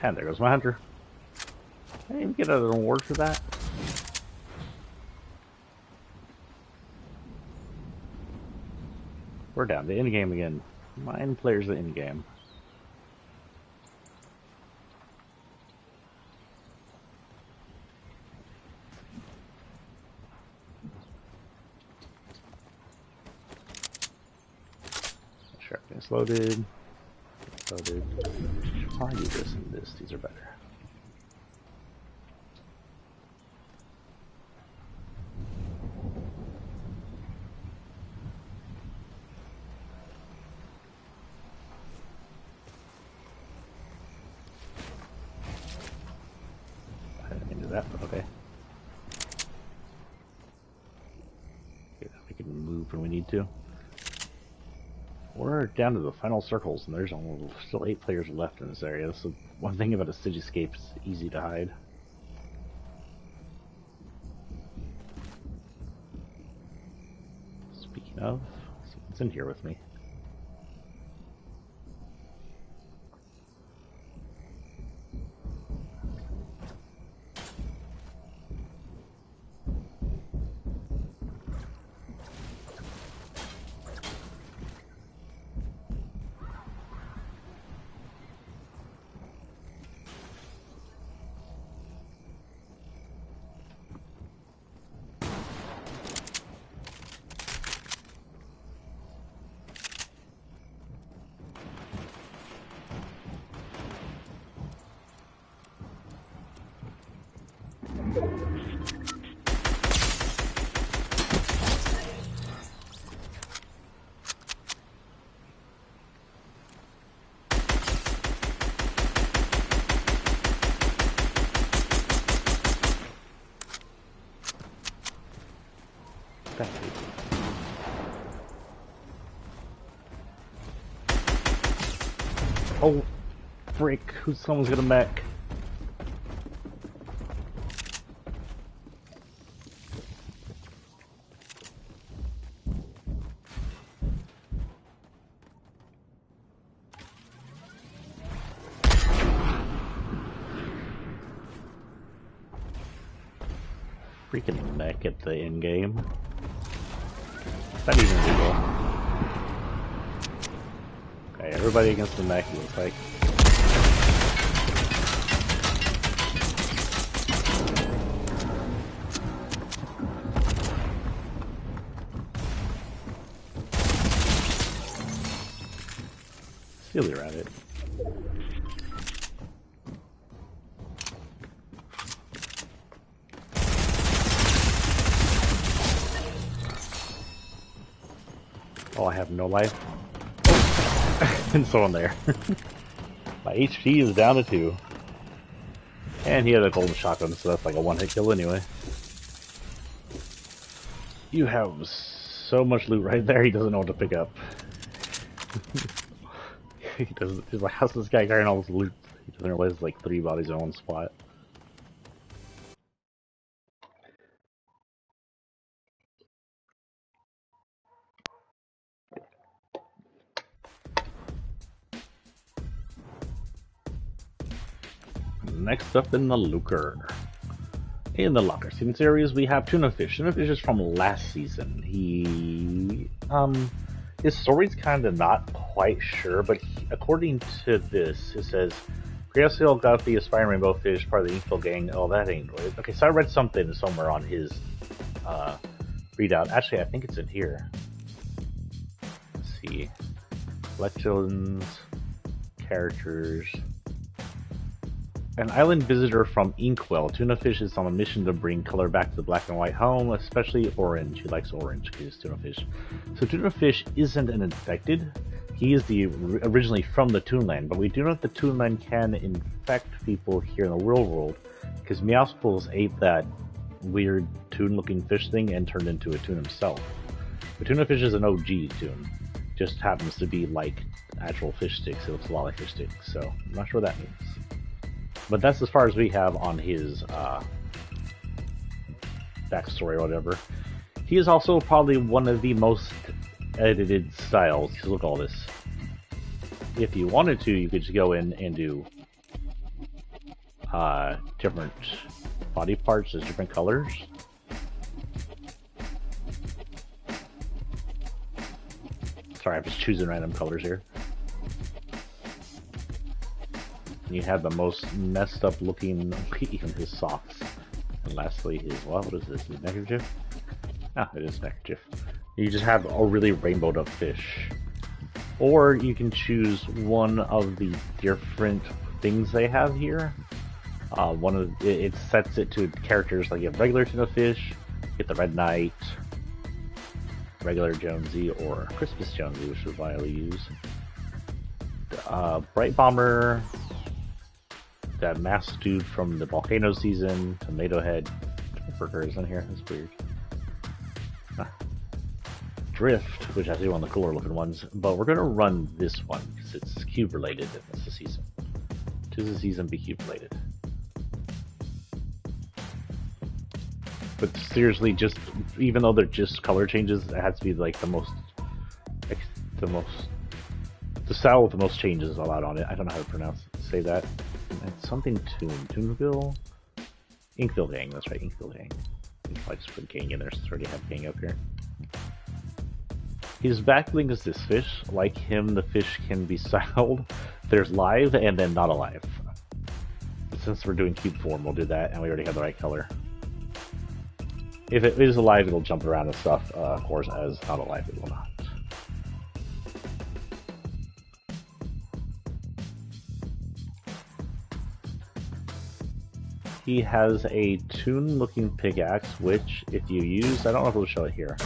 And there goes my hunter. I didn't get an award for that. We're down to in-game again. Mine players the in-game. Sharpness loaded. Loaded. I'll do this and this. These are better. That, but okay. We can move when we need to. We're down to the final circles, and there's still 8 players left in this area. So one thing about a Sigiscape is easy to hide. Speaking of, someone's in here with me. Oh, frick! Someone's gonna mech. Freaking mech at the end game. Is that even legal? Okay, everybody against the mech, it looks like. Steal the rabbit. Oh, I have no life. Oh. And someone there. My HP is down to 2. And he had a golden shotgun, so that's like a one-hit kill anyway. You have so much loot right there, he doesn't know what to pick up. He's like, how's this guy carrying all this loot? He doesn't realize there's like 3 bodies in one spot. Next up in the Looker. In the Locker Season series, we have Tuna Fish. Tuna Fish is from last season. His story's kind of not quite sure, but according to this, it says, Griaciel got the aspiring rainbow fish, part of the Inkville gang. Oh, that ain't right. Okay, so I read something somewhere on his readout. Actually, I think it's in here. Let's see. Legends, characters. An island visitor from Inkwell. Tuna fish is on a mission to bring color back to the black and white home, especially orange. He likes orange because he's tuna fish. So tuna fish isn't an infected. He is originally from the Toonland, but we do know that the Toonland can infect people here in the real world because Meowscles ate that weird toon-looking fish thing and turned into a toon himself. The tuna fish is an OG toon. Just happens to be like actual fish sticks. It looks a lot like fish sticks, so I'm not sure what that means. But that's as far as we have on his backstory or whatever. He is also probably one of the most edited styles. Look at all this. If you wanted to, you could just go in and do different body parts as different colors. Sorry, I'm just choosing random colors here. You have the most messed up looking, even his socks. And lastly, his, what is this, his neckerchief? Ah, it is neckerchief. You just have a really rainbowed up fish. Or you can choose one of the different things they have here. It sets it to characters like you have regular tuna fish, you get the Red Knight, regular Jonesy, or Christmas Jonesy, which is what I use. Bright Bomber, that masked dude from the volcano season, Tomato Head, Burger is in here, that's weird. Drift, which I do one of the cooler looking ones, but we're gonna run this one because it's cube related and it's the season. 'Tis the season, be cube related. But seriously, just even though they're just color changes, it has to be like the style with the most changes allowed on it. I don't know how to say that. It's something Toonville? Inkville Gang, that's right, Inkville Gang. You can probably just put Gang in there since I already have Gang up here. His backlink is this fish. Like him, the fish can be styled. There's live and then not alive. Since we're doing cube form, we'll do that, and we already have the right color. If it is alive, it'll jump around and stuff. Of course, as not alive, it will not. He has a toon-looking pickaxe, which, if you use, I don't know if it'll show it here.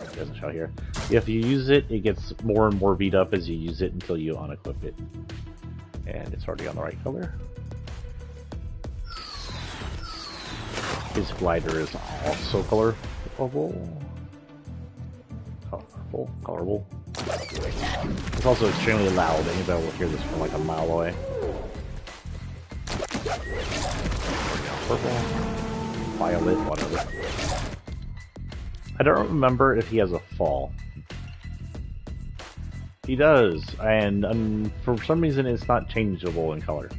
It doesn't show here. If you use it, it gets more and more beat up as you use it until you unequip it. And it's already on the right color. His glider is also colorful. Colorful. It's also extremely loud. Anybody will hear this from like a mile away. Purple, violet, whatever. I don't remember if he has a fall. He does, and for some reason it's not changeable in color.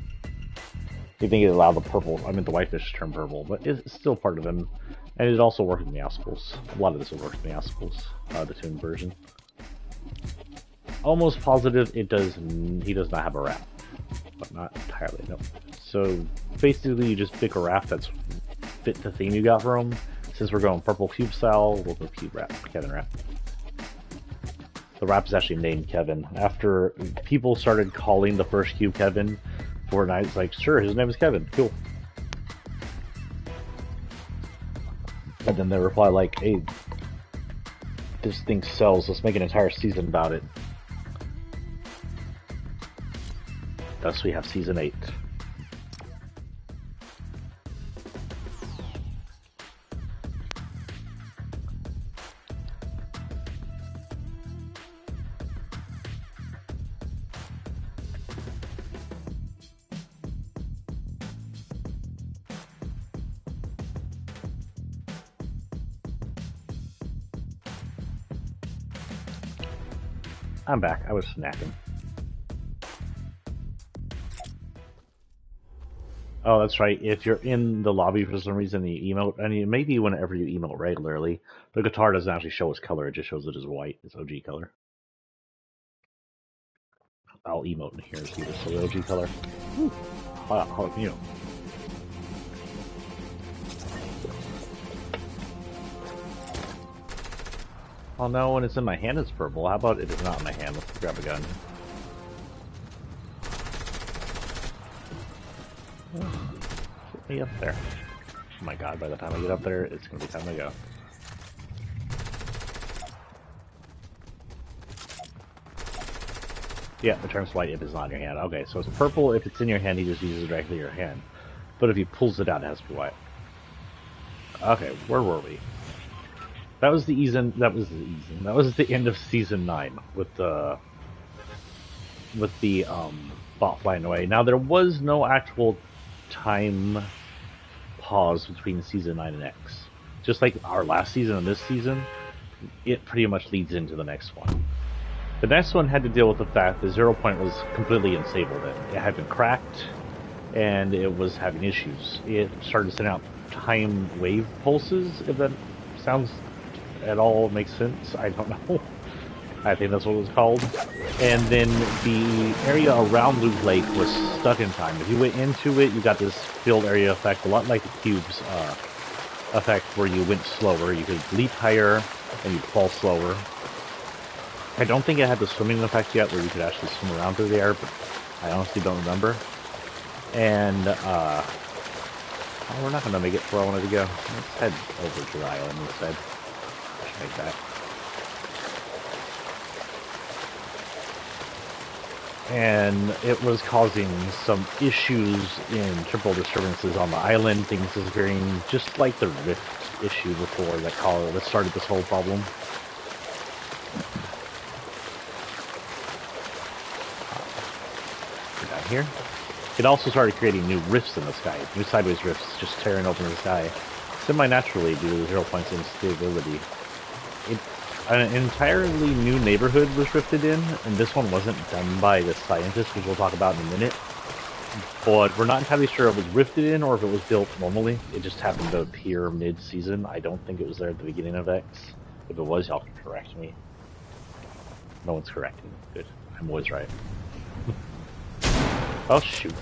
You think it allowed the purple, I mean the whitefish to turn purple, but it's still part of him. And it also works in the Meowscles. A lot of this will work in the Meowscles, the toon version. Almost positive it does. He does not have a wrap, but not entirely. Nope. So basically, you just pick a wrap that's fit the theme you got for him. Since we're going purple cube style, we'll go cube wrap, Kevin wrap. The wrap is actually named Kevin after people started calling the first cube Kevin. Fortnites like, sure, his name is Kevin. Cool. And then they reply like, hey, this thing sells, let's make an entire season about it. Thus we have season 8. I'm back. I was snacking. Oh, that's right. If you're in the lobby for some reason, you emote, and maybe whenever you emote regularly, the guitar doesn't actually show its color. It just shows it as white. It's OG color. I'll emote in here so you can see the OG color. Woo. How you know? Oh no, when it's in my hand it's purple. How about if it's not in my hand? Let's grab a gun. Get me up there. Oh my god, by the time I get up there, it's gonna be time to go. Yeah, it turns white if it's not in your hand. Okay, so it's purple if it's in your hand, he just uses it directly in your hand. But if he pulls it out, it has to be white. Okay, where were we? That was the that was the end of season 9 with the bot flying away. Now there was no actual time pause between season 9 and X. Just like our last season and this season, it pretty much leads into the next one. The next one had to deal with the fact that 0 Point was completely unstable then. It had been cracked, and it was having issues. It started sending out time wave pulses, if that sounds at all makes sense. I don't know. I think that's what it was called. And then the area around Loot Lake was stuck in time. If you went into it, you got this filled area effect, a lot like the Cube's effect, where you went slower. You could leap higher, and you'd fall slower. I don't think it had the swimming effect yet, where you could actually swim around through the air, but I honestly don't remember. And, oh, we're not going to make it to where I wanted to go. Let's head over to the island instead. I should make that. And it was causing some issues in triple disturbances on the island, things disappearing, just like the Rift issue before that started this whole problem. Down here. It also started creating new rifts in the sky, new sideways rifts just tearing open the sky, semi-naturally due to the 0 Point's instability. An entirely new neighborhood was rifted in, and this one wasn't done by the scientists, which we'll talk about in a minute. But we're not entirely sure if it was rifted in or if it was built normally. It just happened to appear mid-season. I don't think it was there at the beginning of X. If it was, y'all can correct me. No one's correcting. Good. I'm always right. Oh, shoot.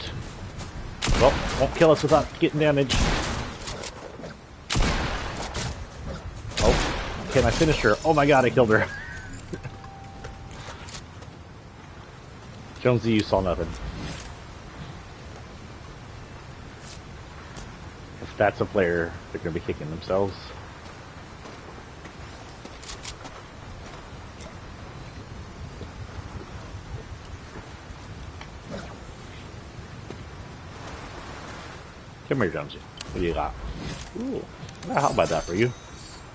Well, won't kill us without getting damaged. Oh, can I finish her? Oh my god, I killed her. Jonesy, you saw nothing. If that's a player, they're going to be kicking themselves. Come here, Jonesy. What do you got? Ooh, how about that for you?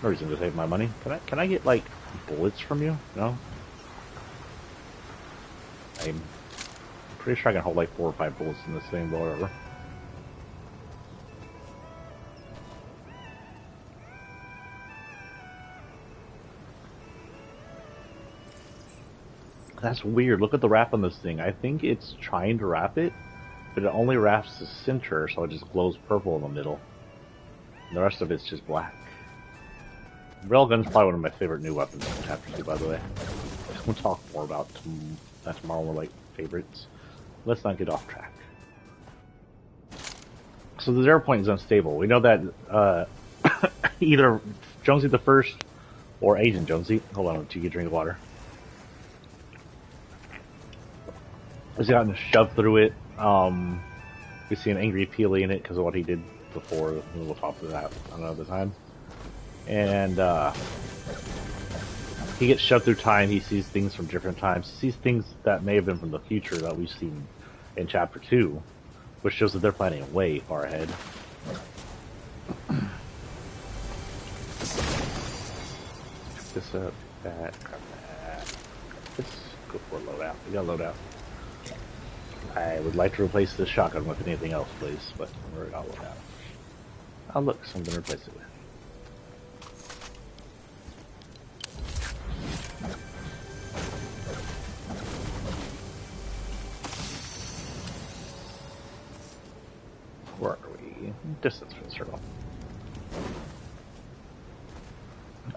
No reason to save my money. Can I get like bullets from you? No. I'm pretty sure I can hold like 4 or 5 bullets in this thing, but whatever. That's weird. Look at the wrap on this thing. I think it's trying to wrap it, but it only wraps the center, so it just glows purple in the middle. And the rest of it's just black. Railgun's probably one of my favorite new weapons in Chapter 2, by the way. We'll talk more about that tomorrow, more like favorites. Let's not get off track. So the 0 Point is unstable. We know that either Jonesy the First or Agent Jonesy, hold on until you get a drink of water, has gotten shoved through it. We see an angry Peely in it because of what he did before. We'll talk about that another time. And he gets shoved through time. He sees things from different times. He sees things that may have been from the future that we've seen in Chapter 2, which shows that they're planning way far ahead. Pick this up, that, grab that. Let's go for a loadout. We got a loadout. I would like to replace this shotgun with anything else, please, but we're all loadout. Oh look, something to replace it with. Where are we? Distance from the circle.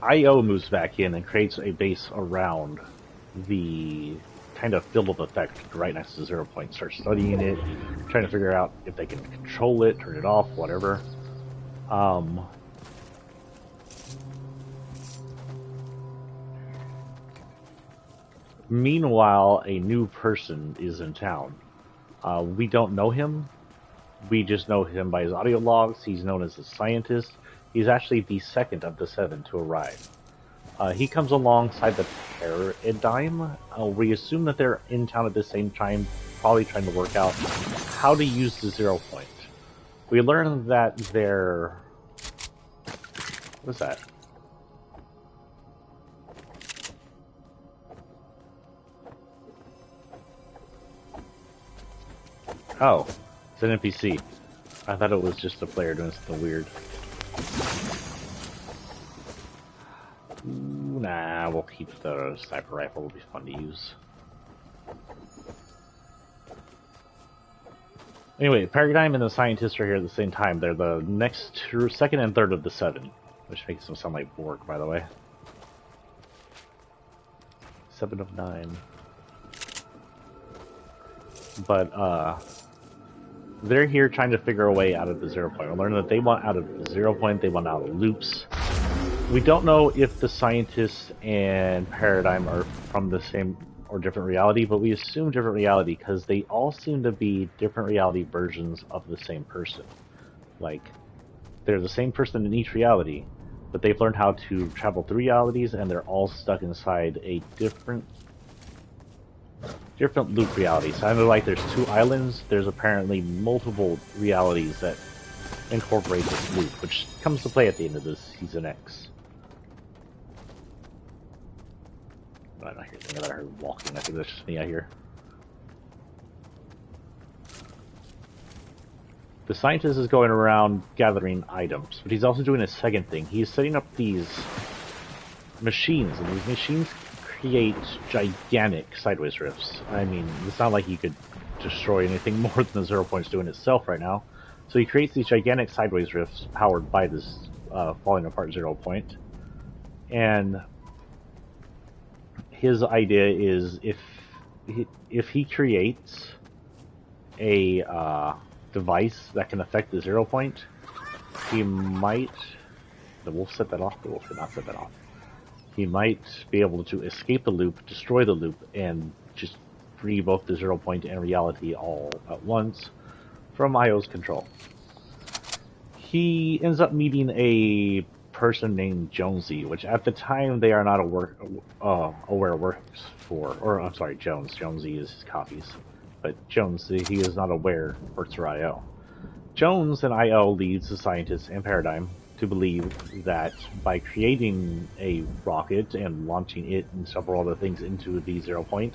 IO moves back in and creates a base around the kind of field of effect right next to 0 Point. Start studying it, trying to figure out if they can control it, turn it off, whatever. Meanwhile, a new person is in town. We don't know him. We just know him by his audio logs. He's known as a scientist. He's actually the second of the 7 to arrive. He comes alongside the Paradigm. We assume that they're in town at the same time, probably trying to work out how to use the 0 point. We learn that they're... What is that? Oh, it's an NPC. I thought it was just a player doing something weird. Nah, we'll keep the sniper rifle. It'll be fun to use. Anyway, Paradigm and the scientists are here at the same time. They're the next, second and third of the 7, which makes them sound like Borg, by the way. 7 of 9. But they're here trying to figure a way out of the 0 point. We learn that they want out of the 0 point. They want out of loops. We don't know if the scientists and Paradigm are from the same or different reality, but we assume different reality because they all seem to be different reality versions of the same person. Like, they're the same person in each reality, but they've learned how to travel through realities, and they're all stuck inside a different loop reality. Sounded like there's 2 islands. There's apparently multiple realities that incorporate this loop, which comes to play at the end of this Season X. I'm not hearing anything. I heard walking. I think that's just me out here. The scientist is going around gathering items, but he's also doing a second thing. He's setting up these machines, and these machines create gigantic sideways rifts. I mean, it's not like you could destroy anything more than the 0 point's doing itself right now. So he creates these gigantic sideways rifts powered by this falling apart 0 point. And his idea is if he creates a device that can affect the 0 point, he might... The wolf set that off? The wolf did not set that off. He might be able to escape the loop, destroy the loop, and just free both the 0 point and reality all at once from IO's control. He ends up meeting a person named Jonesy, which at the time they are not aware works for, or I'm sorry, Jones. Jonesy is his copies, but Jones, he is not aware works for IO. Jones and IO leads the scientists and Paradigm to believe that by creating a rocket and launching it and several other things into the 0 point...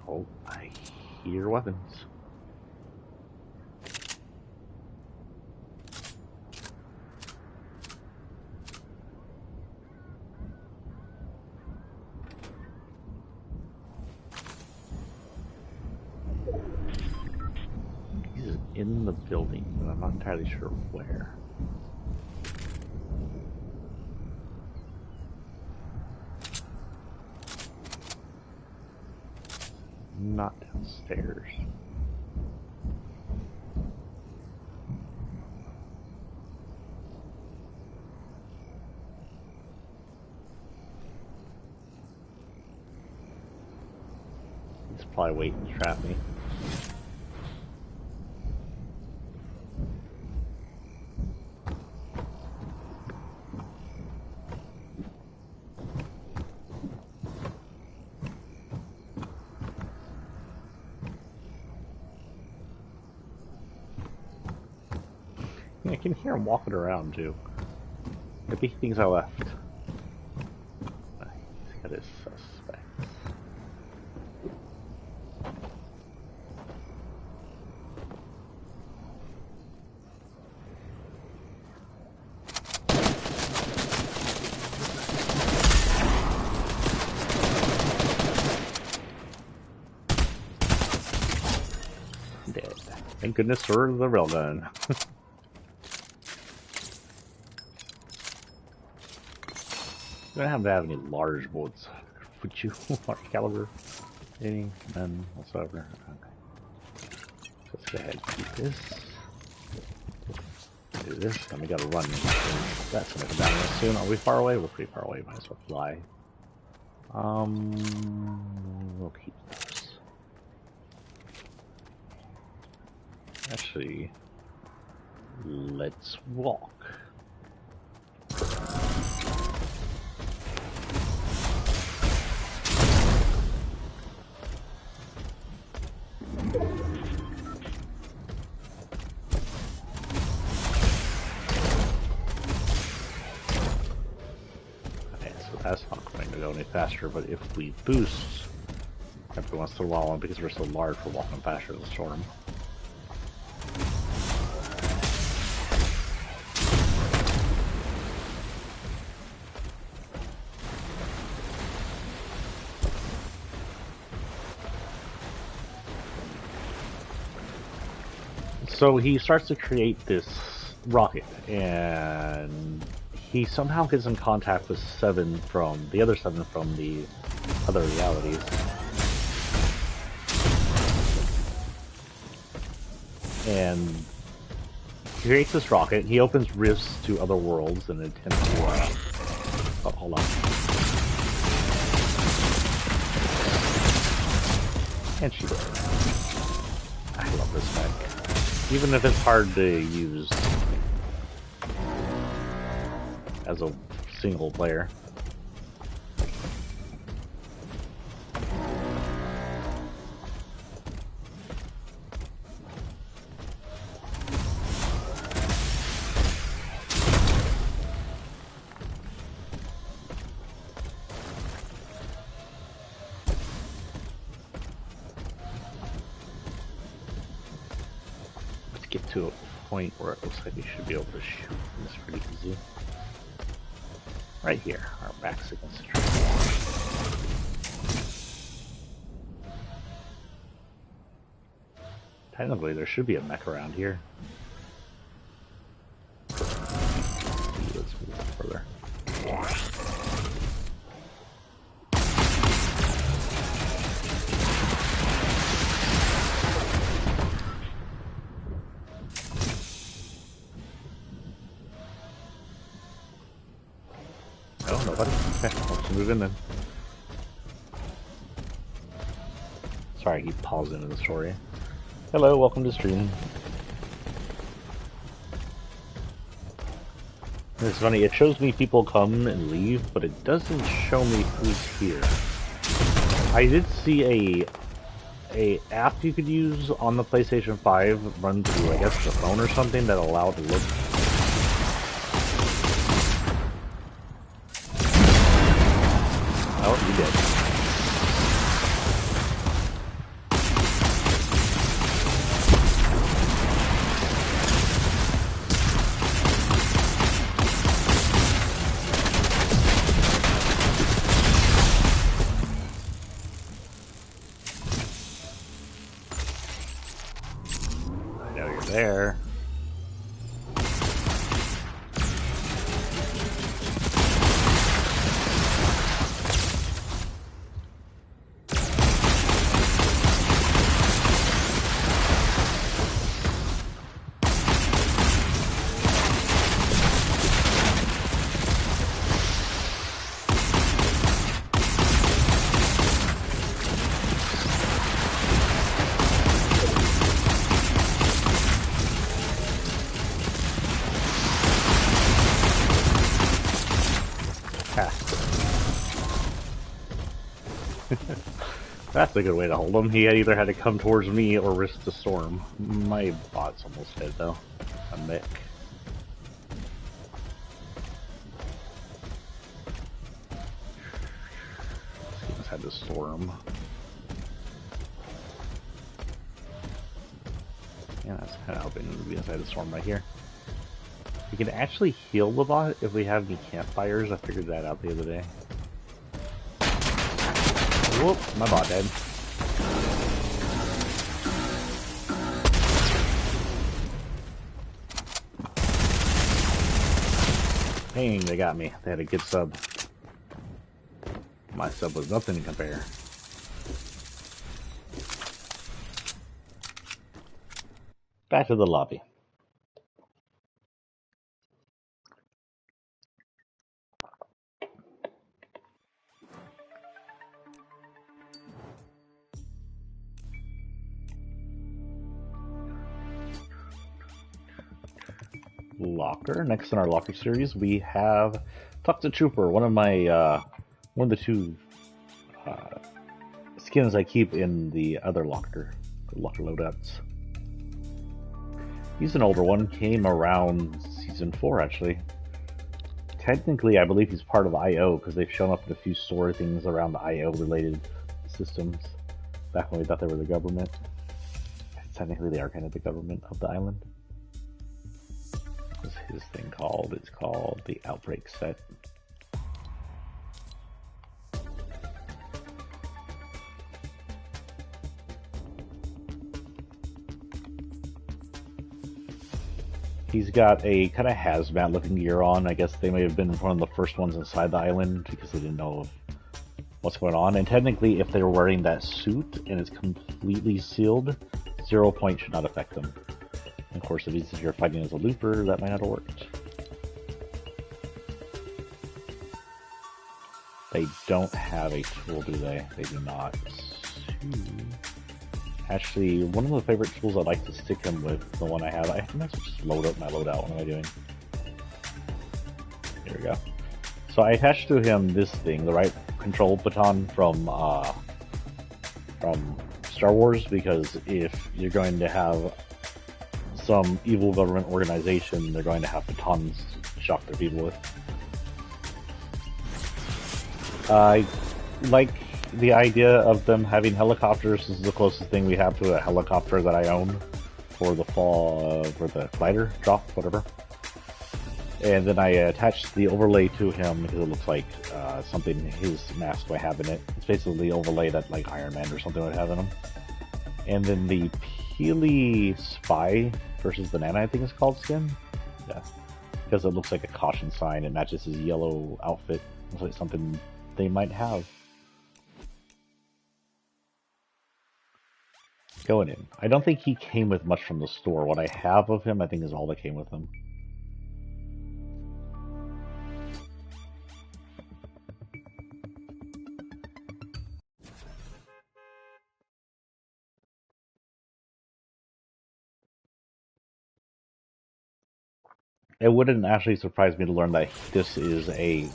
Oh, I hear weapons. He's in the building, but I'm not entirely sure where. Not downstairs. He's probably waiting to trap me. I can hear him walking around too. Maybe he thinks I left. He's got his suspects. Dead. Thank goodness for the railgun. You don't have to have any large bullets. Would you? Large caliber? Any? None whatsoever. Okay. Let's go ahead and keep this. Do this, and we gotta run. That's gonna come down real soon. Are we far away? We're pretty far away. Might as well fly. We'll keep those. Actually, let's walk. That's not going to go any faster, but if we boost every once in a while, because we're so large, we're walking faster than the storm. So he starts to create this rocket, and he somehow gets in contact with the other seven from the other realities. And he creates this rocket. He opens rifts to other worlds and attempts to. Oh, hold on. And she goes. I love this mech. Even if it's hard to use as a single player. Let's get to a point where it looks like we should be able to shoot this pretty easy. Right here, our back's against the tree. Technically, there should be a mech around here. Let's move it further. Oh, nobody? Okay, let's move in then. Sorry, I keep pausing in the story. Hello, welcome to stream. It's funny, it shows me people come and leave, but it doesn't show me who's here. I did see a app you could use on the PlayStation 5 run through, I guess, the phone or something that allowed to look. Oh, you did. There. That's a good way to hold him. He either had to come towards me or risk the storm. My bot's almost dead though. A mech. He just had to storm. Yeah, that's kind of hoping to be inside the storm right here. You can actually heal the bot if we have any campfires. I figured that out the other day. Whoop, my bot dead. Dang, they got me. They had a good sub. My sub was nothing to compare. Back to the lobby. locker. Next in our locker series, we have Tuck the Trooper, one of the two skins I keep in the other locker loadouts. He's an older one, came around Season 4 actually. Technically, I believe he's part of IO because they've shown up in a few story things around the IO related systems back when we thought they were the government. Technically, they are kind of the government of the island. What's his thing called? It's called the Outbreak set. He's got a kind of hazmat looking gear on. I guess they may have been one of the first ones inside the island because they didn't know what's going on. And technically, if they're wearing that suit and it's completely sealed, 0 point should not affect them. Of course, if you're fighting as a looper, that might not have worked. They don't have a tool, do they? They do not. Actually, one of the favorite tools I like to stick him with, the one I have, I think that's just load up my loadout. What am I doing? Here we go. So I attached to him this thing, the right control baton from Star Wars, because if you're going to have some evil government organization, they're going to have batons to shock their people with. I like the idea of them having helicopters. This is the closest thing we have to a helicopter that I own for the for the glider drop, whatever. And then I attached the overlay to him because it looks like something his mask might have in it. It's basically the overlay that like Iron Man or something would have in him. And then the Peely Spy versus Banana, I think it's called, skin. Yeah, because it looks like a caution sign. It matches his yellow outfit. Looks like something they might have. Going in. I don't think he came with much from the store. What I have of him, I think, is all that came with him. It wouldn't actually surprise me to learn that this is a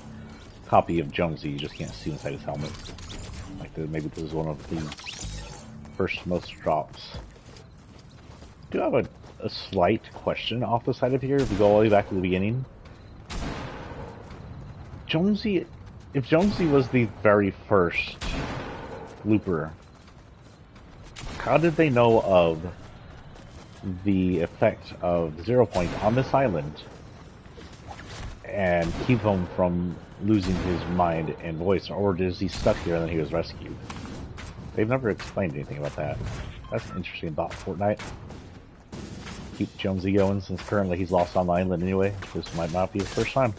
copy of Jonesy. You just can't see inside his helmet. Like maybe this is one of the first most drops. I do have a slight question off the side of here. If we go all the way back to the beginning, Jonesy, if Jonesy was the very first looper, how did they know of the effect of 0 point on this island and keep him from losing his mind and voice, or is he stuck here and then he was rescued? They've never explained anything about that. That's an interesting thought, Fortnite. Keep Jonesy going since currently he's lost on the island anyway. This might not be his first time.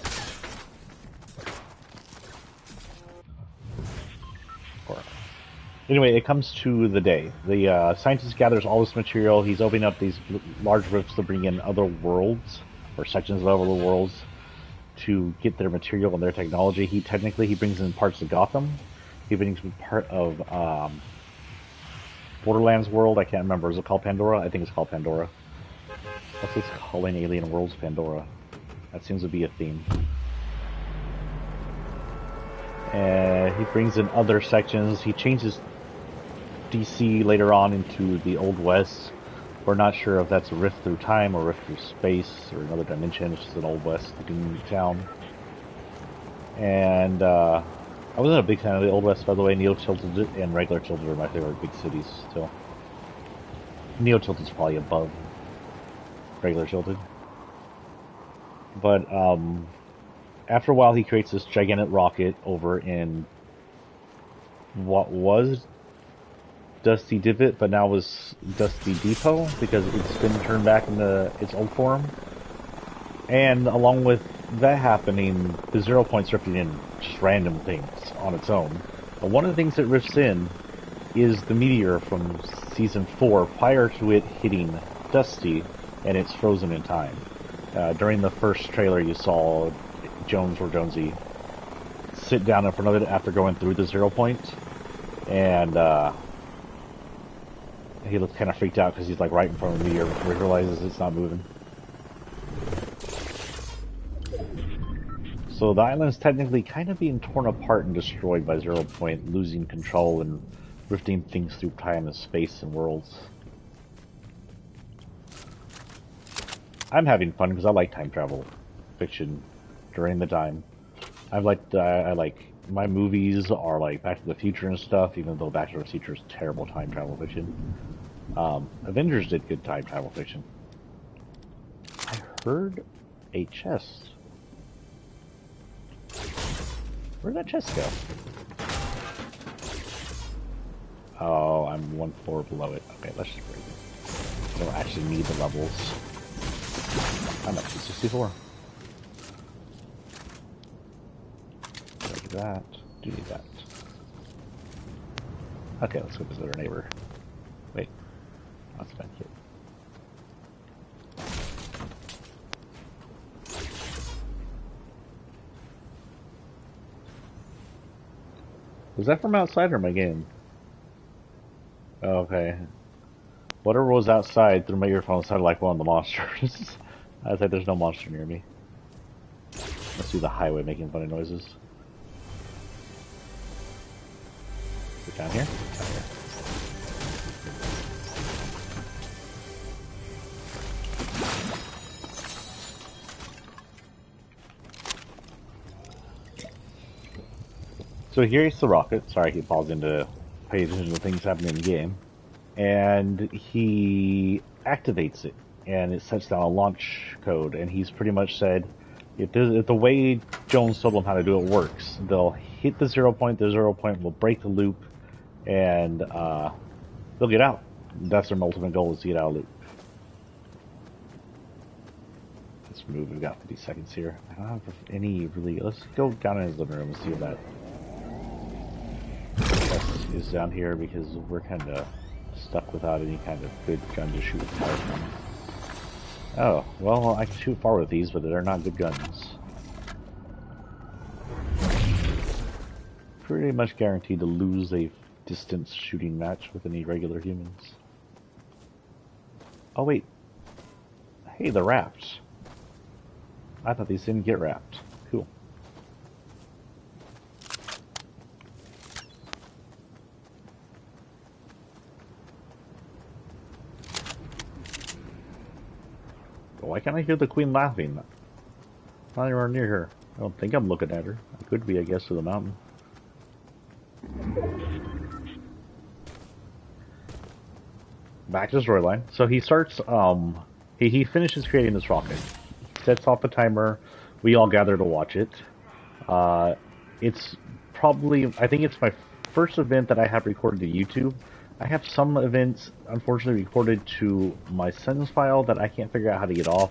Anyway, it comes to the day. The scientist gathers all this material. He's opening up these large rifts to bring in other worlds, or sections of other worlds, to get their material and their technology. He brings in parts of Gotham. He brings in part of Borderlands world. I can't remember. Is it called Pandora? I think it's called Pandora. What's this calling alien worlds Pandora? That seems to be a theme. And he brings in other sections. He changes DC later on into the Old West. We're not sure if that's a rift through time or rift through space or another dimension. It's just an Old West looking town. And I wasn't a big fan of the Old West, by the way. Neo-Tilted and regular Tilted are my favorite big cities still. Neo-Tilted's probably above regular Tilted. But after a while, he creates this gigantic rocket over in what was Dusty Divot, but now was Dusty Depot, because it's been turned back into its old form. And along with that happening, the 0 point's rifting in just random things on its own. But one of the things it rifts in is the meteor from Season 4 prior to it hitting Dusty, and it's frozen in time. During the first trailer, you saw Jonesy sit down in front of it after going through the 0 point, and he looks kind of freaked out because he's like right in front of the meteor where he realizes it's not moving. So the island is technically kind of being torn apart and destroyed by 0 Point, losing control and rifting things through time and space and worlds. I'm having fun because I like time travel fiction during the time. I like my movies are like Back to the Future and stuff, even though Back to the Future is terrible time travel fiction. Avengers did good time travel fiction. I heard a chest. Where'd that chest go? Oh, I'm 1 floor below it. Okay, let's just break it. I don't actually need the levels. I'm up to 64. Break that. Do need that. Okay, let's go visit our neighbor. Wait. That's been here. Was that from outside or my game? Okay. Whatever was outside through my earphones sounded like one of the monsters. I was like, there's no monster near me. Let's do the highway making funny noises. Is it down here? Down here. So here's the rocket. Sorry, he falls into pay attention to things happening in the game. And he activates it. And it sets down a launch code. And he's pretty much said, if the way Jones told them how to do it works, they'll hit the 0 Point will break the loop, and they'll get out. That's their ultimate goal, is to get out of the loop. Let's move. We've got 50 seconds here. I don't have any really... Let's go down in his living room and see what that is down here, because we're kind of stuck without any kind of good gun to shoot with fire from. Oh, well, I can shoot far with these, but they're not good guns. Pretty much guaranteed to lose a distance shooting match with any regular humans. Oh, wait. Hey, they're wrapped. I thought these didn't get wrapped. Cool. Why can't I hear the queen laughing? Not anywhere near her. I don't think I'm looking at her. I could be, I guess, to the mountain. Back to the storyline. So he starts, he finishes creating this rocket. Sets off the timer. We all gather to watch it. It's probably, I think it's my first event that I have recorded to YouTube. I have some events, unfortunately, recorded to my son's file that I can't figure out how to get off.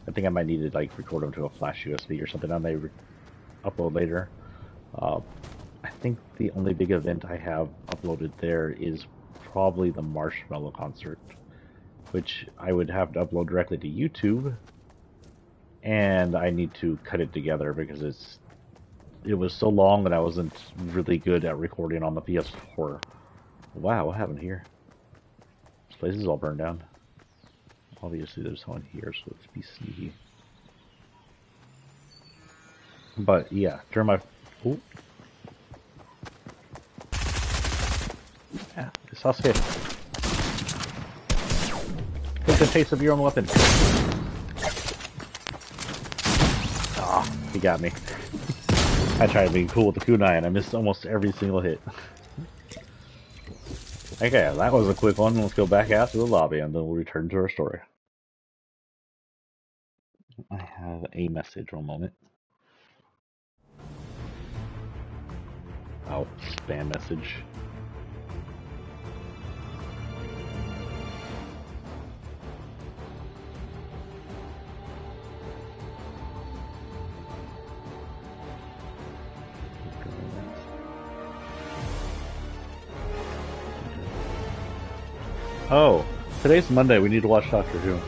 I think I might need to like record them to a flash USB or something I may upload later. I think the only big event I have uploaded there is probably the Marshmallow concert, which I would have to upload directly to YouTube, and I need to cut it together because it was so long and I wasn't really good at recording on the PS4. Wow, what happened here? This place is all burned down. Obviously there's someone here, so let's be sneaky. But yeah, during my... Ooh. Yeah, I saw hit. Take the taste of your own weapon. Ah, oh, he got me. I tried being cool with the kunai and I missed almost every single hit. Okay, that was a quick one. Let's go back out to the lobby and then we'll return to our story. I have a message. One moment. Oh, spam message. Oh, today's Monday. We need to watch Doctor Who.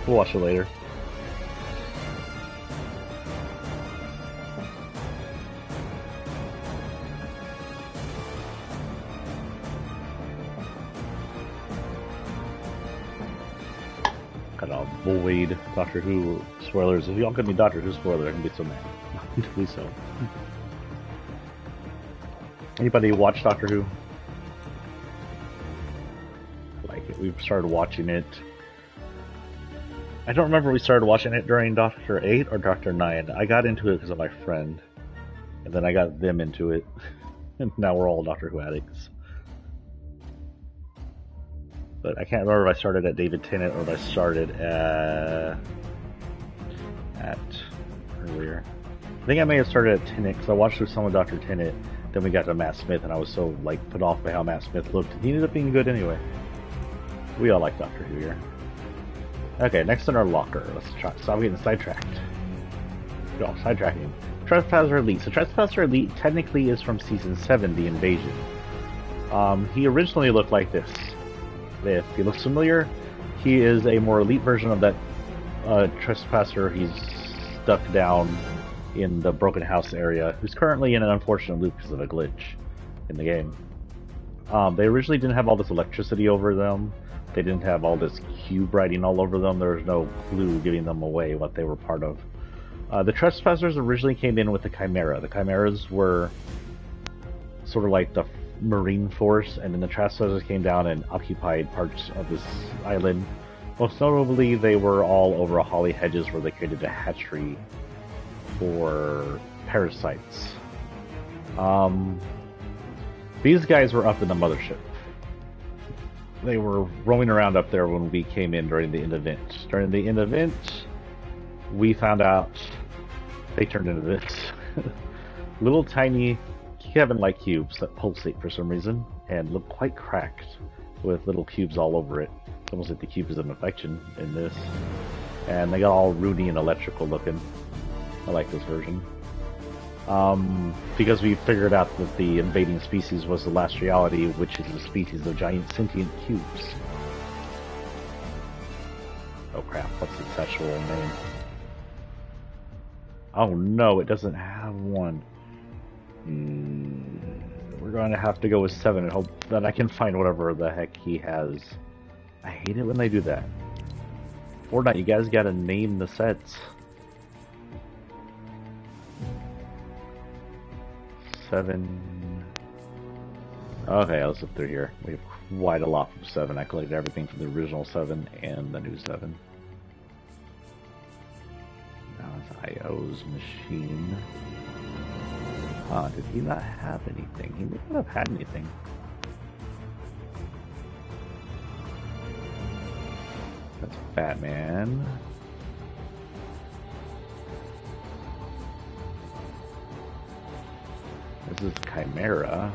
We'll watch it later. Gotta avoid Doctor Who spoilers. If y'all give me Doctor Who spoilers, I can be so mad. Please so. Anybody watch Doctor Who? Like it? We've started watching it. I don't remember if we started watching it during Doctor 8 or Doctor 9. I got into it because of my friend. And then I got them into it. And now we're all Doctor Who addicts. But I can't remember if I started at David Tennant or if I started at earlier. I think I may have started at Tennant because I watched through some of Dr. Tennant. Then we got to Matt Smith and I was so like put off by how Matt Smith looked. He ended up being good anyway. We all like Doctor Who here. Okay, next in our locker. Let's try. Stop getting sidetracked. Go, sidetracking. Trespasser Elite. So Trespasser Elite technically is from Season 7, The Invasion. He originally looked like this. If he looks familiar, he is a more elite version of that Trespasser he's stuck down in the Broken House area, who's currently in an unfortunate loop because of a glitch in the game. They originally didn't have all this electricity over them. They didn't have all this cube writing all over them. There was no clue giving them away what they were part of. The Trespassers originally came in with the Chimera. The Chimeras were sort of like the Marine Force, and then the Trespassers came down and occupied parts of this island. Most notably, they were all over a holly hedges where they created a hatchery for parasites. These guys were up in the mothership. They were roaming around up there when we came in during the end event. During the end event, we found out they turned into this. Little tiny Kevin-like cubes that pulsate for some reason and look quite cracked with little cubes all over it. It's almost like the cube is an infection in this. And they got all Rooney and electrical looking. I like this version. Because we figured out that the invading species was the last reality, which is a species of giant sentient cubes. Oh crap, what's its actual name? Oh no, it doesn't have one. We're going to have to go with 7 and hope that I can find whatever the heck he has. I hate it when they do that. Fortnite, you guys gotta name the sets. 7. Okay, let's look through here. We have quite a lot from 7. I collected everything from the original 7 and the new 7. Now it's IO's machine. Did he not have anything? He may not have had anything. That's Batman. This is Chimera.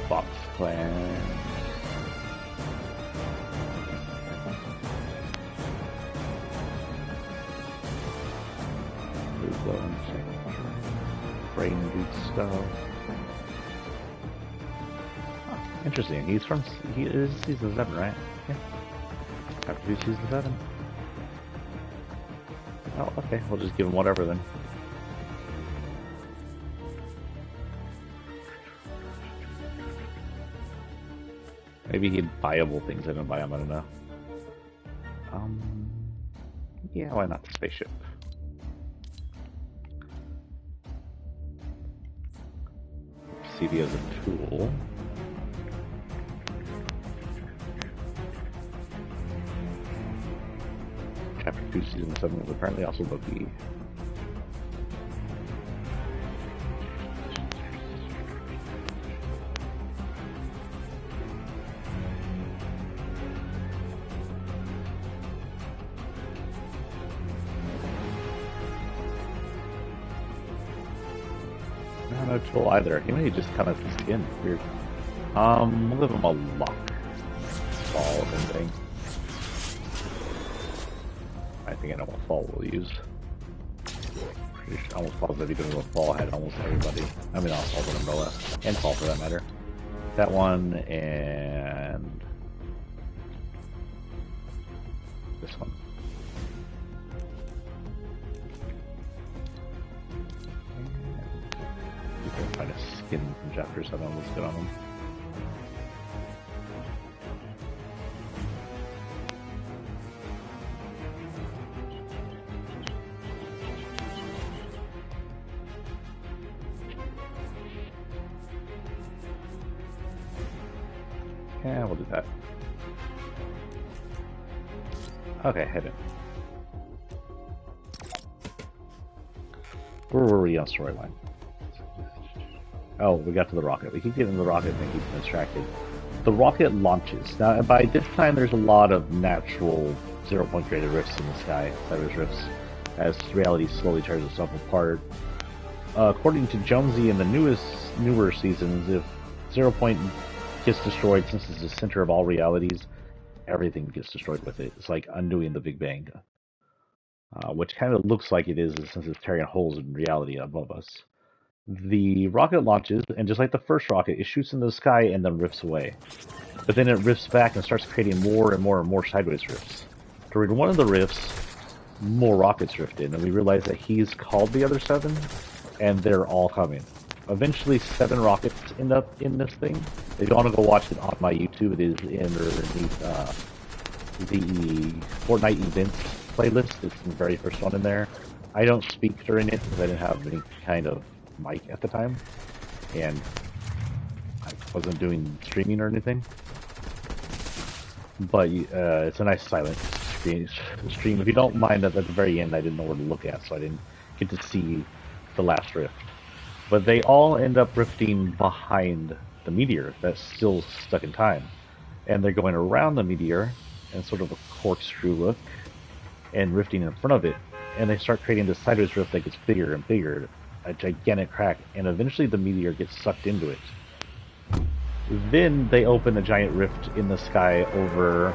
Fox Clan. Brain Boot stuff. Oh, interesting. He is season 7, right? Yeah. Have to do season 7. Oh, okay. We'll just give him whatever then. Maybe he'd buyable things. I didn't buy them. I don't know. Yeah. Why not the spaceship? CD as a tool. Chapter 2 Season 7 was apparently also Loki. No tool either. He may just kind of skin. Weird. We'll give him a lock ball and thing. I think I know what fall we'll use. Pretty sure, almost positive even with fall had almost everybody. I mean, all but umbrella and fall for that matter. That one and this one. Find a skin from chapter 7. Let's get on them. Yeah, we'll do that. Okay, head in. Where were we on storyline? Oh, we got to the rocket. We keep getting the rocket and keep distracted. The rocket launches. Now, by this time, there's a lot of natural zero-point created rifts in the sky, Cyber's rifts, as reality slowly tears itself apart. According to Jonesy in the newer seasons, if Zero Point gets destroyed, since it's the center of all realities, everything gets destroyed with it. It's like undoing the Big Bang, which kind of looks like it is since it's tearing holes in reality above us. The rocket launches, and just like the first rocket, it shoots into the sky and then rifts away. But then it rifts back and starts creating more and more and more sideways rifts. During one of the rifts, more rockets drift in, and we realize that he's called the other 7, and they're all coming. Eventually, 7 rockets end up in this thing. If you want to go watch it on my YouTube, it is underneath the Fortnite events playlist. It's the very first one in there. I don't speak during it because I didn't have any kind of mic at the time, and I wasn't doing streaming or anything. But it's a nice silent stream. If you don't mind, at the very end I didn't know where to look at, so I didn't get to see the last rift. But they all end up rifting behind the meteor that's still stuck in time. And they're going around the meteor in sort of a corkscrew look and rifting in front of it. And they start creating this sideways rift that gets bigger and bigger, a gigantic crack, and eventually the meteor gets sucked into it. Then they open a giant rift in the sky over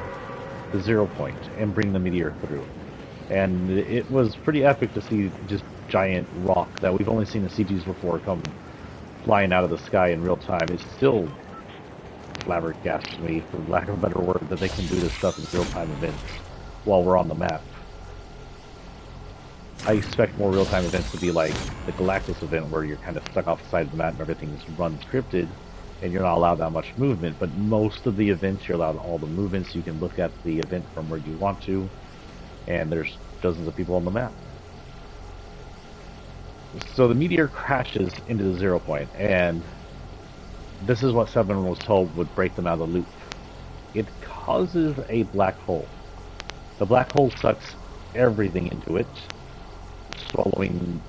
the 0 point and bring the meteor through. And it was pretty epic to see just giant rock that we've only seen in CGs before come flying out of the sky in real time. It still flabbergasts me, for lack of a better word, that they can do this stuff in real-time events while we're on the map. I expect more real-time events to be like the Galactus event, where you're kind of stuck off the side of the map and everything's run scripted, and you're not allowed that much movement. But most of the events, you're allowed all the movements. You can look at the event from where you want to, and there's dozens of people on the map. So the meteor crashes into the 0 point, and this is what 7 was told would break them out of the loop. It causes a black hole. The black hole sucks everything into it, swallowing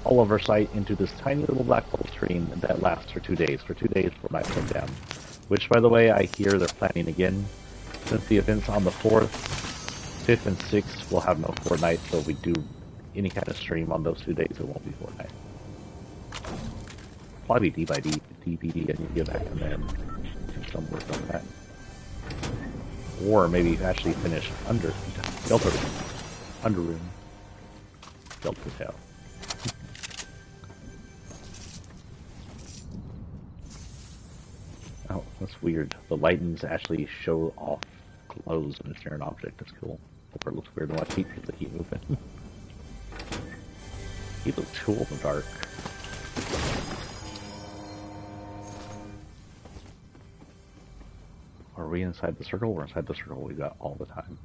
all of our sight into this tiny little black hole stream that lasts for 2 days. For 2 days, we're not come down. Which, by the way, I hear they're planning again. Since the event's on the 4th, 5th, and 6th, we'll have no Fortnite, so if we do any kind of stream on those 2 days, it won't be Fortnite. Probably D by D, DPD, I need to get back in there and do some work on that. Or maybe actually finish Delta Room. Under Room. Delta Tail. Oh, that's weird. The lightnings actually show off glows when it's near an object. That's cool. Hope it looks weird to watch heat because they keep moving. He looks cool in the dark. Are we inside the circle? We're inside the circle we got all the time.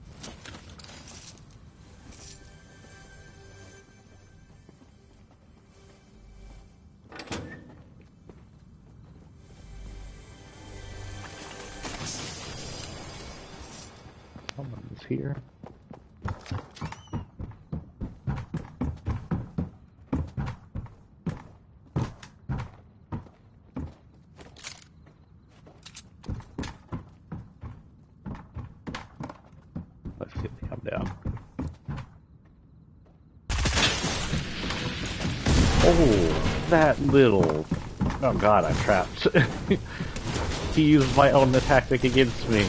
Someone's here. Let's see if they come down. Oh, that little... Oh god, I'm trapped. He used my own tactic against me.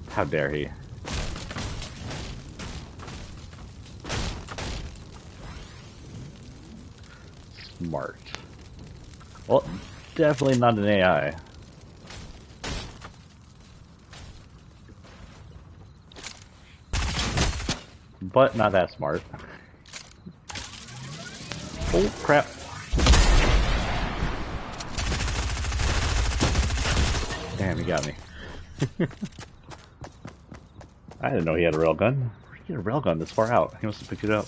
How dare he? Smart. Well, definitely not an AI. But not that smart. Oh crap. Damn, he got me. I didn't know he had a railgun. Get a railgun this far out. He must have picked it up.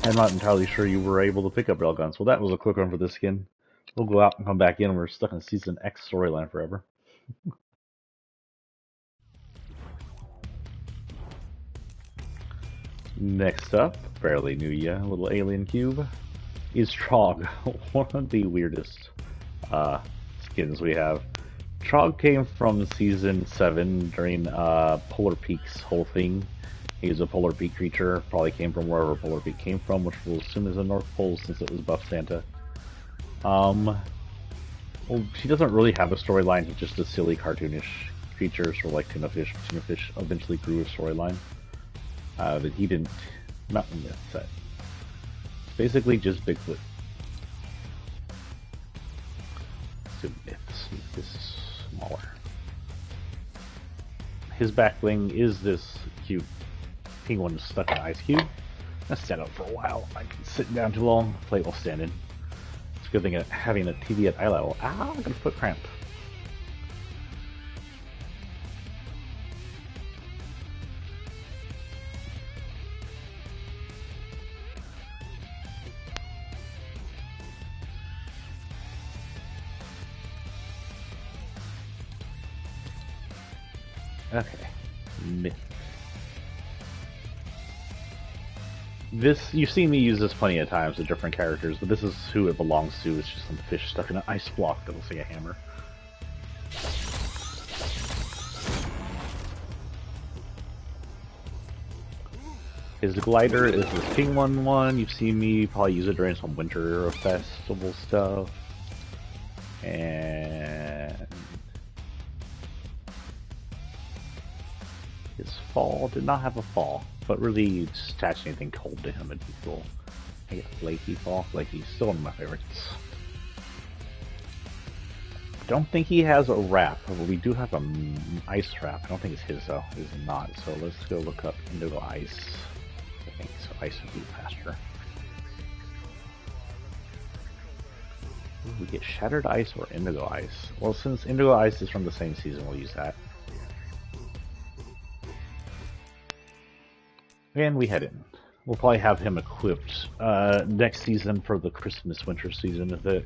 I'm not entirely sure you were able to pick up railguns. Well, that was a quick one for this skin. We'll go out and come back in. We're stuck in Season X storyline forever. Next up, fairly new, yeah, little alien cube, is Trog, one of the weirdest skins we have. Trog came from Season 7 during Polar Peak's whole thing. He's a Polar Peak creature, probably came from wherever Polar Peak came from, which we'll assume is the North Pole since it was Buff Santa. Well, he doesn't really have a storyline, he's just a silly cartoonish creature, sort of like Tuna Fish. Tuna Fish eventually grew a storyline. That he didn't, not in this set. Basically just Bigfoot. So myths, make this smaller. His back bling is this cute penguin stuck in an ice cube. I sat up for a while. I've been sitting down too long, play while standing. It's a good thing of having a TV at eye level. Ah, I got a foot cramp. Okay. Myth. This, you've seen me use this plenty of times with different characters, but this is who it belongs to. It's just some fish stuck in an ice block that looks like a hammer. His glider is this penguin one. You've seen me probably use it during some winter festival stuff. And his fall did not have a fall, but really just attach anything cold to him would be cool. I get flaky fall. Flaky's still one of my favorites. Don't think he has a wrap, but we do have an ice wrap. I don't think it's his though. It's not. So let's go look up Indigo Ice. I think so. Ice would be faster. Ooh, we get Shattered Ice or Indigo Ice. Well, since Indigo Ice is from the same season, we'll use that. And we head in. We'll probably have him equipped next season for the Christmas Winter season event.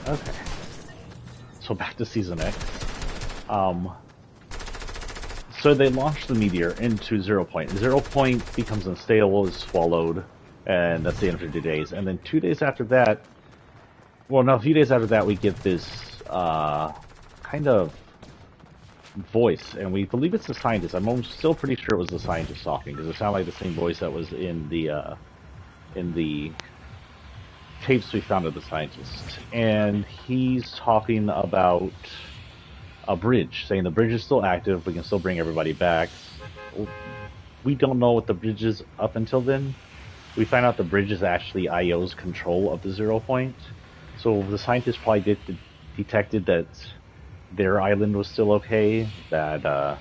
Okay. So back to Season X. So they launched the meteor into 0 Point. 0 Point becomes unstable, is swallowed, and that's the end of 50 days. And then 2 days after that, well, no, a few days after that, we get this kind of voice, and we believe it's the scientist. I'm still pretty sure it was the scientist talking, because it sounded like the same voice that was in the tapes we found of the scientist. And he's talking about a bridge, saying the bridge is still active, we can still bring everybody back. We don't know what the bridge is up until then. We find out the bridge is actually IO's control of the 0 Point. So the scientists probably detected that their island was still okay, that the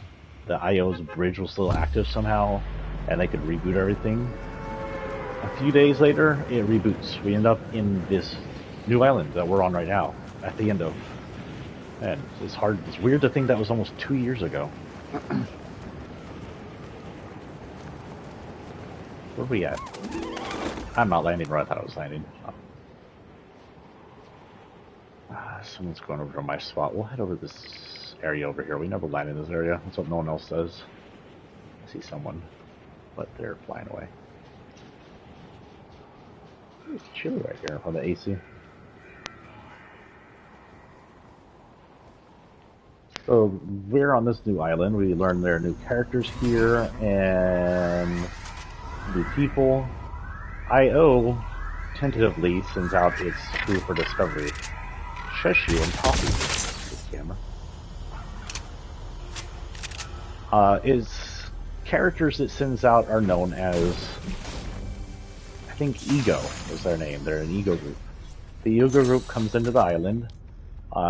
IO's bridge was still active somehow, and they could reboot everything. A few days later, it reboots. We end up in this new island that we're on right now, at the end of. And it's hard. It's weird to think that was almost 2 years ago. Where are we at? I'm not landing where I thought I was landing. Someone's going over to my spot. We'll head over this area over here. We never land in this area. That's what no one else does. I see someone, but they're flying away. It's chilly right here on the AC. So we're on this new island. We learn there are new characters here and new people. IO tentatively sends out its crew for discovery. Shush you and coffee. This camera. Its characters it sends out are known as, I think, Ego is their name. They're an Ego group. The Ego group comes into the island.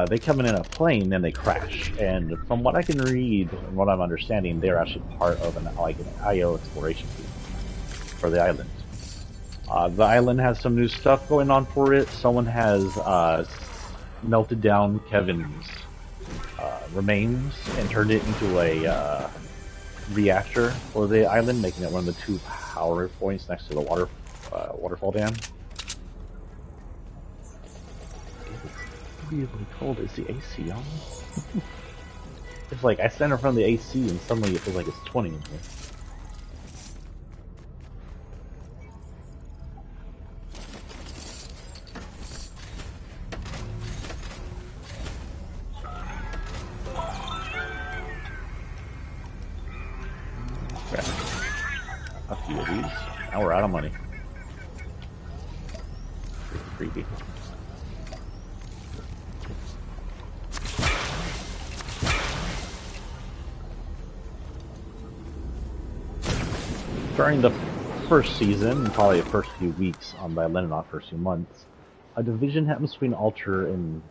They come in a plane and they crash. And from what I can read and what I'm understanding, they're actually part of an IO exploration team for the island. The island has some new stuff going on for it. Someone has melted down Kevin's remains and turned it into a reactor for the island, making it one of the 2 power points next to the waterfall dam. Really cold. Is the AC on? It's like I stand in front of the AC and suddenly it feels like it's 20 in here. A few of these. Now we're out of money. Creepy. During the first season, and probably the first few weeks on the island, not first few months, a division happens between Alter and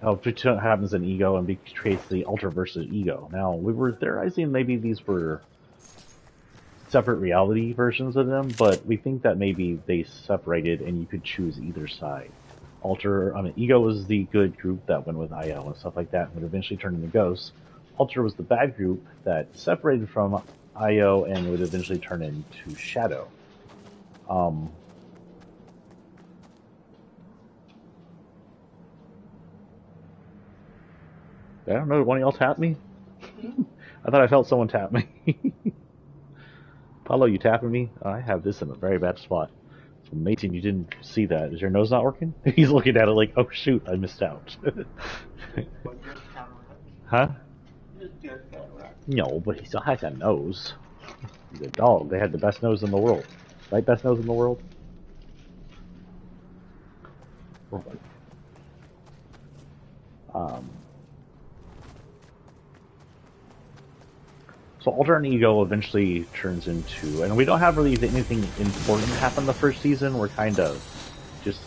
happens in Ego and creates the Alter versus Ego. Now we were theorizing maybe these were separate reality versions of them, but we think that maybe they separated and you could choose either side. Ego was the good group that went with IO and stuff like that, and would eventually turn into ghosts. Alter was the bad group that separated from IO and would eventually turn into Shadow. I don't know, did one else tap me? I thought I felt someone tap me. Paulo, you tapping me? I have this in a very bad spot. It's amazing you didn't see that. Is your nose not working? He's looking at it like, oh shoot, I missed out. Huh? No, but he still has a nose. He's a dog. They had the best nose in the world. Right? Best nose in the world? So Alter and Ego eventually turns into, and we don't have really anything important happen the first season. We're kind of just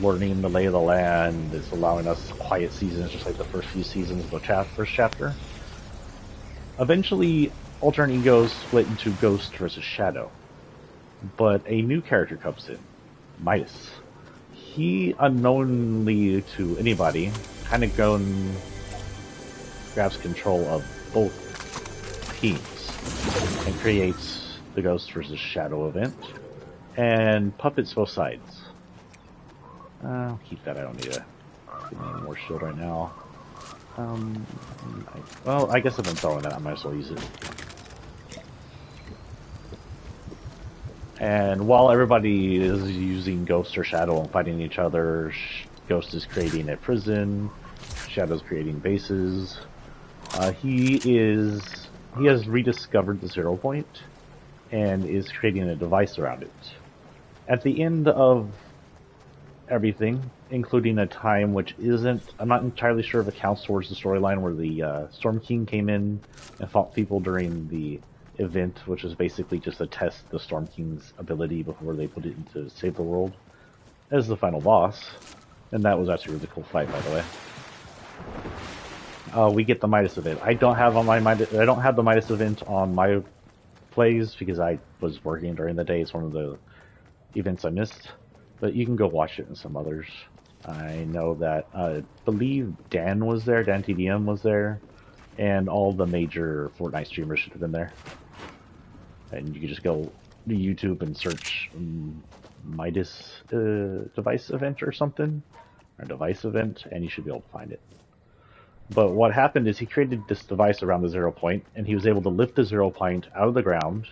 learning the lay of the land. It's allowing us quiet seasons, just like the first few seasons of the first chapter. Eventually, Alter and Ego split into Ghost versus Shadow. But a new character comes in, Midas. He, unknowingly to anybody, kind of grabs control of both teams and creates the Ghost versus Shadow event and puppets both sides. I'll keep that. I don't need any more shield right now. I guess if I'm throwing that, I might as well use it. And while everybody is using Ghost or Shadow and fighting each other, Ghost is creating a prison, Shadow's creating bases. He has rediscovered the 0 point and is creating a device around it. At the end of everything, including a time which I'm not entirely sure if it counts towards the storyline where the Storm King came in and fought people during the event, which was basically just to test the Storm King's ability before they put it into Save the World, as the final boss. And that was actually a really cool fight, by the way. We get the Midas event. I don't have the Midas event on my plays because I was working during the day. It's one of the events I missed, but you can go watch it in some others. I know that I believe Dan was there, Dan TDM was there, and all the major Fortnite streamers should have been there. And you can just go to YouTube and search Midas device event or something, or device event, and you should be able to find it. But what happened is he created this device around the 0 point, and he was able to lift the 0 point out of the ground,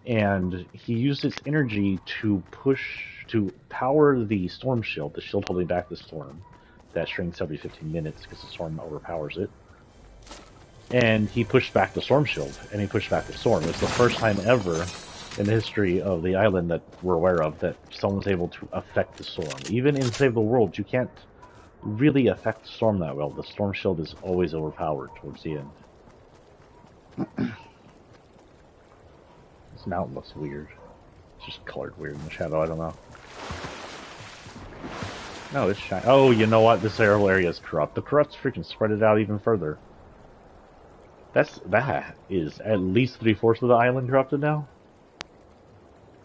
and he used its energy to power the storm shield, the shield holding back the storm, that shrinks every 15 minutes because the storm overpowers it. And he pushed back the storm shield, and he pushed back the storm. It's the first time ever in the history of the island that we're aware of that someone's able to affect the storm. Even in Save the World, you can't really affect the storm that well. The storm shield is always overpowered towards the end. This mountain looks weird. It's just colored weird in the shadow, I don't know. No, it's shiny. Oh, you know what? This area is corrupt. The corrupt's freaking spread it out even further. That is at least 3/4 of the island corrupted now.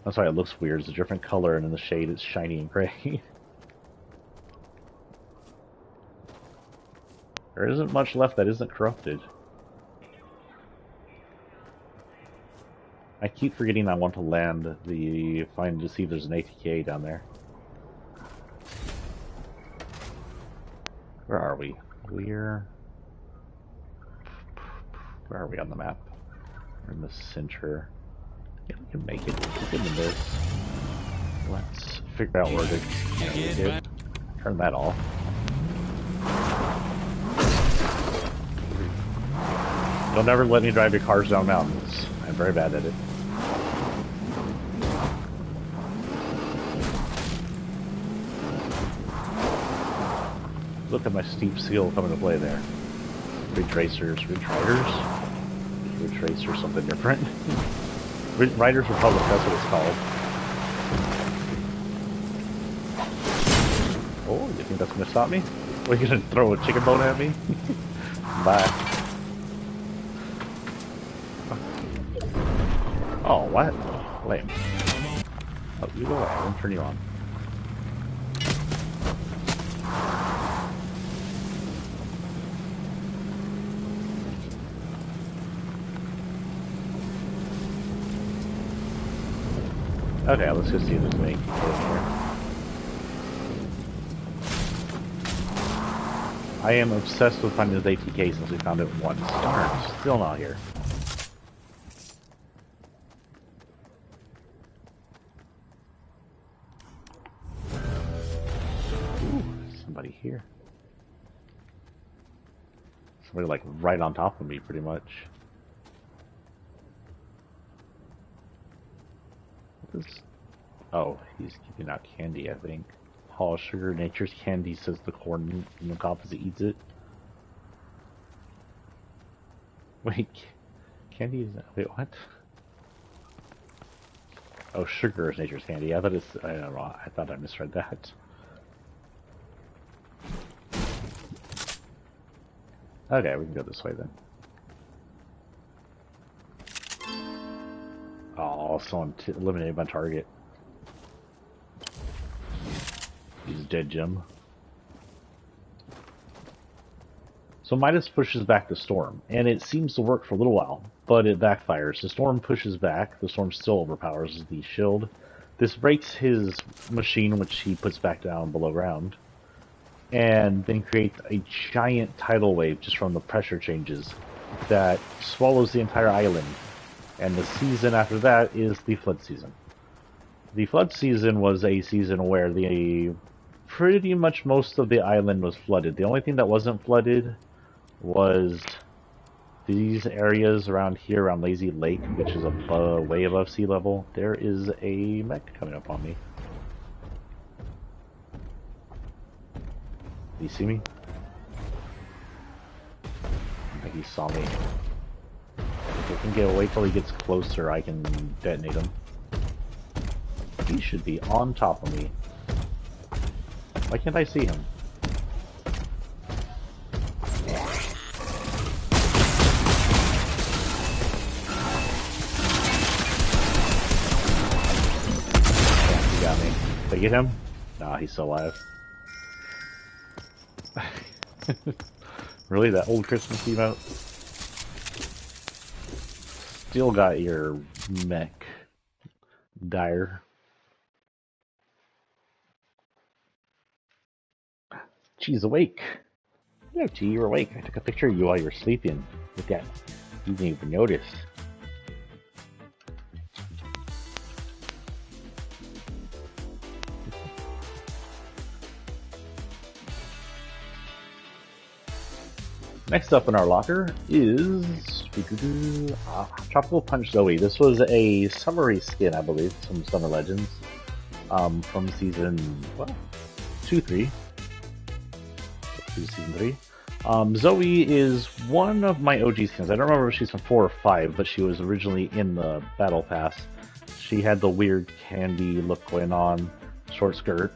That's why it looks weird. It's a different color, and in the shade it's shiny and gray. There isn't much left that isn't corrupted. I keep forgetting I want to land find to see if there's an ATK down there. Where are we? Where are we on the map? We're in the center. Yeah, we can make it. Let's get into this. Let's figure out where to get. Turn that off. Don't ever let me drive your cars down mountains. I'm very bad at it. Look at my steep seal coming to play there. Ridge Racers, Ridge Riders? Ridge Racer, something different. Ridge Riders Republic, that's what it's called. Oh, you think that's gonna stop me? Are you gonna throw a chicken bone at me? Bye. Oh, what? Lame. Oh, you go away. I won't turn you on. Okay, let's go see if there's any people in here. I am obsessed with finding this ATK since we found it once. Darn, still not here. Ooh, somebody here. Somebody like right on top of me, pretty much. What is... Oh, he's giving out candy, I think. Hall sugar, nature's candy, says the corn in the cob as it eats it. Wait, candy is... Wait, what? Oh, sugar is nature's candy. I thought it's... I don't know, I thought I misread that. Okay, we can go this way then. Oh, someone eliminated my target. He's dead, Jim. So Midas pushes back the storm, and it seems to work for a little while, but it backfires. The storm pushes back, the storm still overpowers the shield. This breaks his machine, which he puts back down below ground, and then creates a giant tidal wave just from the pressure changes that swallows the entire island. And the season after that is the flood season. The flood season was a season where pretty much most of the island was flooded. The only thing that wasn't flooded was these areas around here, around Lazy Lake, which is way above sea level. There is a mech coming up on me. Did he see me? I think he saw me. If I can get away till he gets closer, I can detonate him. He should be on top of me. Why can't I see him? Yeah, he got me. Did I get him? Nah, he's still alive. Really? That old Christmas emote? Still got your mech, Dire. She's awake. Yeah, G, you're awake. I took a picture of you while you were sleeping. Look at you didn't even notice. Next up in our locker is Tropical Punch Zoe. This was a summary skin, I believe, from Summer Legends, from season 2, 3. Season 3. Zoe is one of my OG skins. I don't remember if she's from 4 or 5, but she was originally in the Battle Pass. She had the weird candy look going on, short skirt.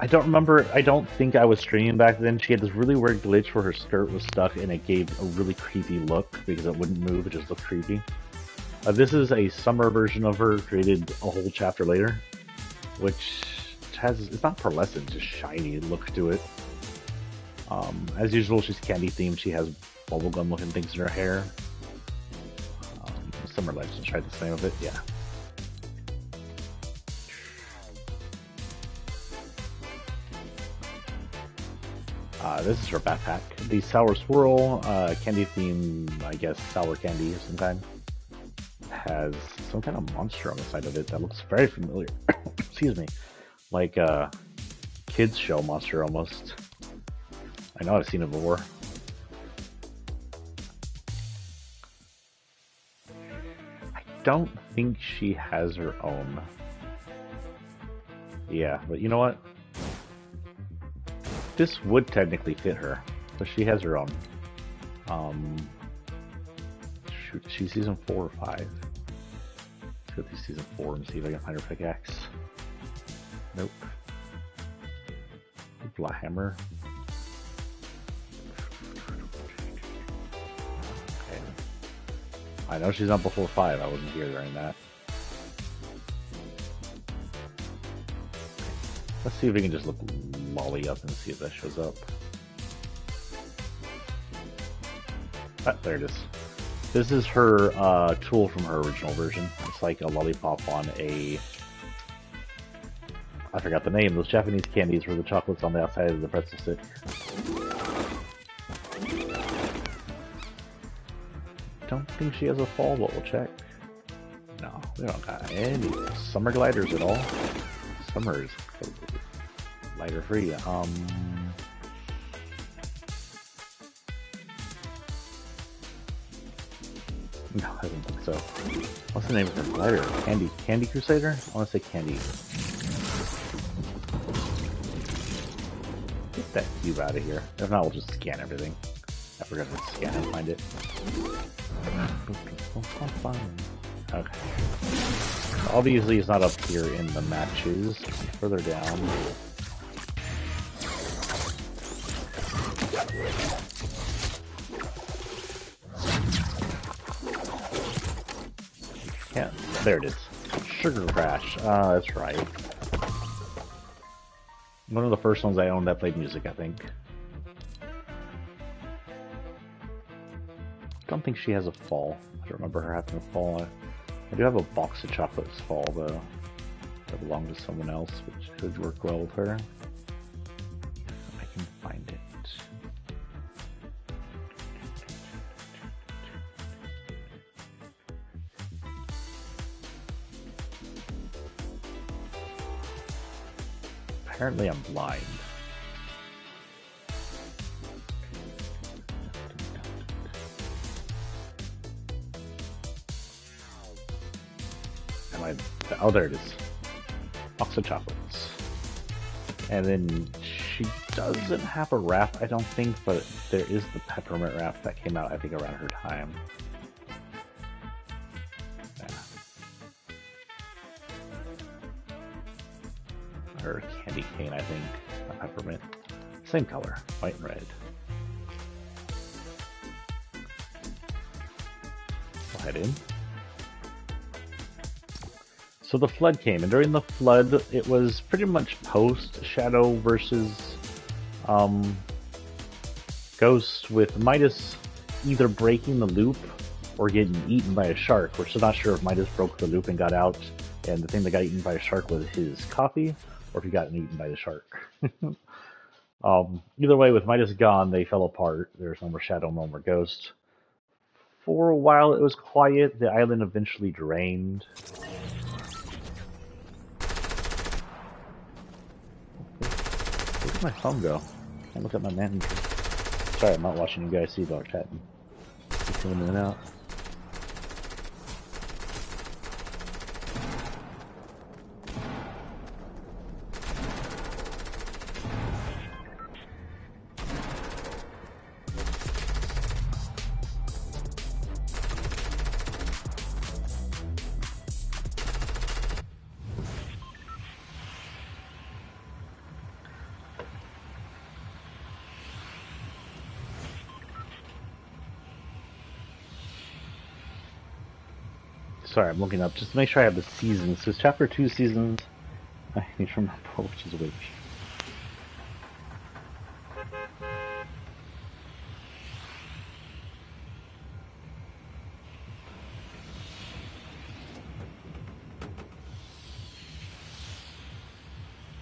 I don't think I was streaming back then. She had this really weird glitch where her skirt was stuck and it gave a really creepy look because it wouldn't move, it just looked creepy. This is a summer version of her, created a whole chapter later, which it's not pearlescent, just shiny look to it. As usual, she's candy themed. She has bubblegum looking things in her hair. Summer Legends, tried the name of it, yeah. This is her backpack. The Sour Swirl, candy theme, I guess sour candy of some kind. Has some kind of monster on the side of it that looks very familiar. Excuse me. Like a kids show monster almost. I know I've seen it before. I don't think she has her own. Yeah, but you know what? This would technically fit her, but she has her own. Shoot, she's season 4 or 5. Let's go through season 4 and see if I can find her pickaxe. Nope. Black hammer. Okay. I know she's not before 5. I wasn't here during that. Let's see if we can just look lolly up and see if that shows up. Ah, there it is. This is her tool from her original version. It's like a lollipop on a... I forgot the name. Those Japanese candies where the chocolate's on the outside of the pretzel stick. Don't think she has a fall, but we'll check. No, we don't got any summer gliders at all. Summer is lighter free. No, I don't think so. What's the name of her glider? Candy Crusader? I want to say Candy. Get that cube out of here. If not, we'll just scan everything. I forgot to scan and find it. Okay. Obviously, it's not up here in the matches. Further down. Yeah, there it is. Sugar Crash. That's right. One of the first ones I owned that played music, I think. Don't think she has a fall. I don't remember her having a fall. I do have a box of chocolates fall, though, that belonged to someone else, which could work well with her. If I can find it. Apparently I'm blind. Oh, there it is. Box of chocolates. And then she doesn't have a wrap, I don't think, but there is the peppermint wrap that came out, I think, around her time. Yeah. Or candy cane, I think. Not peppermint. Same color, white and red. We'll head in. So the flood came, and during the flood, it was pretty much post Shadow versus Ghost, with Midas either breaking the loop or getting eaten by a shark. We're still not sure if Midas broke the loop and got out, and the thing that got eaten by a shark was his coffee, or if he got eaten by the shark. Either way, with Midas gone, they fell apart. There's no more Shadow, no more Ghost. For a while, it was quiet. The island eventually drained. Where did my phone go? Can't look at my manager. Sorry, I'm not watching you guys see about chatting. Coming in and out. Sorry, I'm looking up just to make sure I have the seasons. So it's chapter 2 seasons. I need to remember which is which.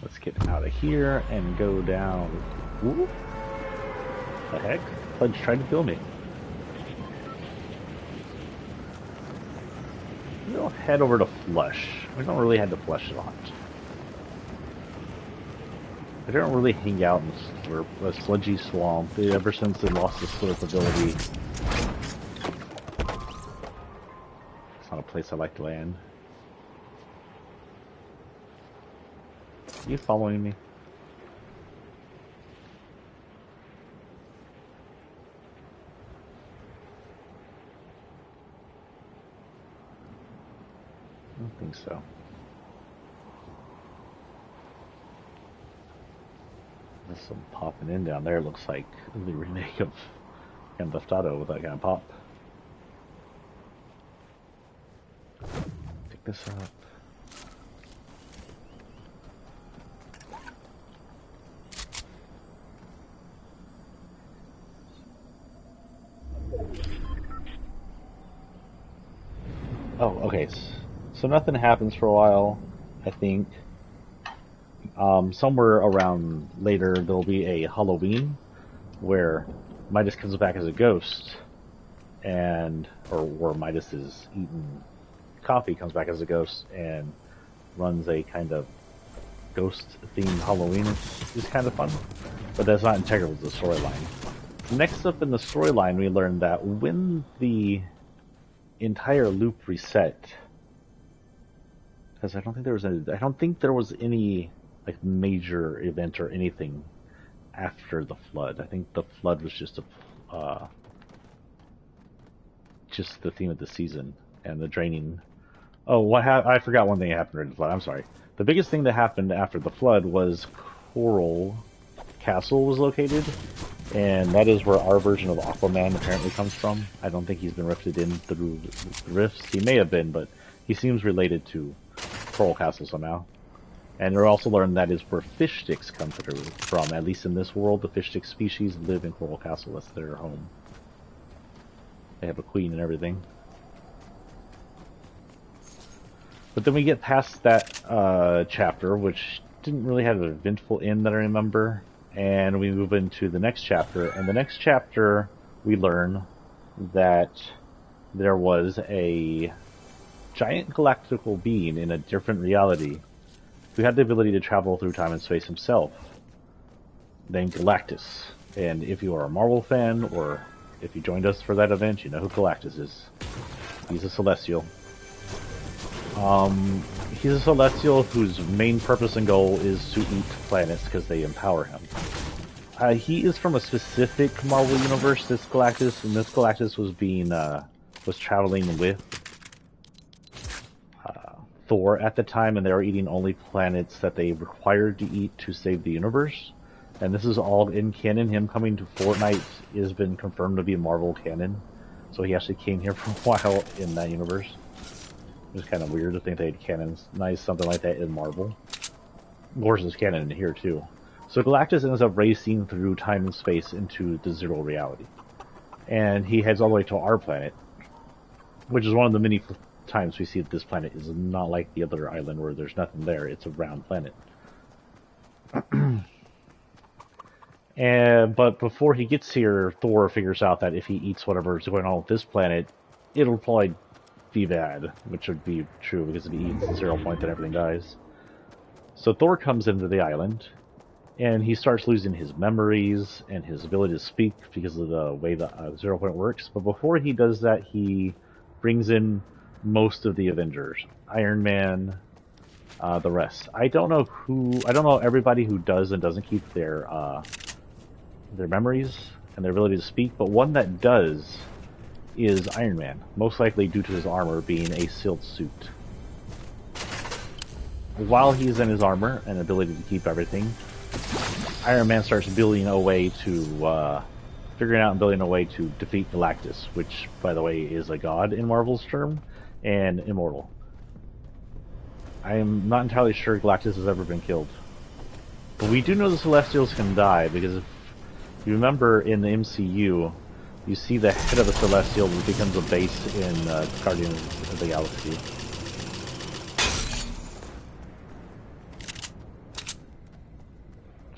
Let's get out of here and go down. Ooh. The heck? Pudge tried to kill me. We'll head over to Flush. We don't really head to Flush a lot. I don't really hang out in a sludgy swamp ever since they lost the slurp ability. It's not a place I like to land. Are you following me? I don't think so. There's some popping in down there. It looks like the remake of Grand Theft Auto with that kind of pop. Pick this up. Oh, okay. So nothing happens for a while, I think. Somewhere around later, there'll be a Halloween where Midas comes back as a ghost, or Midas is eating coffee, comes back as a ghost, and runs a kind of ghost-themed Halloween. It's kind of fun, but that's not integral to the storyline. Next up in the storyline, we learned that when the entire loop reset, because I don't think there was any like major event or anything after the flood. I think the flood was just the theme of the season and the draining. Oh, I forgot one thing that happened during the flood. I'm sorry. The biggest thing that happened after the flood was Coral Castle was located, and that is where our version of Aquaman apparently comes from. I don't think he's been rifted in through the rifts. He may have been, but he seems related to Coral Castle somehow. And we also learned that is where fish sticks come from. At least in this world, the fish stick species live in Coral Castle. That's their home. They have a queen and everything. But then we get past that chapter, which didn't really have an eventful end that I remember. And we move into the next chapter. And the next chapter, we learn that there was a giant galactical being in a different reality who had the ability to travel through time and space himself, named Galactus. And if you are a Marvel fan, or if you joined us for that event, you know who Galactus is. He's a Celestial. He's a Celestial whose main purpose and goal is to eat planets because they empower him. He is from a specific Marvel universe, this Galactus, and this Galactus was traveling with Thor at the time, and they were eating only planets that they required to eat to save the universe. And this is all in canon. Him coming to Fortnites has been confirmed to be Marvel canon. So he actually came here for a while in that universe. It's kind of weird to think they'd canonize something like that in Marvel. Of course, it's canon in here too. So Galactus ends up racing through time and space into the zero reality. And he heads all the way to our planet, which is one of the many times we see that this planet is not like the other island where there's nothing there. It's a round planet. But before he gets here, Thor figures out that if he eats whatever is going on with this planet, it'll probably be bad, which would be true because if he eats the 0 point, then everything dies. So Thor comes into the island, and he starts losing his memories and his ability to speak because of the way the 0 point works. But before he does that, he brings in most of the Avengers, Iron Man, the rest. I don't know everybody who does and doesn't keep their memories and their ability to speak, but one that does is Iron Man, most likely due to his armor being a sealed suit. While he's in his armor and ability to keep everything, Iron Man starts building a way to, figuring out and building a way to defeat Galactus, which, by the way, is a god in Marvel's term, and immortal. I am not entirely sure Galactus has ever been killed. But we do know the Celestials can die, because if you remember in the MCU, you see the head of a Celestial becomes a base in Guardians of the Galaxy.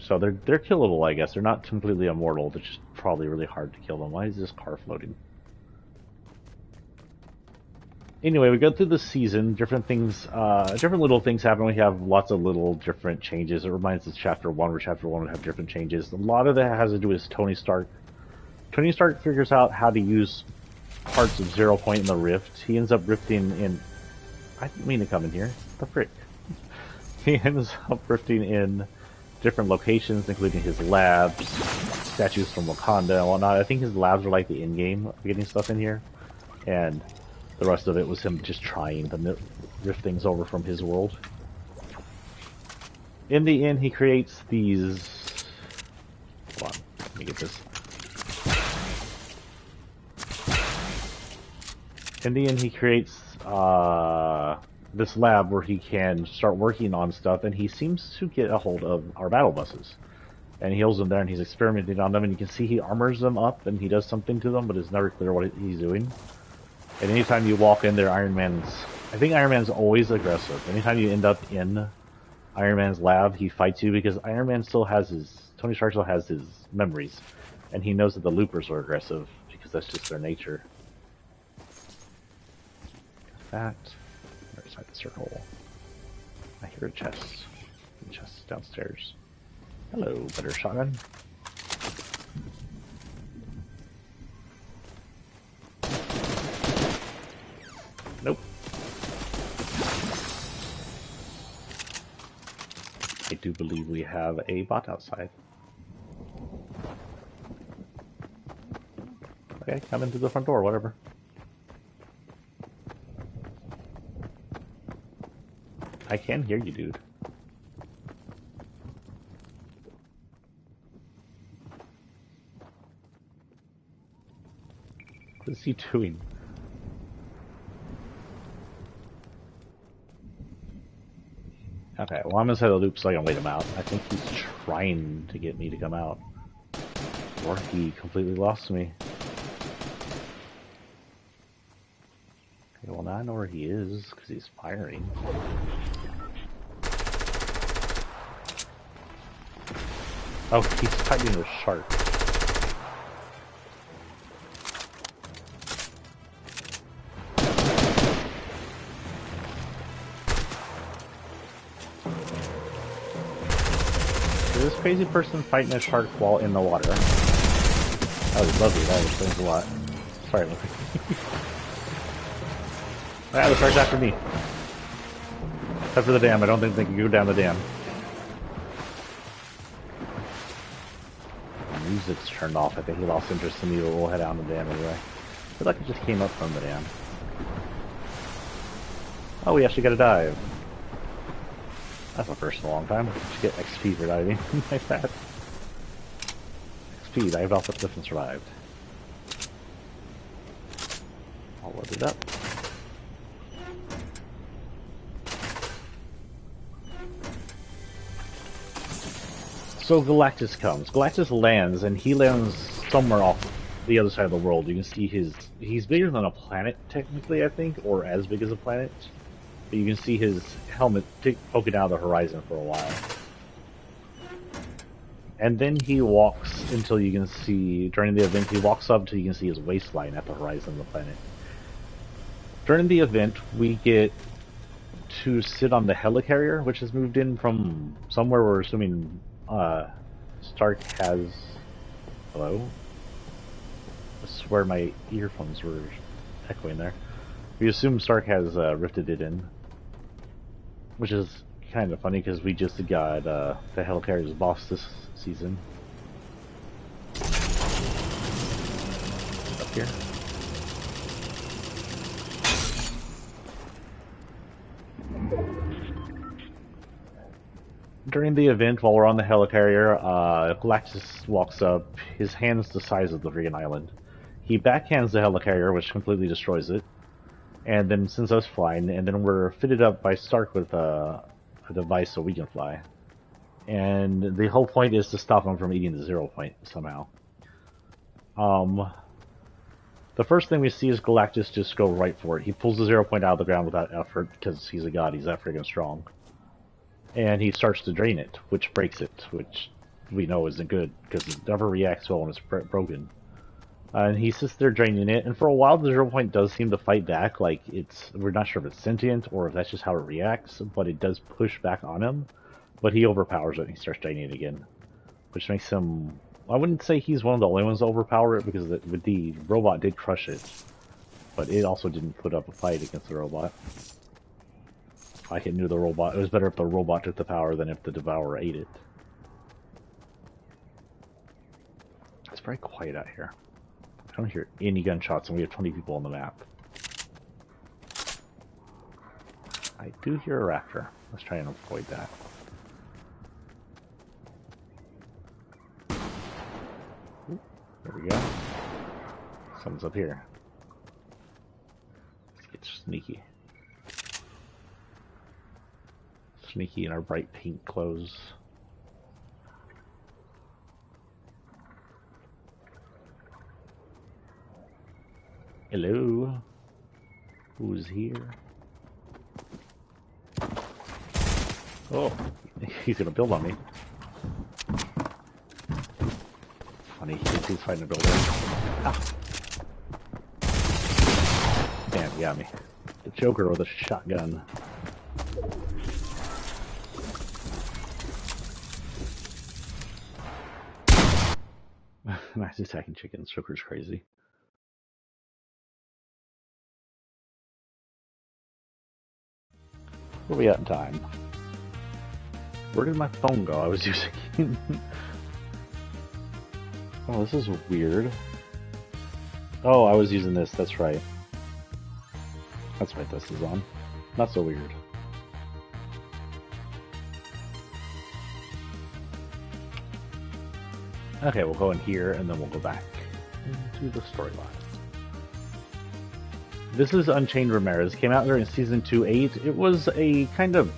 So they're killable, I guess. They're not completely immortal. They're just probably really hard to kill them. Why is this car floating? Anyway, we go through the season. Different things, different little things happen. We have lots of little different changes. It reminds us of Chapter 1, where Chapter 1 would have different changes. A lot of that has to do with Tony Stark. Tony Stark figures out how to use parts of 0 Point in the Rift. He ends up rifting in... I didn't mean to come in here. The frick? He ends up rifting in different locations, including his labs, statues from Wakanda and whatnot. I think his labs are like the in-game getting stuff in here, and the rest of it was him just trying to rift things over from his world. In the end, he creates these... Hold on, let me get this. In the end, he creates this lab where he can start working on stuff, and he seems to get a hold of our battle buses. And he holds them there, and he's experimenting on them, and you can see he armors them up, and he does something to them, but it's never clear what he's doing. And anytime you walk in there, I think Iron Man's always aggressive. Anytime you end up in Iron Man's lab, he fights you, because Iron Man still has Tony Stark still has his memories, and he knows that the Loopers are aggressive, because that's just their nature. That... Inside the circle. I hear a chest. The chest is downstairs. Hello, better shotgun. Nope. I do believe we have a bot outside. Okay, come into the front door, whatever. I can hear you, dude. What is he doing? Okay, well, I'm inside the loop so I can wait him out. I think he's trying to get me to come out. Or he completely lost me. Okay, well, now I know where he is, because he's firing. Oh, he's fighting a shark. Is this crazy person fighting a shark while in the water? That was lovely, that explains a lot. Sorry, Luffy. Ah, the shark's after me. Except for the dam, I don't think they can go down the dam. Music's turned off. I think he lost interest in me, but we'll head down the dam anyway. I feel like it just came up from the dam. Oh, we actually got to dive. That's the first in a long time. We should get XP for diving like that. XP, dived off the cliff and survived. I'll load it up. So Galactus comes. Galactus lands, and he lands somewhere off the other side of the world. You can see he's bigger than a planet, technically, I think, or as big as a planet. But you can see his helmet poking out of the horizon for a while. And then he walks until you can see, during the event, he walks up until you can see his waistline at the horizon of the planet. During the event, we get to sit on the helicarrier, which has moved in from somewhere we're assuming Stark has... Hello? I swear my earphones were echoing there. We assume Stark has rifted it in. Which is kind of funny because we just got the Helicarrier's boss this season. Up here. During the event, while we're on the Helicarrier, Galactus walks up. His hand's the size of the freaking island. He backhands the Helicarrier, which completely destroys it, and then sends us flying. And then we're fitted up by Stark with a device so we can fly. And the whole point is to stop him from eating the 0 point somehow. The first thing we see is Galactus just go right for it. He pulls the 0 point out of the ground without effort because he's a god. He's that freaking strong. And he starts to drain it, which breaks it, which we know isn't good, because it never reacts well when it's broken. And he sits there draining it, and for a while the 0 point does seem to fight back, like we're not sure if it's sentient, or if that's just how it reacts, but it does push back on him. But he overpowers it, and he starts draining it again. Which makes him... I wouldn't say he's one of the only ones to overpower it, because the robot did crush it. But it also didn't put up a fight against the robot. Like it knew the robot. It was better if the robot took the power than if the Devourer ate it. It's very quiet out here. I don't hear any gunshots, and we have 20 people on the map. I do hear a raptor. Let's try and avoid that. Ooh, there we go. Someone's up here. Let's get sneaky. Sneaky in our bright pink clothes. Hello? Who's here? Oh, he's gonna build on me. Funny, he's fighting a builder. Ah. Damn, he got me. The Joker with a shotgun. Nice attacking chickens. Joker's crazy. Where are we at in time? Where did my phone go? I was using... Oh, this is weird. Oh, I was using this. That's right. That's right, this is on. Not so weird. Okay, we'll go in here, and then we'll go back into the storyline. This is Unchained Ramirez. Came out during Season 2-8. It was a kind of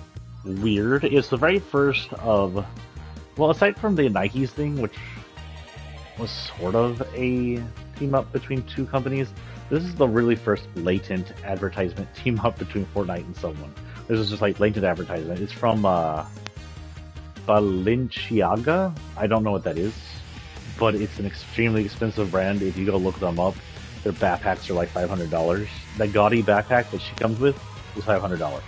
weird... It's the very first of... Well, aside from the Nikes thing, which was sort of a team-up between two companies, this is the really first latent advertisement team-up between Fortnite and someone. This is just like latent advertisement. It's from Balenciaga. I don't know what that is, but it's an extremely expensive brand. If you go look them up, their backpacks are like $500. The gaudy backpack that she comes with is $500.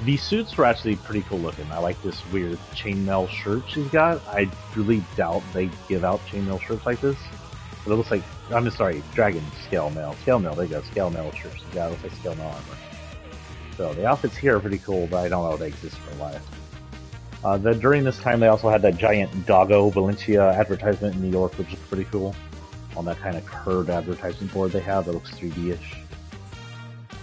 The suits were actually pretty cool looking. I like this weird chainmail shirt she's got. I really doubt they give out chainmail shirts like this. But it looks like, I'm sorry, dragon scale mail. Scale mail, there you go, scale mail shirts. Yeah, it looks like scale mail armor. So the outfits here are pretty cool, but I don't know if they exist for life. During this time, they also had that giant Doggo Valencia advertisement in New York, which is pretty cool. On that kind of curved advertising board they have that looks 3D-ish.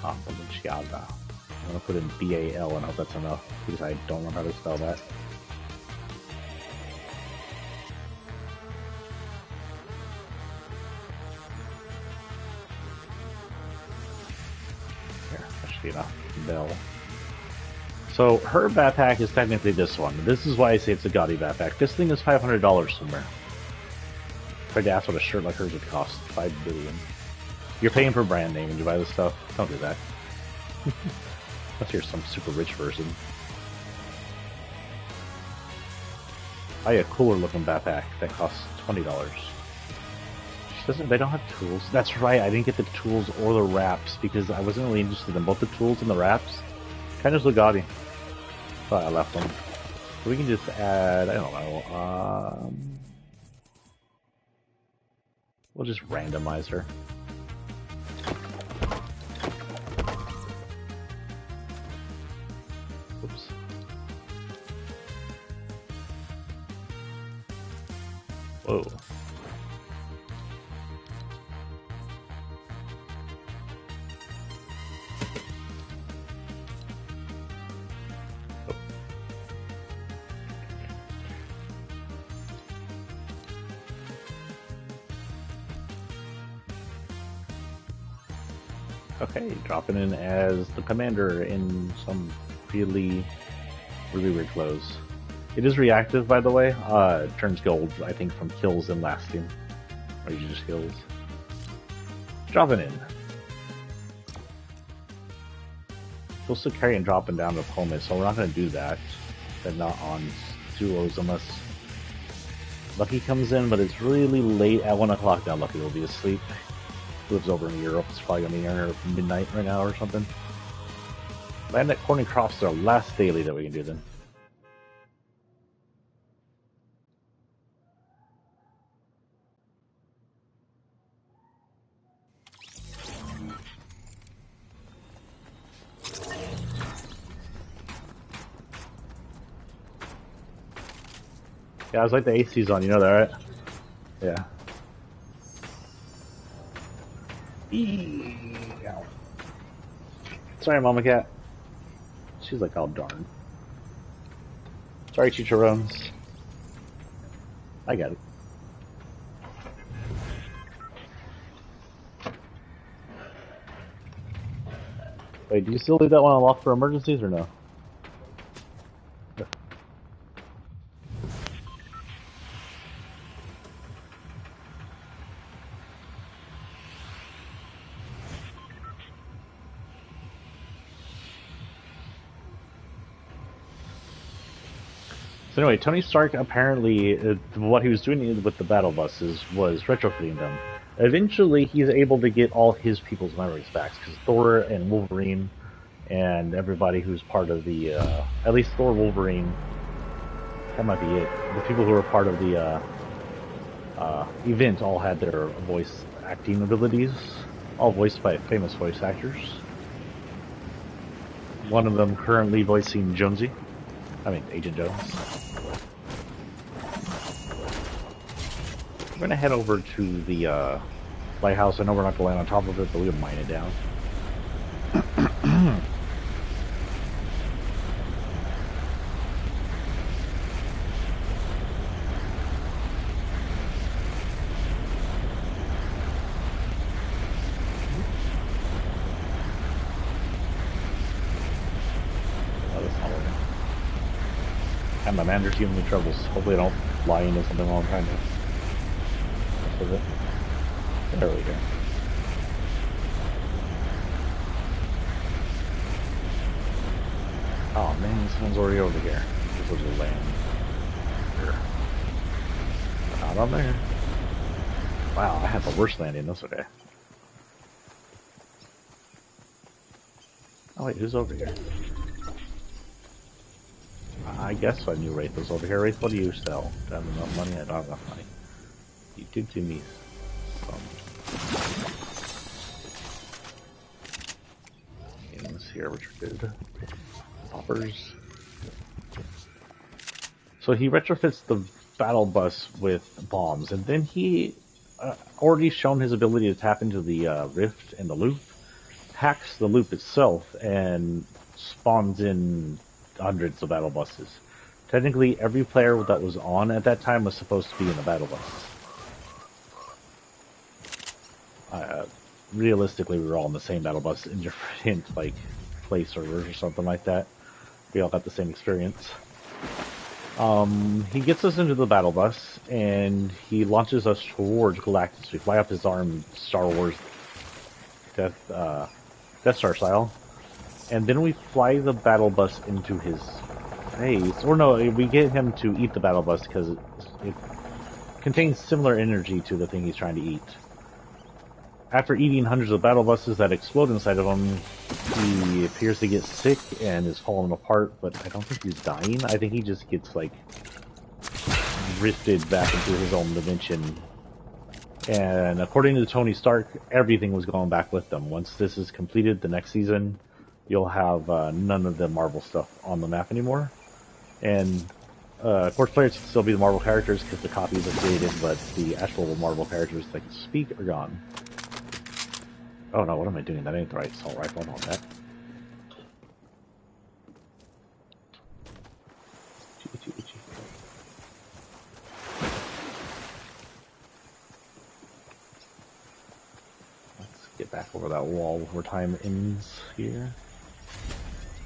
Balenciaga. I'm going to put in B-A-L and hope that's enough, because I don't know how to spell that. Here, that should be enough. Bell. So, her backpack is technically this one. This is why I say it's a gaudy backpack. This thing is $500 somewhere. Tried to ask what a shirt like hers would cost. $5 billion. You're paying for brand name when you buy this stuff. Don't do that. Unless you're some super rich person. Buy a cooler looking backpack that costs $20. They don't have tools. That's right, I didn't get the tools or the wraps because I wasn't really interested in both the tools and the wraps. Kind of look gaudy. But I left them. So we can just add, I don't know, we'll just randomize her. Oops. Whoa. Okay, dropping in as the commander in some really weird clothes. It is reactive, by the way. It turns gold, I think, from kills and lasting. Or you just kills. Dropping in. Supposed to carry and dropping down the opponent, so we're not going to do that. But not on duos unless Lucky comes in, but it's really late at 1 o'clock now. Lucky will be asleep. Lives over in Europe. It's probably gonna be near midnight right now or something. Land at Corny Crofts, our last daily that we can do then. Yeah, I was like the AC's on, you know that, right? Yeah. Sorry, Mama Cat. She's like, oh darn. Sorry, chicharrones. I got it. Wait, do you still leave that one unlocked for emergencies or no? So anyway, Tony Stark apparently, what he was doing with the battle buses was retrofitting them. Eventually, he's able to get all his people's memories back, because Thor and Wolverine and everybody who's part of the, at least Thor, Wolverine, that might be it. The people who were part of the event all had their voice acting abilities, all voiced by famous voice actors. One of them currently voicing Jonesy. I mean, Agent Jones. We're gonna head over to the lighthouse. I know we're not gonna land on top of it, but we'll mine it down. And my manager's giving me troubles. Hopefully I don't fly into something while I'm trying to... That's it. There we go. Oh man, this one's already over here. This will just land here. Not on there. Wow, I had the worst landing. That's okay. Oh wait, who's over here? I guess I knew Wraith was over here. Wraith, what do you sell? Do I have enough money? I don't have enough money. You did do me some. Things here which are good. Poppers. So he retrofits the battle bus with bombs, and then he already shown his ability to tap into the rift and the loop, hacks the loop itself, and spawns in hundreds of battle buses. Technically, every player that was on at that time was supposed to be in the battle bus. Realistically, we were all in the same battle bus in different, like, play servers or something like that. We all got the same experience. He gets us into the battle bus, and he launches us towards Galactus. We fly up his arm, Star Wars Death Star style. And then we fly the battle bus into his face. Or no, we get him to eat the battle bus because it contains similar energy to the thing he's trying to eat. After eating hundreds of battle buses that explode inside of him, he appears to get sick and is falling apart, but I don't think he's dying. I think he just gets, like, drifted back into his own dimension. And according to Tony Stark, everything was going back with them. Once this is completed, the next season, you'll have none of the Marvel stuff on the map anymore. And, of course, players can still be the Marvel characters because the copies are created, but the actual Marvel characters that can speak are gone. Oh no, what am I doing? That ain't the right assault rifle. I don't want that. Let's get back over that wall before time ends here.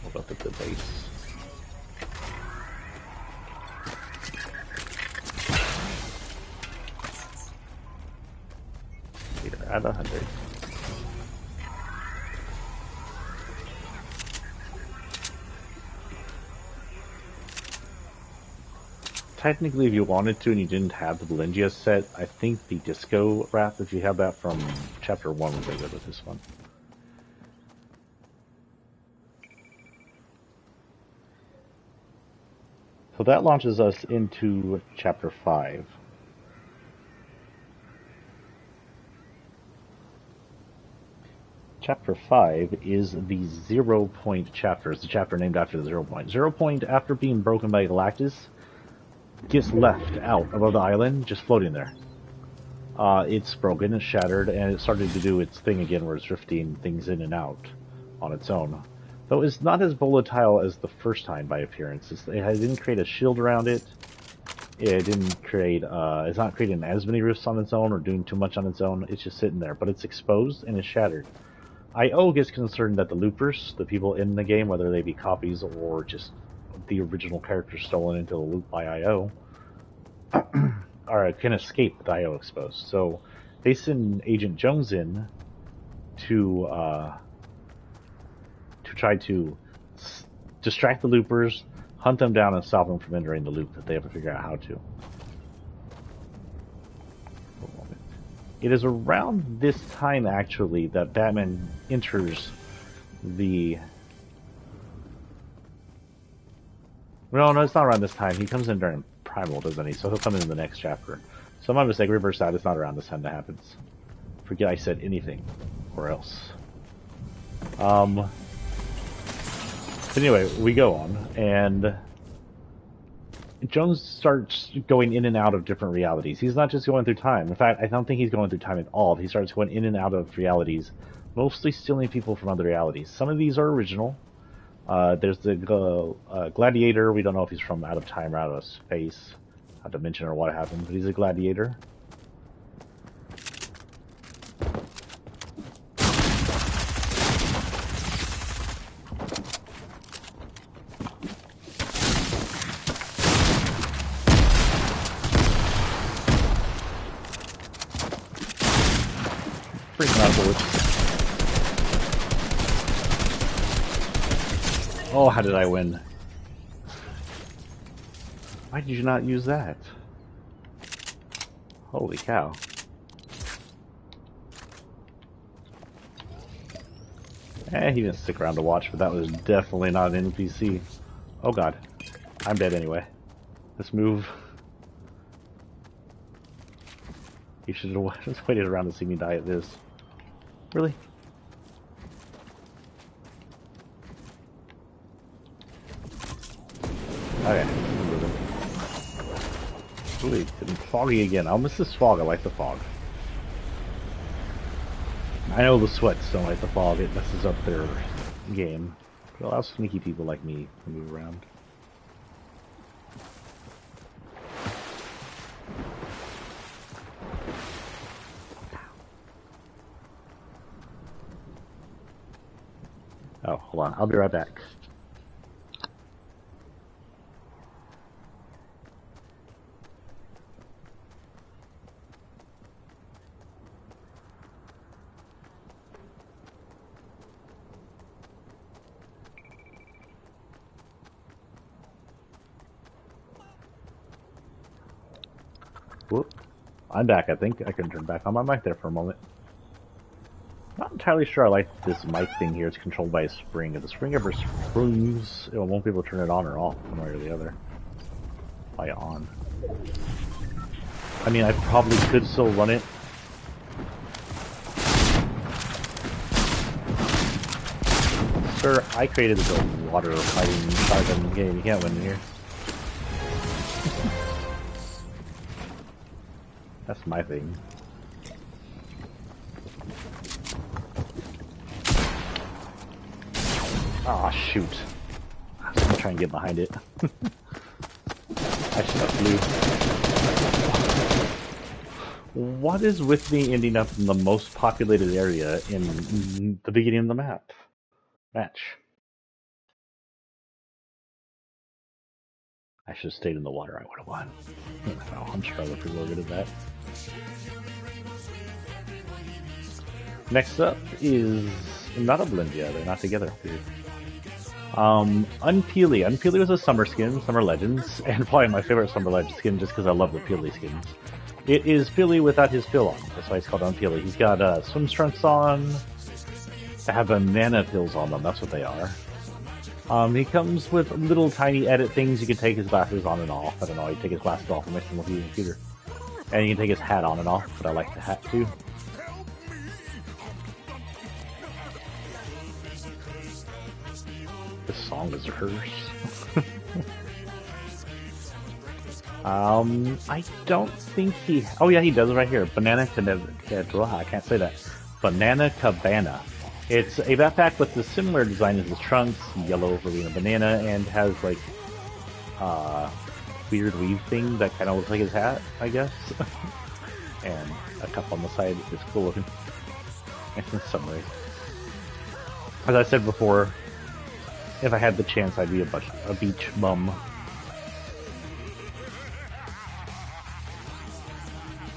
Hold up at the base. We're at 100. Technically, if you wanted to and you didn't have the Valengia set, I think the Disco Wrap, if you have that from Chapter 1, would be good with this one. So that launches us into Chapter 5. Chapter 5 is the 0 Point chapter. It's the chapter named after the 0 Point. 0 Point, after being broken by Galactus, gets left out above the island, just floating there. It's broken, it's shattered, and it started to do its thing again where it's drifting things in and out on its own. Though it's not as volatile as the first time by appearance. It didn't create a shield around it. It didn't create, it's not creating as many rifts on its own or doing too much on its own. It's just sitting there, but it's exposed and it's shattered. I.O. gets concerned that the loopers, the people in the game, whether they be copies or just the original characters stolen into the loop by I.O., can escape with I.O. exposed. So they send Agent Jones in to try to distract the loopers, hunt them down, and stop them from entering the loop if they ever figure out how to. It is around this time, actually, that Batman enters the... No, it's not around this time. He comes in during Primal, doesn't he? So he'll come in the next chapter. So my mistake, reverse that. It's not around this time that happens. Forget I said anything. Or else. But anyway, we go on, and Jones starts going in and out of different realities. He's not just going through time. In fact, I don't think he's going through time at all. He starts going in and out of realities, mostly stealing people from other realities. Some of these are original. There's the Gladiator. We don't know if he's from out of time or out of space, out of dimension, or what happened, but he's a Gladiator. Freaking out of bullets. Oh, how did I win? Why did you not use that? Holy cow. He didn't stick around to watch, but that was definitely not an NPC. Oh god. I'm dead anyway. Let's move. You should have just waited around to see me die at this. Really? Okay, I'm moving. Ooh, it's getting foggy again. I'll miss this fog. I like the fog. I know the sweats don't like the fog. It messes up their game. It allows sneaky people like me to move around. Oh, hold on. I'll be right back. Whoop. I'm back, I think. I can turn back on my mic there for a moment. Not entirely sure I like this mic thing here. It's controlled by a spring. If the spring ever springs, it won't be able to turn it on or off one way or the other. By on. I mean, I probably could still run it. Sir, I created the water fighting shotgun game. You can't win here. That's my thing. Ah, shoot. I'm gonna try and get behind it. I should have flew. What is with me ending up in the most populated area in the beginning of the map? Match. I should have stayed in the water. I would have won. Oh, I'm sure other people are good at that. Next up is not a blend yet. They're not together. Weird. Unpeely. Unpeely was a summer skin, Summer Legends, and probably my favorite Summer Legends skin just because I love the Peely skins. It is Peely without his pill on. That's why it's called Unpeely. He's got swim trunks on. They have banana pills on them. That's what they are. He comes with little tiny edit things. You can take his glasses on and off. I don't know. You take his glasses off and make them look at the computer. And you can take his hat on and off, but I like the hat too. This song is hers. I don't think he... Oh yeah, he does right here. Banana I can't say that. Banana Cabana. It's a backpack with a similar design as his trunks, yellow for being a banana, and has like weird weave thing that kind of looks like his hat, I guess. And a cup on the side is cool looking. In summary, as I said before, if I had the chance, I'd be a beach bum.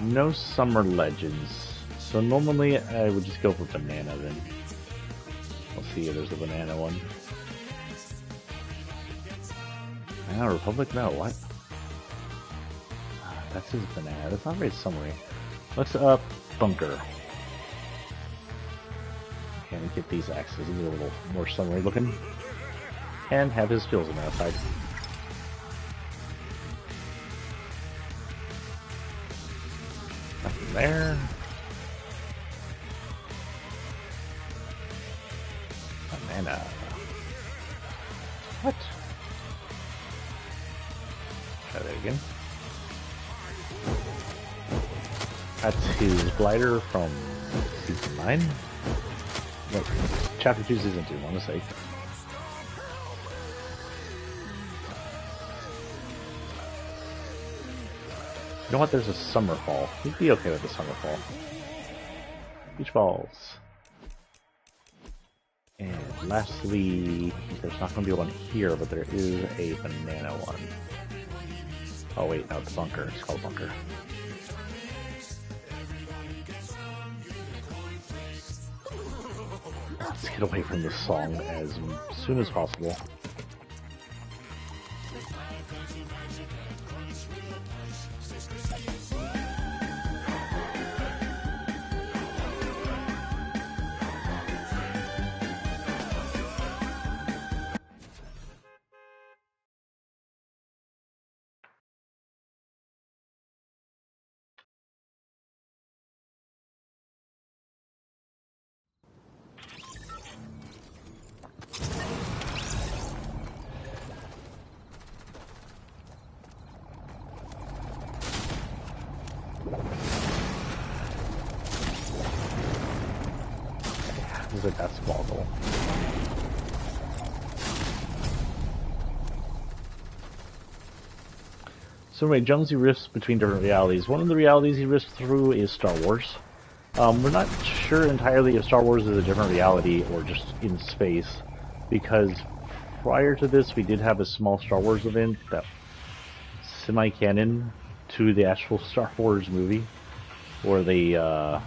No Summer Legends, so normally I would just go for banana then. We'll see if there's a banana one. Banana Republic? No, what? That's his banana. That's not very summery. Let's up Bunker. Can we get these axes a little more summery looking? And have his skills on the outside. Nothing there. Banana. What? Try that again. That's his glider from Season 9. Wait, Chapter 2, Season 2, my mistake. You know what? There's a summer fall. We'd be okay with the summer fall. Beach balls. And lastly, there's not going to be one here, but there is a banana one. Oh wait, no, it's Bunker. It's called Bunker. Let's get away from this song as soon as possible. This is a basketball goal. So anyway, Jonesy rifts between different realities. One of the realities he rifts through is Star Wars. We're not sure entirely if Star Wars is a different reality or just in space, because prior to this we did have a small Star Wars event that semi-canon to the actual Star Wars movie, where the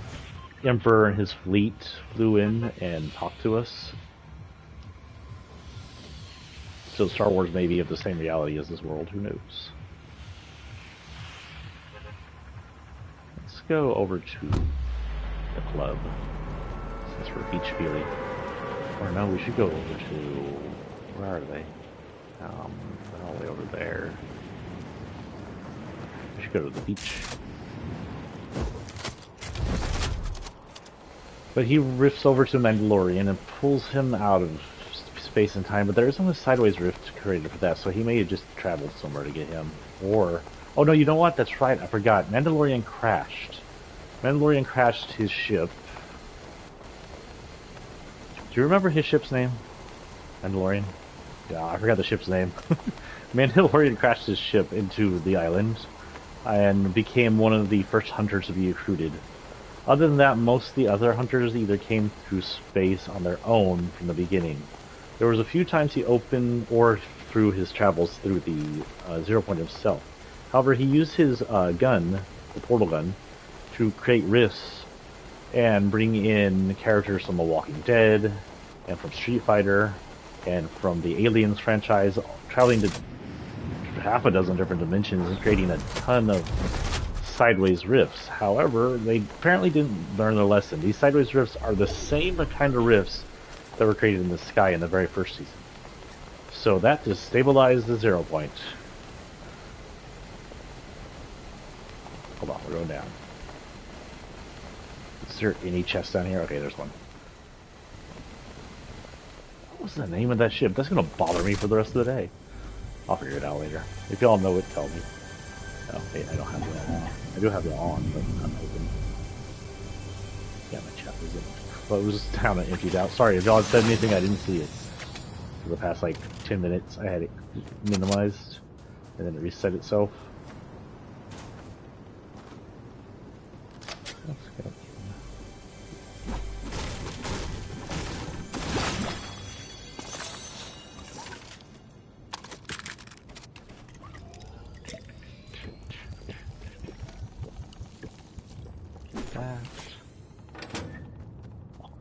Emperor and his fleet flew in and talked to us. So Star Wars may be of the same reality as this world, who knows? Let's go over to the club. That's for Beach Feely. Or no, we should go over to... Where are they? They're all the way over there. We should go to the beach. But he rifts over to Mandalorian and pulls him out of space and time, but there isn't a sideways rift created for that, so he may have just traveled somewhere to get him. Or... Oh no, you know what? That's right, I forgot. Mandalorian crashed. Mandalorian crashed his ship. Do you remember his ship's name? Mandalorian? Yeah, I forgot the ship's name. Mandalorian crashed his ship into the island and became one of the first hunters to be recruited. Other than that, most of the other hunters either came through space on their own from the beginning. There was a few times he opened or through his travels through the 0 point himself. However, he used his gun, the portal gun, to create rifts and bring in characters from The Walking Dead and from Street Fighter and from the Aliens franchise, traveling to half a dozen different dimensions and creating a ton of sideways rifts. However, they apparently didn't learn their lesson. These sideways rifts are the same kind of rifts that were created in the sky in the very first season. So that destabilized the 0 point. Hold on, we're going down. Is there any chest down here? Okay, there's one. What was the name of that ship? That's going to bother me for the rest of the day. I'll figure it out later. If y'all know it, tell me. Oh, wait, I don't have it on. I do have it on, but not open. Yeah, my chat is closed down and emptied out. Sorry, if y'all had said anything, I didn't see it. For the past, like, 10 minutes, I had it minimized, and then it reset itself. Let's go.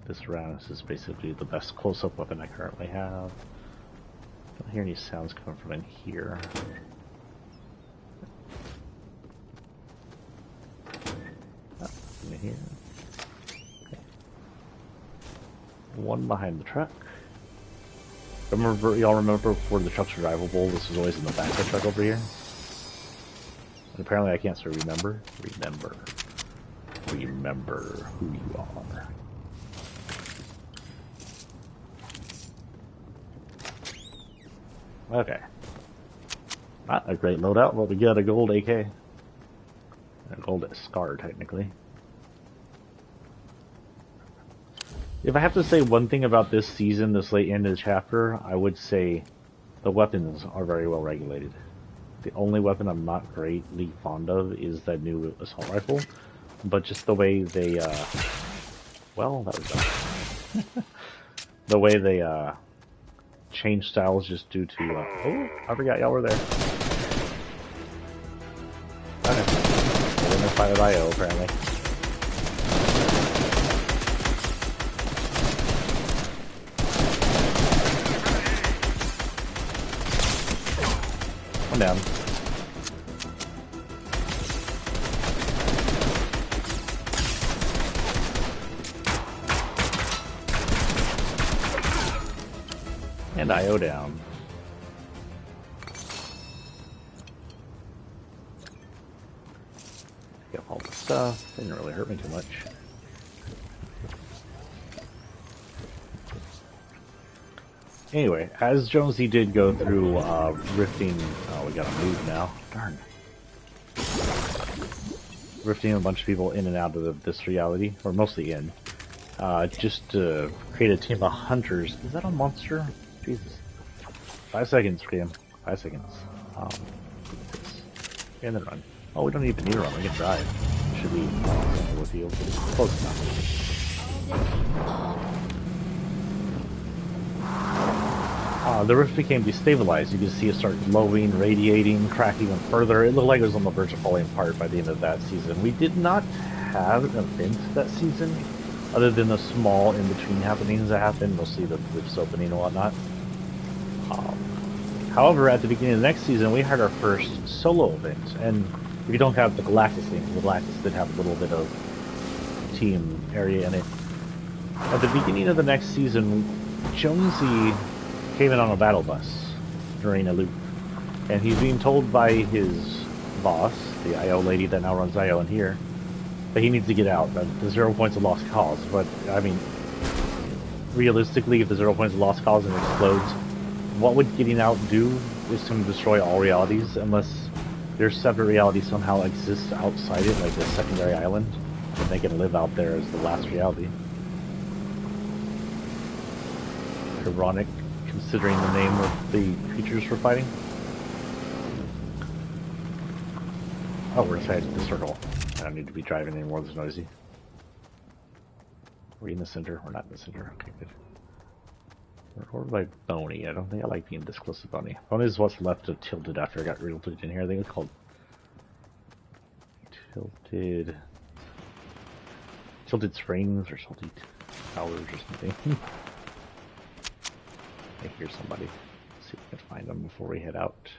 This round is basically the best close-up weapon I currently have. Don't hear any sounds coming from in here. In here. Okay. One behind the truck. Y'all remember before the trucks were drivable, this was always in the back of the truck over here? And apparently I can't say remember. Remember who you are. Okay. Not a great loadout, but we get a gold AK. A gold SCAR, technically. If I have to say one thing about this season, this late end of the chapter, I would say the weapons are very well regulated. The only weapon I'm not greatly fond of is that new assault rifle, but just the way they, well, that was done. The way they, change styles just due to, oh, I forgot y'all were there. Okay. We're in a fight with IO, apparently. I'm down. And IO down. Pick up all the stuff. Didn't really hurt me too much. Anyway, as Jonesy did go through rifting... Oh, we gotta move now. Darn. Rifting a bunch of people in and out of this reality, or mostly in. Just to create a team of hunters. Is that a monster? Jesus. 5 seconds for him. 5 seconds. And then run. Oh, we don't even need to run. We can drive. Should be with you. Close enough. The rift became destabilized. You can see it start glowing, radiating, cracking even further. It looked like it was on the verge of falling apart by the end of that season. We did not have an event that season, other than the small in-between happenings that happened, mostly the rifts opening and whatnot. However, at the beginning of the next season, we had our first solo event, and if you don't have the Galactus thing, the Galactus did have a little bit of team area in it. At the beginning of the next season, Jonesy came in on a battle bus during a loop, and he's being told by his boss, the IO lady that now runs IO in here, that he needs to get out. That the 0 points of lost cause. But I mean, realistically, if the 0 points of lost cause and explodes, what would getting out do? Is to destroy all realities, unless their separate reality somehow exists outside it, like a secondary island, and they can live out there as the last reality. Ironic, considering the name of the creatures we're fighting. Oh, we're inside the circle. I don't need to be driving anymore, it's noisy. Are we in the center? We're not in the center. Okay, good. We're over by Boney. I don't think I like being this close to Boney. Boney is what's left of Tilted after I got tilted in here. I think it's called Tilted Springs or Tilted Towers or something. I hear somebody. Let's see if we can find them before we head out.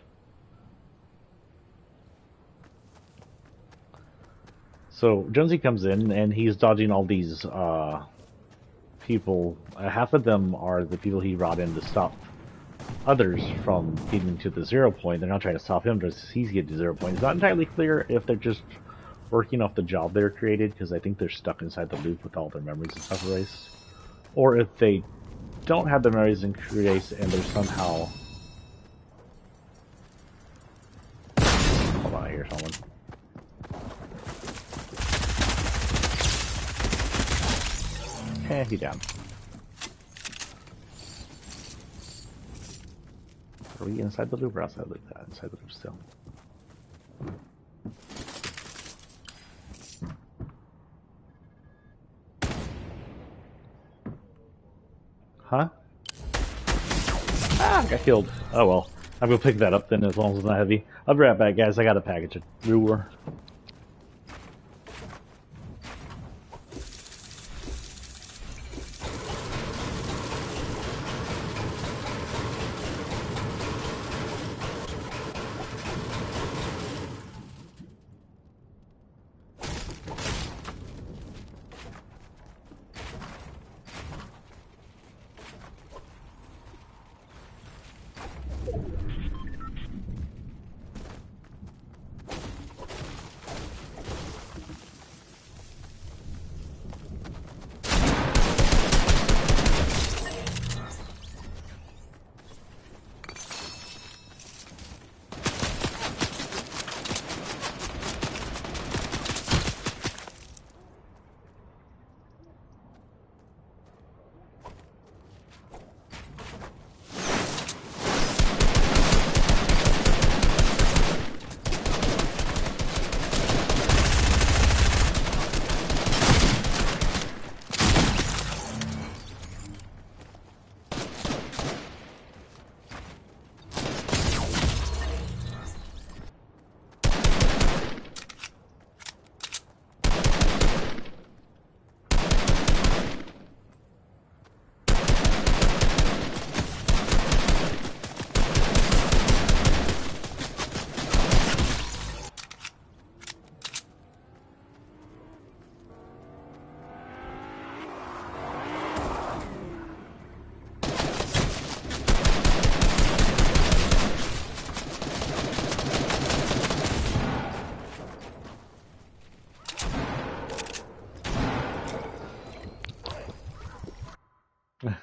So Jonesy comes in and he's dodging all these people. Half of them are the people he brought in to stop others from getting to the 0 point. They're not trying to stop him just as he's getting to 0 point. It's not entirely clear if they're just working off the job they're created, because I think they're stuck inside the loop with all their memories and stuff erased, or if they don't have the memories and erased and they're somehow... Hold on, I hear someone. He down. Are we inside the loop or outside the loop? Inside the loop still. Huh? Ah, I got killed. Oh well. I'm gonna pick that up then as long as it's not heavy. I'll be right back, guys. I got a package of brewer.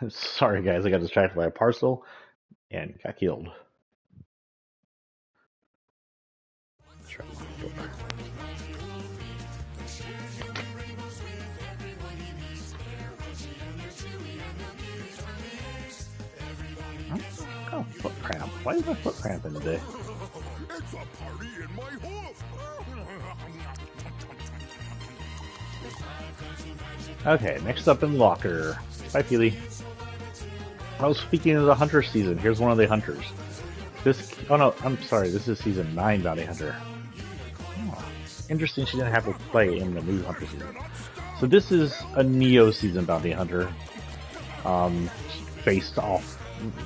Sorry guys, I got distracted by a parcel and got killed. Oh, foot cramp. Why is my foot cramping today? It's a party in my hoof. Okay, next up in locker. Bye, Peely. Well, speaking of the hunter season, here's one of the hunters. This, oh no, I'm sorry, this is season 9 Bounty Hunter. Oh, interesting, she didn't have to play in the new hunter season. So this is a Neo season Bounty Hunter, based off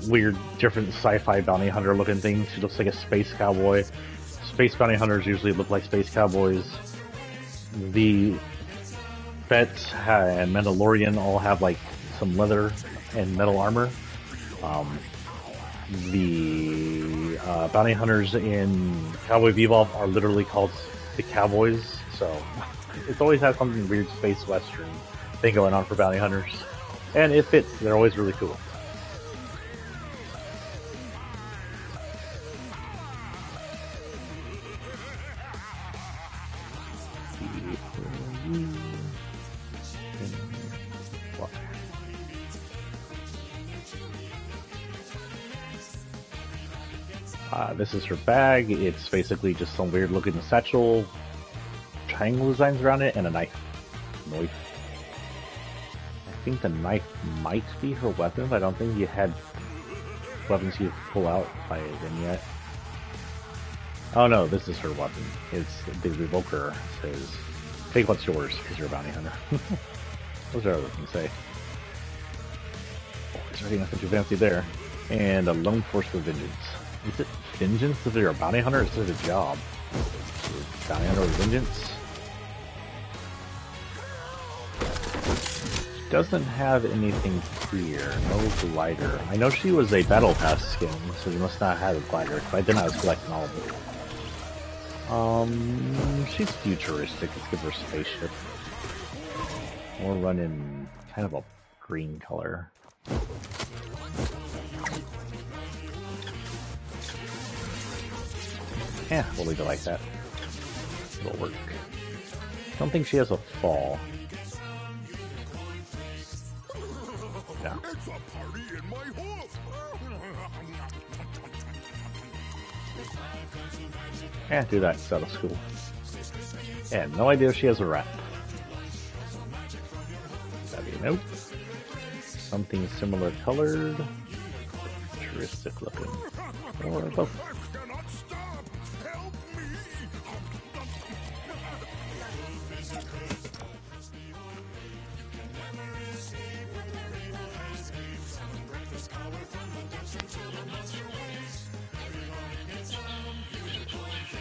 weird, different sci-fi bounty hunter looking things. She looks like a space cowboy. Space bounty hunters usually look like space cowboys. The Fett and Mandalorian all have like some leather and metal armor. The bounty hunters in Cowboy Bebop are literally called the Cowboys, so it's always had something weird space western thing going on for bounty hunters, and it fits. They're always really cool. This is her bag. It's basically just some weird looking satchel, triangle designs around it, and a knife. I think the knife might be her weapon, but I don't think you had weapons you pull out by then yet. Oh no, this is her weapon. It's the revoker. It says, take what's yours, because you're a bounty hunter. What's our other thing say? Oh, there's already nothing too fancy there. And a lone force for vengeance. Is it vengeance if you're a bounty hunter, or is it a job? Bounty hunter with vengeance? She doesn't have anything here. No glider. I know she was a battle pass skin, so you must not have a glider. If I didn't, I was collecting all of them. She's futuristic. Let's give her a spaceship. We'll run in kind of a green color. Yeah, we'll leave it like that. It'll work. I don't think she has a fall. No. It's a party in my hoof. Yeah, do that. It's out of school. Yeah, no idea if she has a wrap. That'd be a nope. Something similar colored. Futuristic looking. Or both.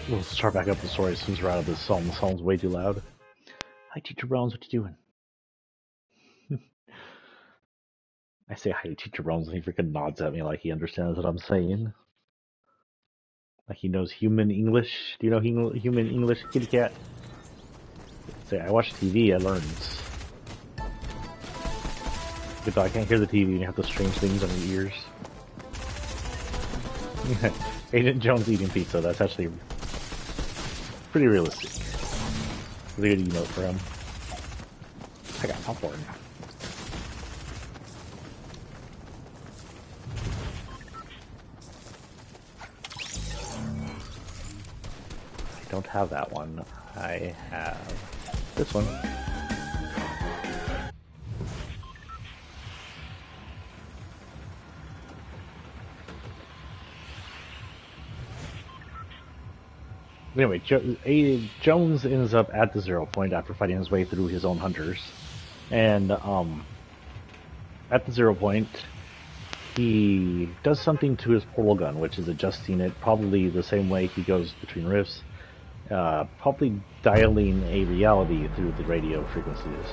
We'll start back up the story as soon as we're out of this song. The song's way too loud. Hi, Teacher Bones, what you doing? I say hi, Teacher Bones, and he freaking nods at me like he understands what I'm saying. Like he knows human English. Do you know human English, kitty cat? Say, I watch TV, I learn. But I can't hear the TV and you have to strange things on your ears. Agent Jones eating pizza, that's actually pretty realistic. Really good emote for him. I got popcorn. I don't have that one. I have this one. Anyway, Jones ends up at the 0 point after fighting his way through his own hunters. And at the 0 point, he does something to his portal gun, which is adjusting it probably the same way he goes between rifts, probably dialing a reality through the radio frequencies.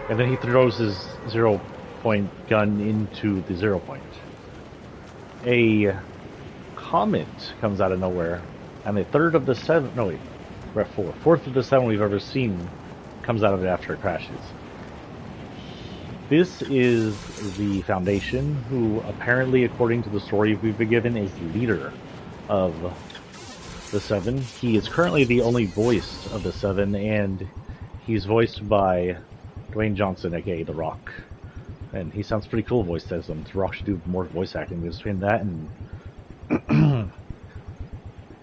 And then he throws his 0 point gun into the 0 point. A comet comes out of nowhere. And the third of the seven, no wait, we're at four. Fourth of the seven we've ever seen comes out of it after it crashes. This is the Foundation, who apparently, according to the story we've been given, is the leader of the Seven. He is currently the only voice of the Seven, and he's voiced by Dwayne Johnson, aka The Rock. And he sounds pretty cool voiced as him. The Rock should do more voice acting between that and...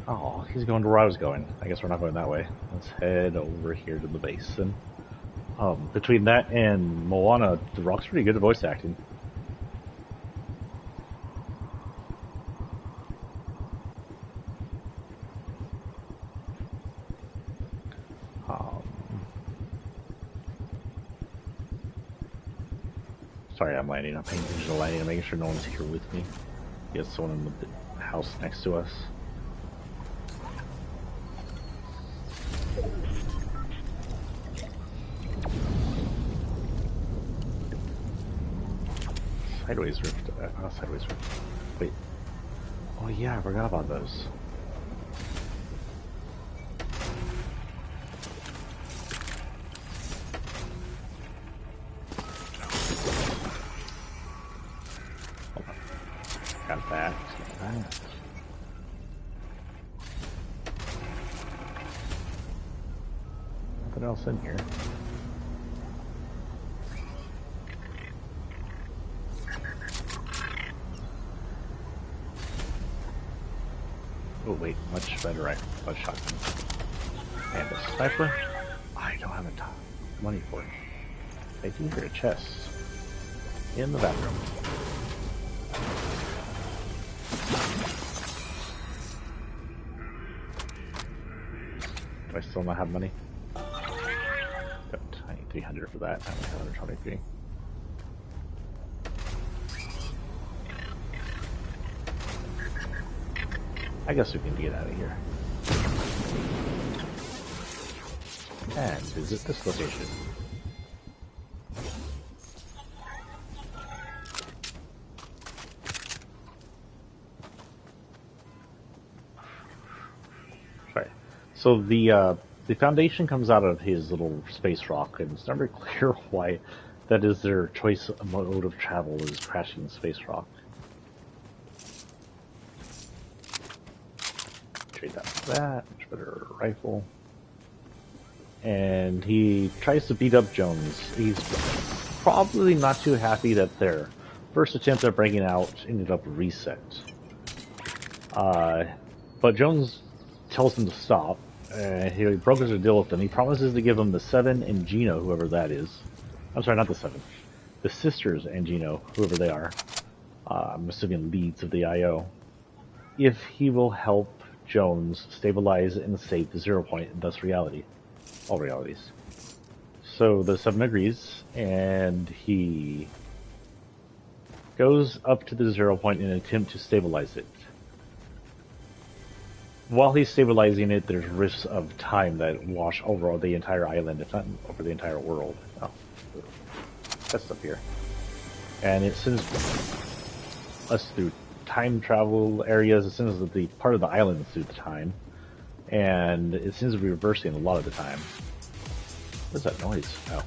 Oh, he's going to where I was going. I guess we're not going that way. Let's head over here to the base. And between that and Moana, The Rock's pretty good at voice acting. Sorry, I'm landing. I'm paying attention to landing and making sure no one's here with me. There's someone in the house next to us. Sideways rift. Not sideways rift. Wait. Oh yeah, I forgot about those. Hold on. Got that. Nice. Nothing else in here. Oh wait, much better rifle, shotgun. And a sniper. I don't have enough money for it. I do hear a chest in the bathroom. Do I still not have money? Don't. I need 300 for that. I only have 123. I guess we can get out of here. And visit this location. Sorry. So the Foundation comes out of his little space rock, and it's not very clear why that is their choice mode of travel is crashing the space rock. Trade that for that, much better rifle. And he tries to beat up Jones. He's probably not too happy that their first attempt at breaking out ended up reset. But Jones tells him to stop. He brokers a deal with them. He promises to give him the Seven and Gino, whoever that is. I'm sorry, not the Seven. The Sisters and Gino, whoever they are. I'm assuming leads of the IO. If he will help Jones stabilize and save the 0 point, and thus reality. All realities. So the Seven agrees, and he goes up to the 0 point in an attempt to stabilize it. While he's stabilizing it, there's rifts of time that wash over the entire island, if not over the entire world. Oh, that's up here. And it sends us through time travel areas. It sends the part of the island through the time. And it seems to be reversing a lot of the time. What's that noise? Oh.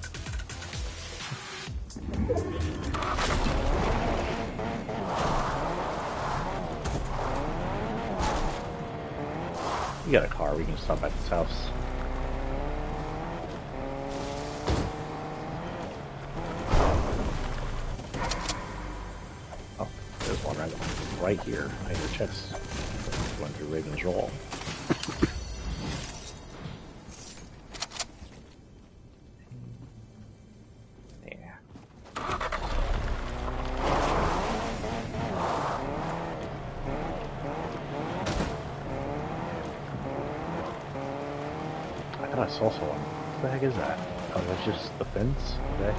We got a car, we can stop at this house. Oh, there's one right here. I hear chests going through Raven's Roll. I saw someone. What the heck is that? Oh, that's just the fence? Okay.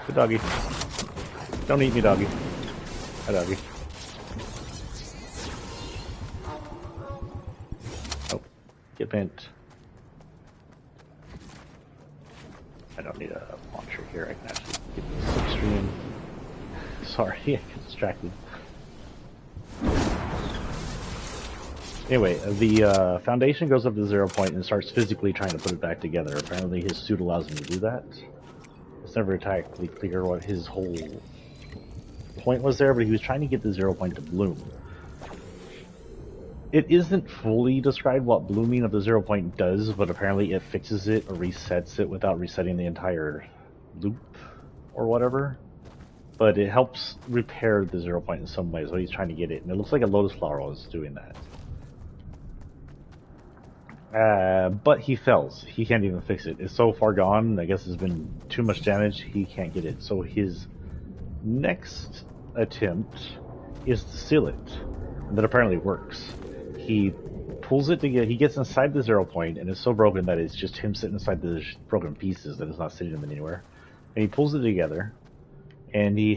Good doggy. Don't eat me, doggy. Hi, doggy. Oh, get bent. I don't need a launcher here. I can actually get this slipstream. Sorry, I got distracted. Anyway, the Foundation goes up to 0 point and starts physically trying to put it back together. Apparently his suit allows him to do that. It's never entirely clear what his whole point was there, but he was trying to get the 0 point to bloom. It isn't fully described what blooming of the 0 point does, but apparently it fixes it or resets it without resetting the entire loop or whatever. But it helps repair the 0 point in some ways, so he's trying to get it. And it looks like a lotus flower was doing that. But he fails. He can't even fix it. It's so far gone. I guess there's been too much damage. He can't get it. So his next attempt is to seal it. And that apparently works. He pulls it together. He gets inside the 0 point, and it's so broken that it's just him sitting inside the broken pieces that it's not sitting them anywhere. And he pulls it together, and he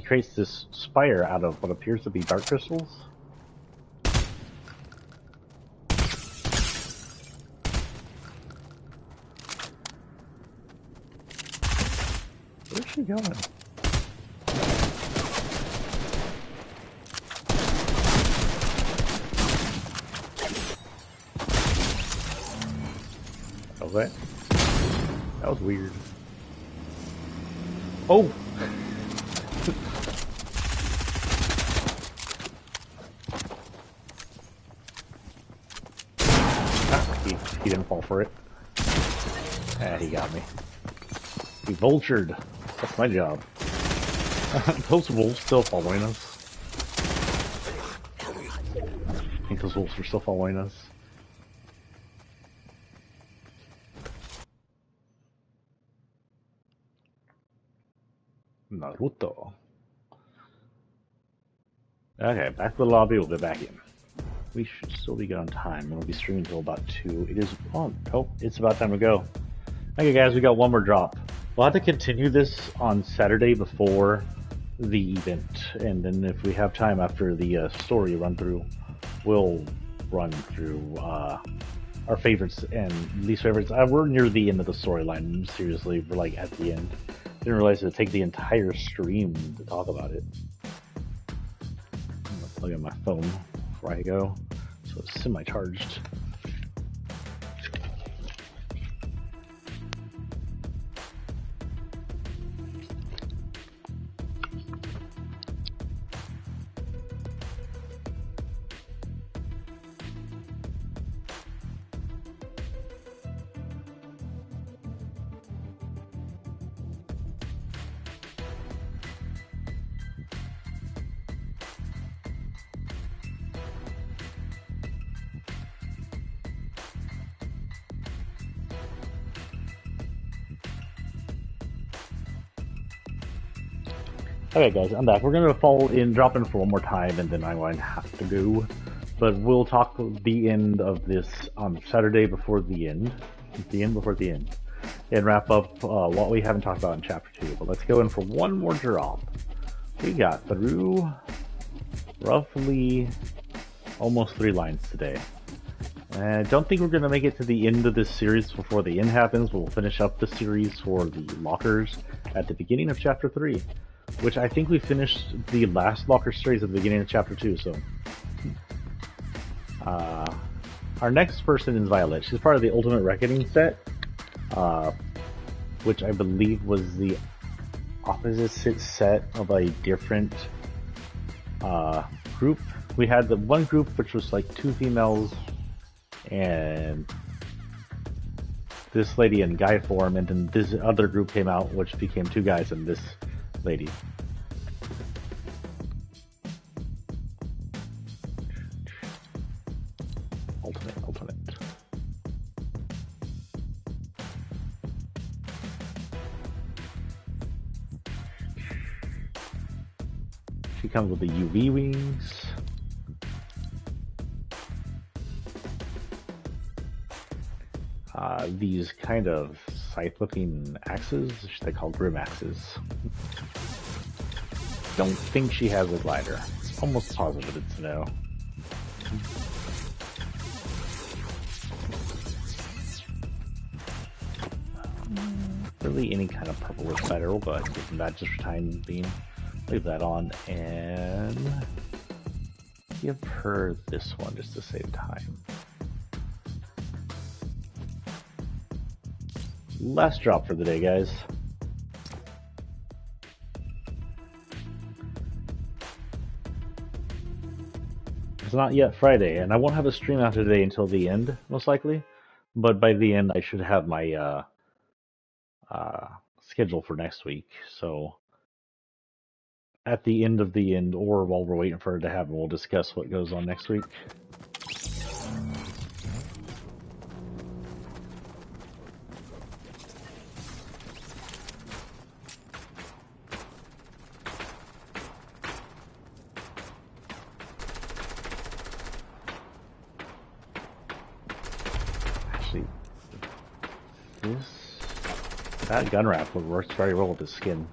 creates this spire out of what appears to be dark crystals. Where's she going? Okay. That was weird. Oh! He didn't fall for it. Ah, he got me. He vultured. That's my job. Those wolves still following us. I think those wolves are still following us. Naruto. Okay, back to the lobby. We'll be back in. We should still be good on time. We'll be streaming until about 2. It is on. Oh, it's about time to go. Okay, guys, we got one more drop. We'll have to continue this on Saturday before the event, and then if we have time after the story run through, we'll run through our favorites and least favorites. We're near the end of the storyline. Seriously, we're like at the end. Didn't realize it would take the entire stream to talk about it. I'm gonna plug in my phone before I go, so it's semi-charged. Okay, guys, I'm back. We're gonna drop in for one more time, and then I'm going to have to go. But we'll talk the end of this on Saturday before the end, and wrap up what we haven't talked about in Chapter 2. But let's go in for one more drop. We got through roughly almost 3 lines today. I don't think we're going to make it to the end of this series before the end happens. We'll finish up the series for the lockers at the beginning of Chapter 3. Which I think we finished the last locker series at the beginning of Chapter 2, so... our next person is Violet. She's part of the Ultimate Reckoning set, which I believe was the opposite set of a different group. We had the one group which was like 2 females and this lady in guy form, and then this other group came out which became 2 guys and this lady. Ultimate. She comes with the UV wings. These kind of scythe-looking axes, they call grim axes. Don't think she has a glider. Almost positive it's no. Really any kind of purplish glider. We'll go ahead and give them that just for time being. Leave that on and give her this one just to save time. Last drop for the day, guys. It's not yet Friday, and I won't have a stream after today until the end, most likely. But by the end, I should have my schedule for next week. So at the end of the end, or while we're waiting for it to happen, we'll discuss what goes on next week. That gun wrap would work very well with his skin.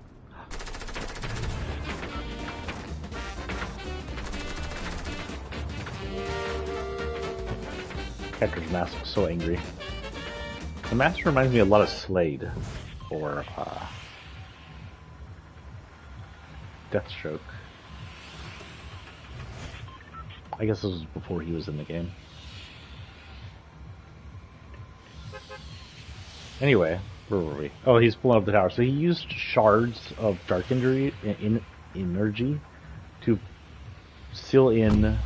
Captor's mask was so angry. The mask reminds me a lot of Slade, or Deathstroke. I guess this was before he was in the game. Anyway, where were we? Oh, he's pulling up the tower. So he used shards of dark energy to seal in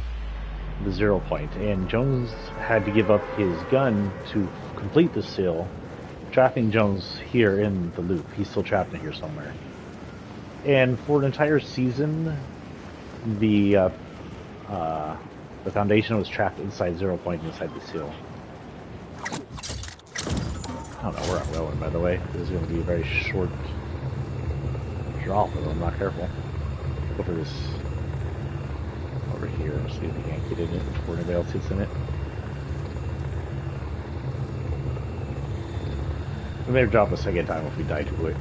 the 0 point, and Jones had to give up his gun to complete the seal, trapping Jones here in the loop. He's still trapped in here somewhere. And for an entire season, the Foundation was trapped inside 0 point, inside the seal. I don't know where I'm going, by the way. This is going to be a very short drop if I'm not careful. Go for this over here and see if we can't get in it before anybody else gets in it. We may drop a second time if we die too quick.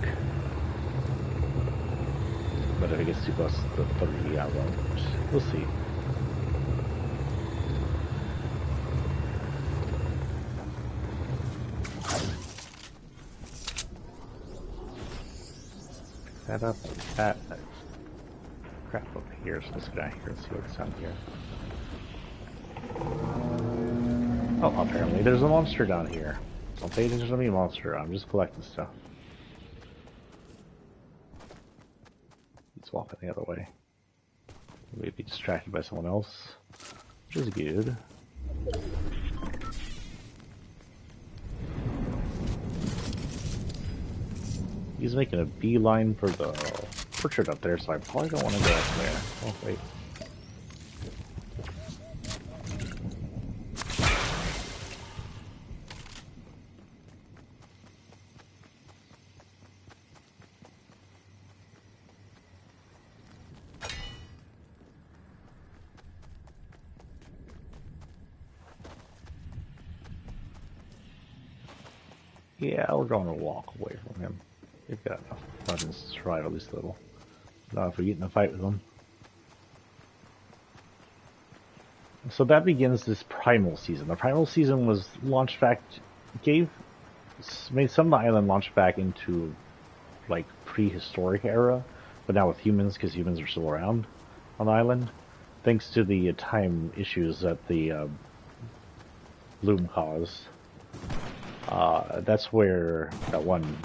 But if it gets too close to the 30, I won't. We'll see. That up, that crap over here, so let's go down here and see what's down here. Oh, apparently there's a monster down here. Don't say there's gonna be a monster, I'm just collecting stuff. He's walking the other way. Maybe distracted by someone else, which is good. He's making a beeline for the orchard up there, so I probably don't want to go up there. Oh, wait. Yeah, we're going to walk away from him. We've got enough buttons to survive at least a little. Not if we get in a fight with them. So that begins this primal season. The primal season was launched back, made some of the island launch back into like prehistoric era, but now with humans, because humans are still around on the island, thanks to the time issues that the bloom caused. That's where that one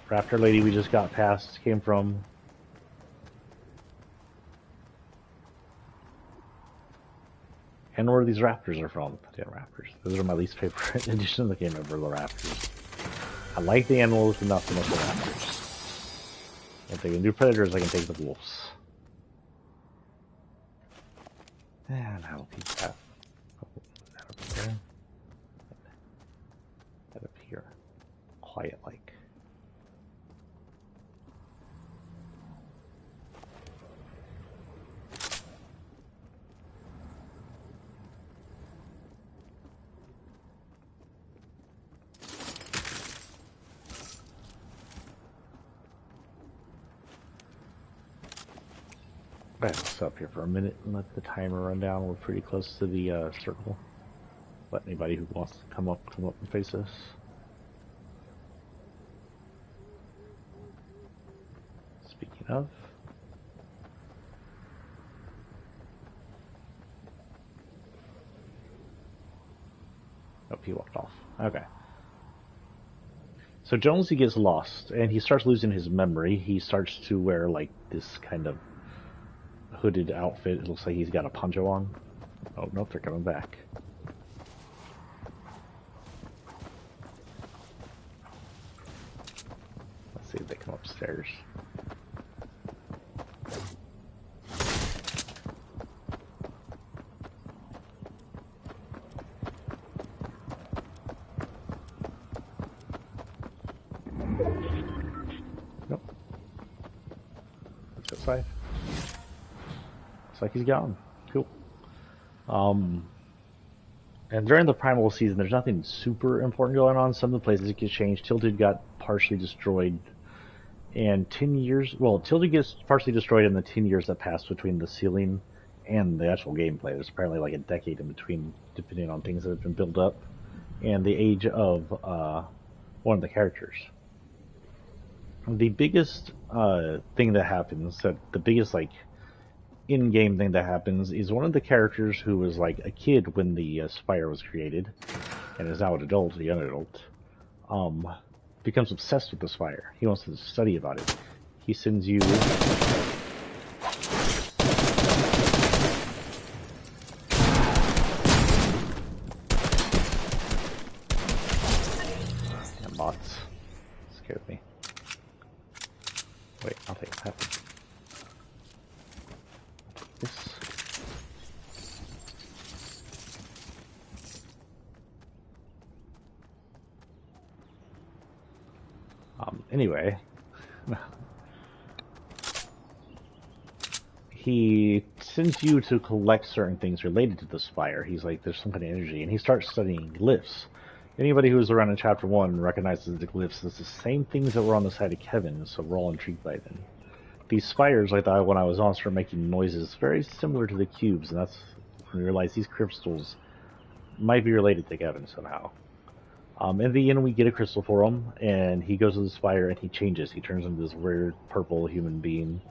raptor lady we just got past came from. And where these raptors are from. Damn raptors. Those are my least favorite addition to the game ever, the raptors. I like the animals, but not so much the raptors. If they can do predators, I can take the wolves. And I'll keep that. That up there. That up here. Quiet like. Let's stop here for a minute and let the timer run down. We're pretty close to the circle. Let anybody who wants to come up and face us. Speaking of, oh, he walked off. Okay. So Jonesy gets lost and he starts losing his memory. He starts to wear like this kind of hooded outfit. It looks like he's got a poncho on. Oh, nope, they're coming back. Let's see if they come upstairs. Nope. Let's go outside. Looks like he's gone. Cool. And during the primal season, there's nothing super important going on. Some of the places get changed. Tilted got partially destroyed. And 10 years... Well, Tilted gets partially destroyed in the 10 years that passed between the ceiling and the actual gameplay. There's apparently like a decade in between, depending on things that have been built up. And the age of one of the characters. The biggest thing that happens, the biggest like in-game thing that happens, is one of the characters who was like a kid when the Spire was created, and is now an adult, a young adult, becomes obsessed with the Spire. He wants to study about it. He sends you... Damn bots. Scared me. Wait, I'll take that. This. Anyway, he sends you to collect certain things related to the Spire. He's like, there's some kind of energy, and he starts studying glyphs. Anybody who was around in Chapter 1 recognizes the glyphs as the same things that were on the side of Kevin, so we're all intrigued by them. These spires, like the one I was on, start making noises very similar to the cubes, and that's when we realize these crystals might be related to Kevin somehow. In the end, we get a crystal for him, and he goes to the spire and he changes. He turns into this weird purple human being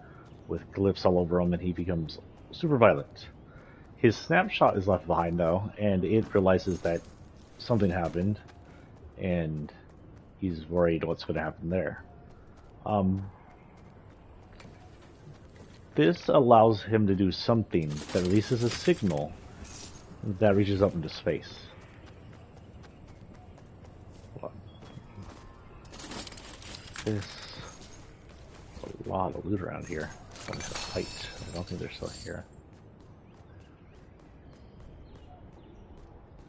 with glyphs all over him, and he becomes super violent. His snapshot is left behind, though, and it realizes that something happened, and he's worried what's going to happen there. This allows him to do something that releases a signal that reaches up into space. There's a lot of loot around here. I'm going to fight. I don't think they're still here.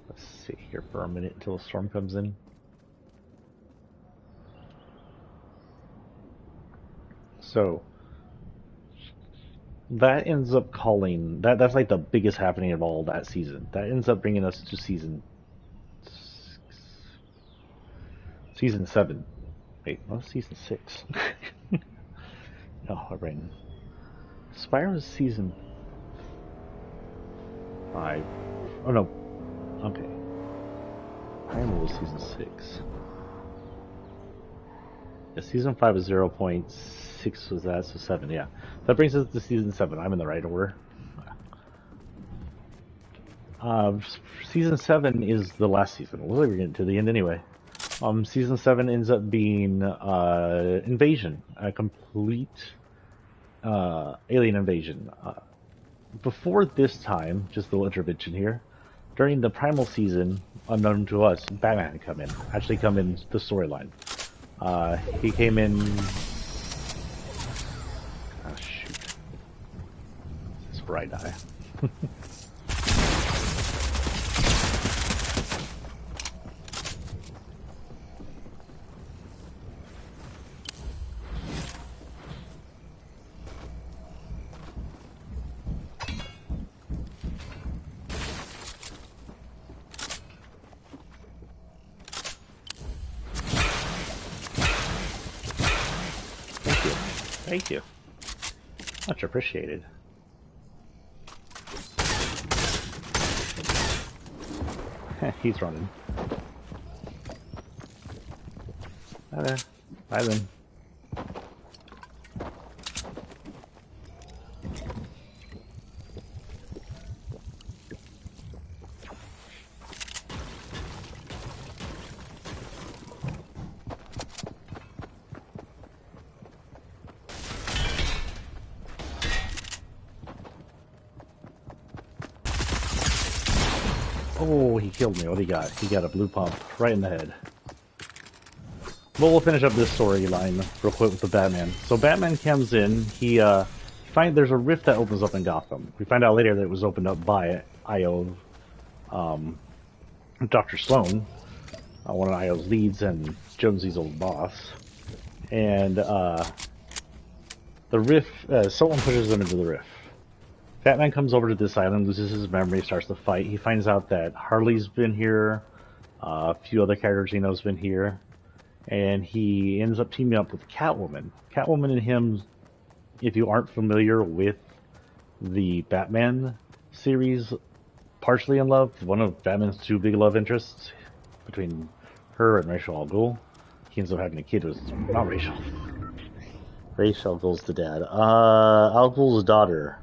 Let's sit here for a minute until the storm comes in. So that ends up calling that's like the biggest happening of all that season. That ends up bringing us to season 7. Wait, what's season 6? Oh, my brain. Spire was season 5. Oh no. Okay. Primal was season 6. Yeah, season 5 is 0.6 was that, so 7, yeah. That brings us to season 7. I'm in the right order. Season 7 is the last season. We're getting to the end anyway. Season 7 ends up being invasion, a complete alien invasion. Before this time, just a little intervention here, during the Primal season, unknown to us, Batman had actually come in the storyline. He came in... Oh shoot. This is where I die. Thank you. Much appreciated. He's running. Hi there. Bye then. Oh, he killed me. What he got? He got a blue pump right in the head. But we'll finish up this storyline real quick with the Batman. So Batman comes in. He find there's a rift that opens up in Gotham. We find out later that it was opened up by Io, Dr. Sloan, one of Io's leads and Jonesy's old boss. And the rift, someone pushes them into the rift. Batman comes over to this island, loses his memory, starts to fight. He finds out that Harley's been here, a few other characters he know's been here, and he ends up teaming up with Catwoman. Catwoman and him, if you aren't familiar with the Batman series, partially in love. One of Batman's two big love interests between her and Rachel Al Ghul. He ends up having a kid with, not Rachel. Rachel Al Ghul's the dad. Al Ghul's daughter.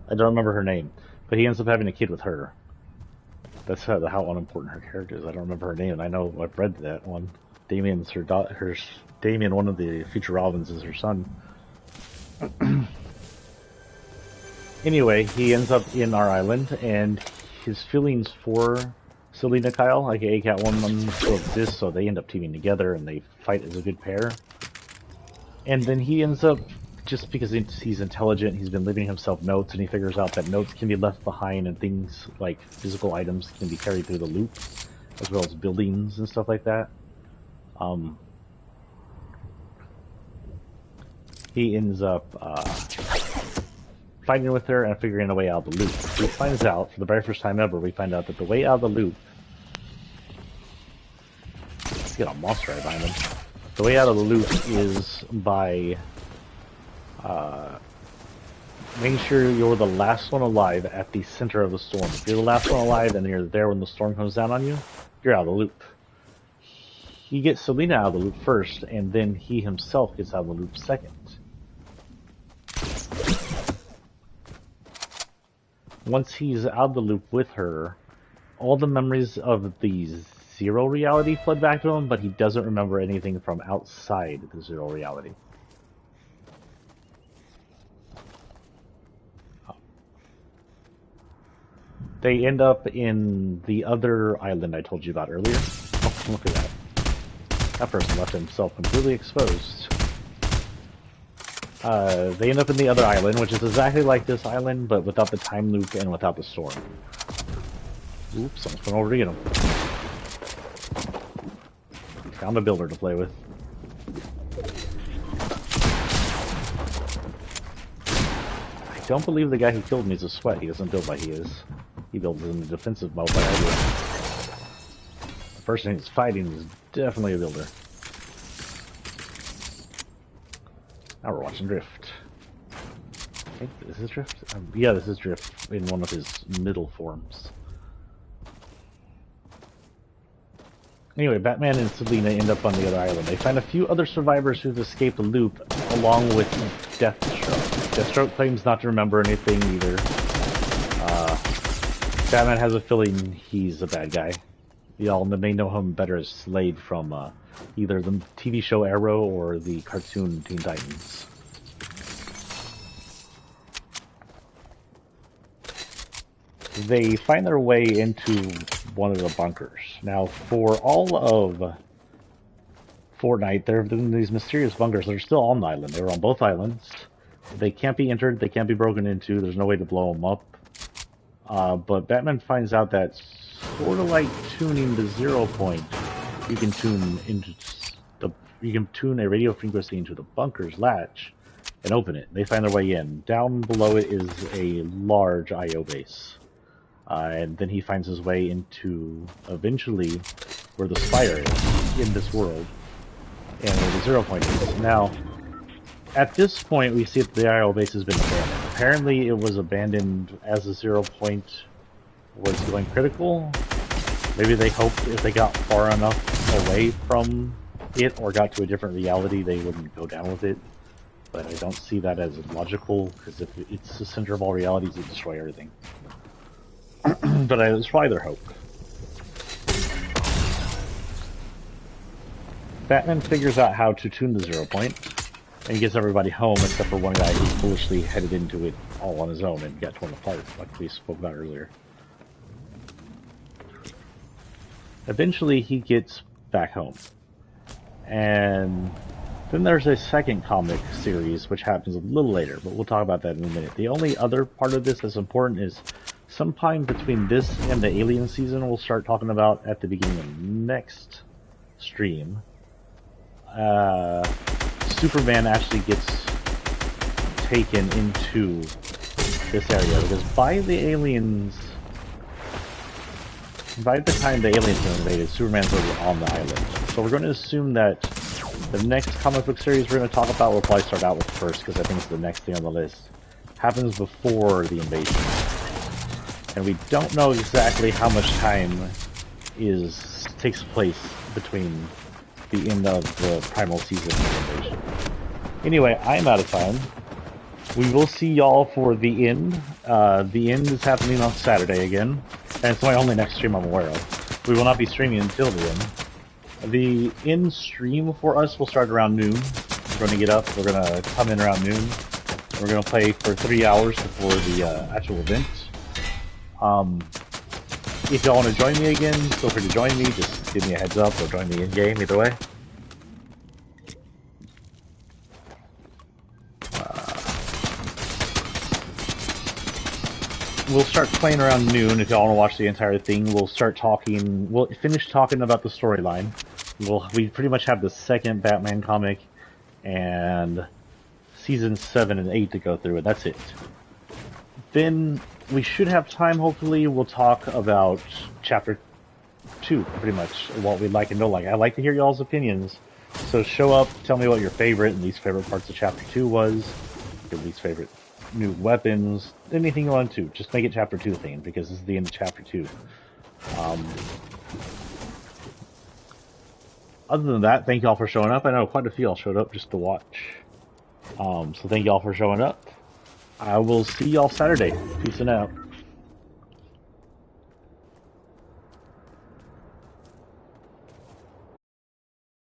I don't remember her name, but he ends up having a kid with her. That's how unimportant her character is. I don't remember her name. I know I've read that one. Damien's her daughter. Damien, one of the future Robins, is her son. Anyway, he ends up in our island, and his feelings for Selina Kyle, aka Catwoman, still exist, so they end up teaming together and they fight as a good pair. And then he ends up, just because he's intelligent, he's been leaving himself notes, and he figures out that notes can be left behind and things like physical items can be carried through the loop, as well as buildings and stuff like that. He ends up fighting with her and figuring a way out of the loop. He finds out, for the very first time ever, we find out that the way out of the loop... Let's get a monster right behind him. The way out of the loop is by making sure you're the last one alive at the center of the storm. If you're the last one alive and you're there when the storm comes down on you, you're out of the loop. He gets Selina out of the loop first, and then he himself gets out of the loop second. Once he's out of the loop with her, all the memories of the Zero reality flood back to him, but he doesn't remember anything from outside the Zero reality. They end up in the other island I told you about earlier. Oh, look at that. That person left himself completely exposed. They end up in the other island, which is exactly like this island, but without the time loop and without the storm. Oops, someone's going over to get him. Found a builder to play with. I don't believe the guy who killed me is a sweat. He doesn't build like he is. He builds in the defensive mode like I do. The person he's fighting is definitely a builder. Now we're watching Drift. I think this is Drift? Yeah, this is Drift in one of his middle forms. Anyway, Batman and Selina end up on the other island. They find a few other survivors who've escaped the loop, along with Deathstroke. Deathstroke claims not to remember anything either. Batman has a feeling he's a bad guy. Y'all may know him better as Slade from either the TV show Arrow or the cartoon Teen Titans. They find their way into one of the bunkers. Now, for all of Fortnite, there have been these mysterious bunkers that are still on the island. They were on both islands. They can't be entered, they can't be broken into, there's no way to blow them up. But Batman finds out that, sort of like tuning the 0 point, you can tune a radio frequency into the bunker's latch and open it. They find their way in. Down below it is a large IO base. And then he finds his way into, eventually, where the Spire is in this world, and where the 0 point is. Now, at this point, we see that the IO base has been abandoned. Apparently, it was abandoned as the 0 point was going critical. Maybe they hoped if they got far enough away from it or got to a different reality, they wouldn't go down with it. But I don't see that as logical, because if it's the center of all realities, it destroys everything. But it's probably their hope. Batman figures out how to tune the 0 point, and he gets everybody home except for one guy who foolishly headed into it all on his own and got torn apart, like we spoke about earlier. Eventually, he gets back home. And then there's a second comic series, which happens a little later, but we'll talk about that in a minute. The only other part of this that's important is sometime between this and the Alien season, we'll start talking about at the beginning of next stream. Superman actually gets taken into this area, because by the time the aliens were invaded, Superman's already on the island. So we're going to assume that the next comic book series we're going to talk about, we'll probably start out with first, because I think it's the next thing on the list, happens before the invasion. And we don't know exactly how much time takes place between the end of the primal season and the invasion. Anyway, I'm out of time. We will see y'all for the end. The end is happening on Saturday again, and it's my only next stream I'm aware of. We will not be streaming until the end. The end stream for us will start around noon. We're going to get up, we're going to come in around noon. We're going to play for 3 hours before the actual event. If y'all want to join me again, feel free to join me. Just give me a heads up or join me in-game, either way. We'll start playing around noon if y'all want to watch the entire thing. We'll start talking. We'll finish talking about the storyline. We pretty much have the second Batman comic and season 7 and 8 to go through, and that's it. Then we should have time, hopefully. We'll talk about chapter 2, pretty much, what we'd like and don't like. I'd like to hear y'all's opinions. So show up, tell me what your favorite and least favorite parts of chapter 2 was, your least favorite new weapons, anything you want to. Just make it chapter 2 themed, because this is the end of chapter 2. Other than that, thank y'all for showing up. I know quite a few y'all showed up just to watch. So thank y'all for showing up. I will see y'all Saturday. Peace and out.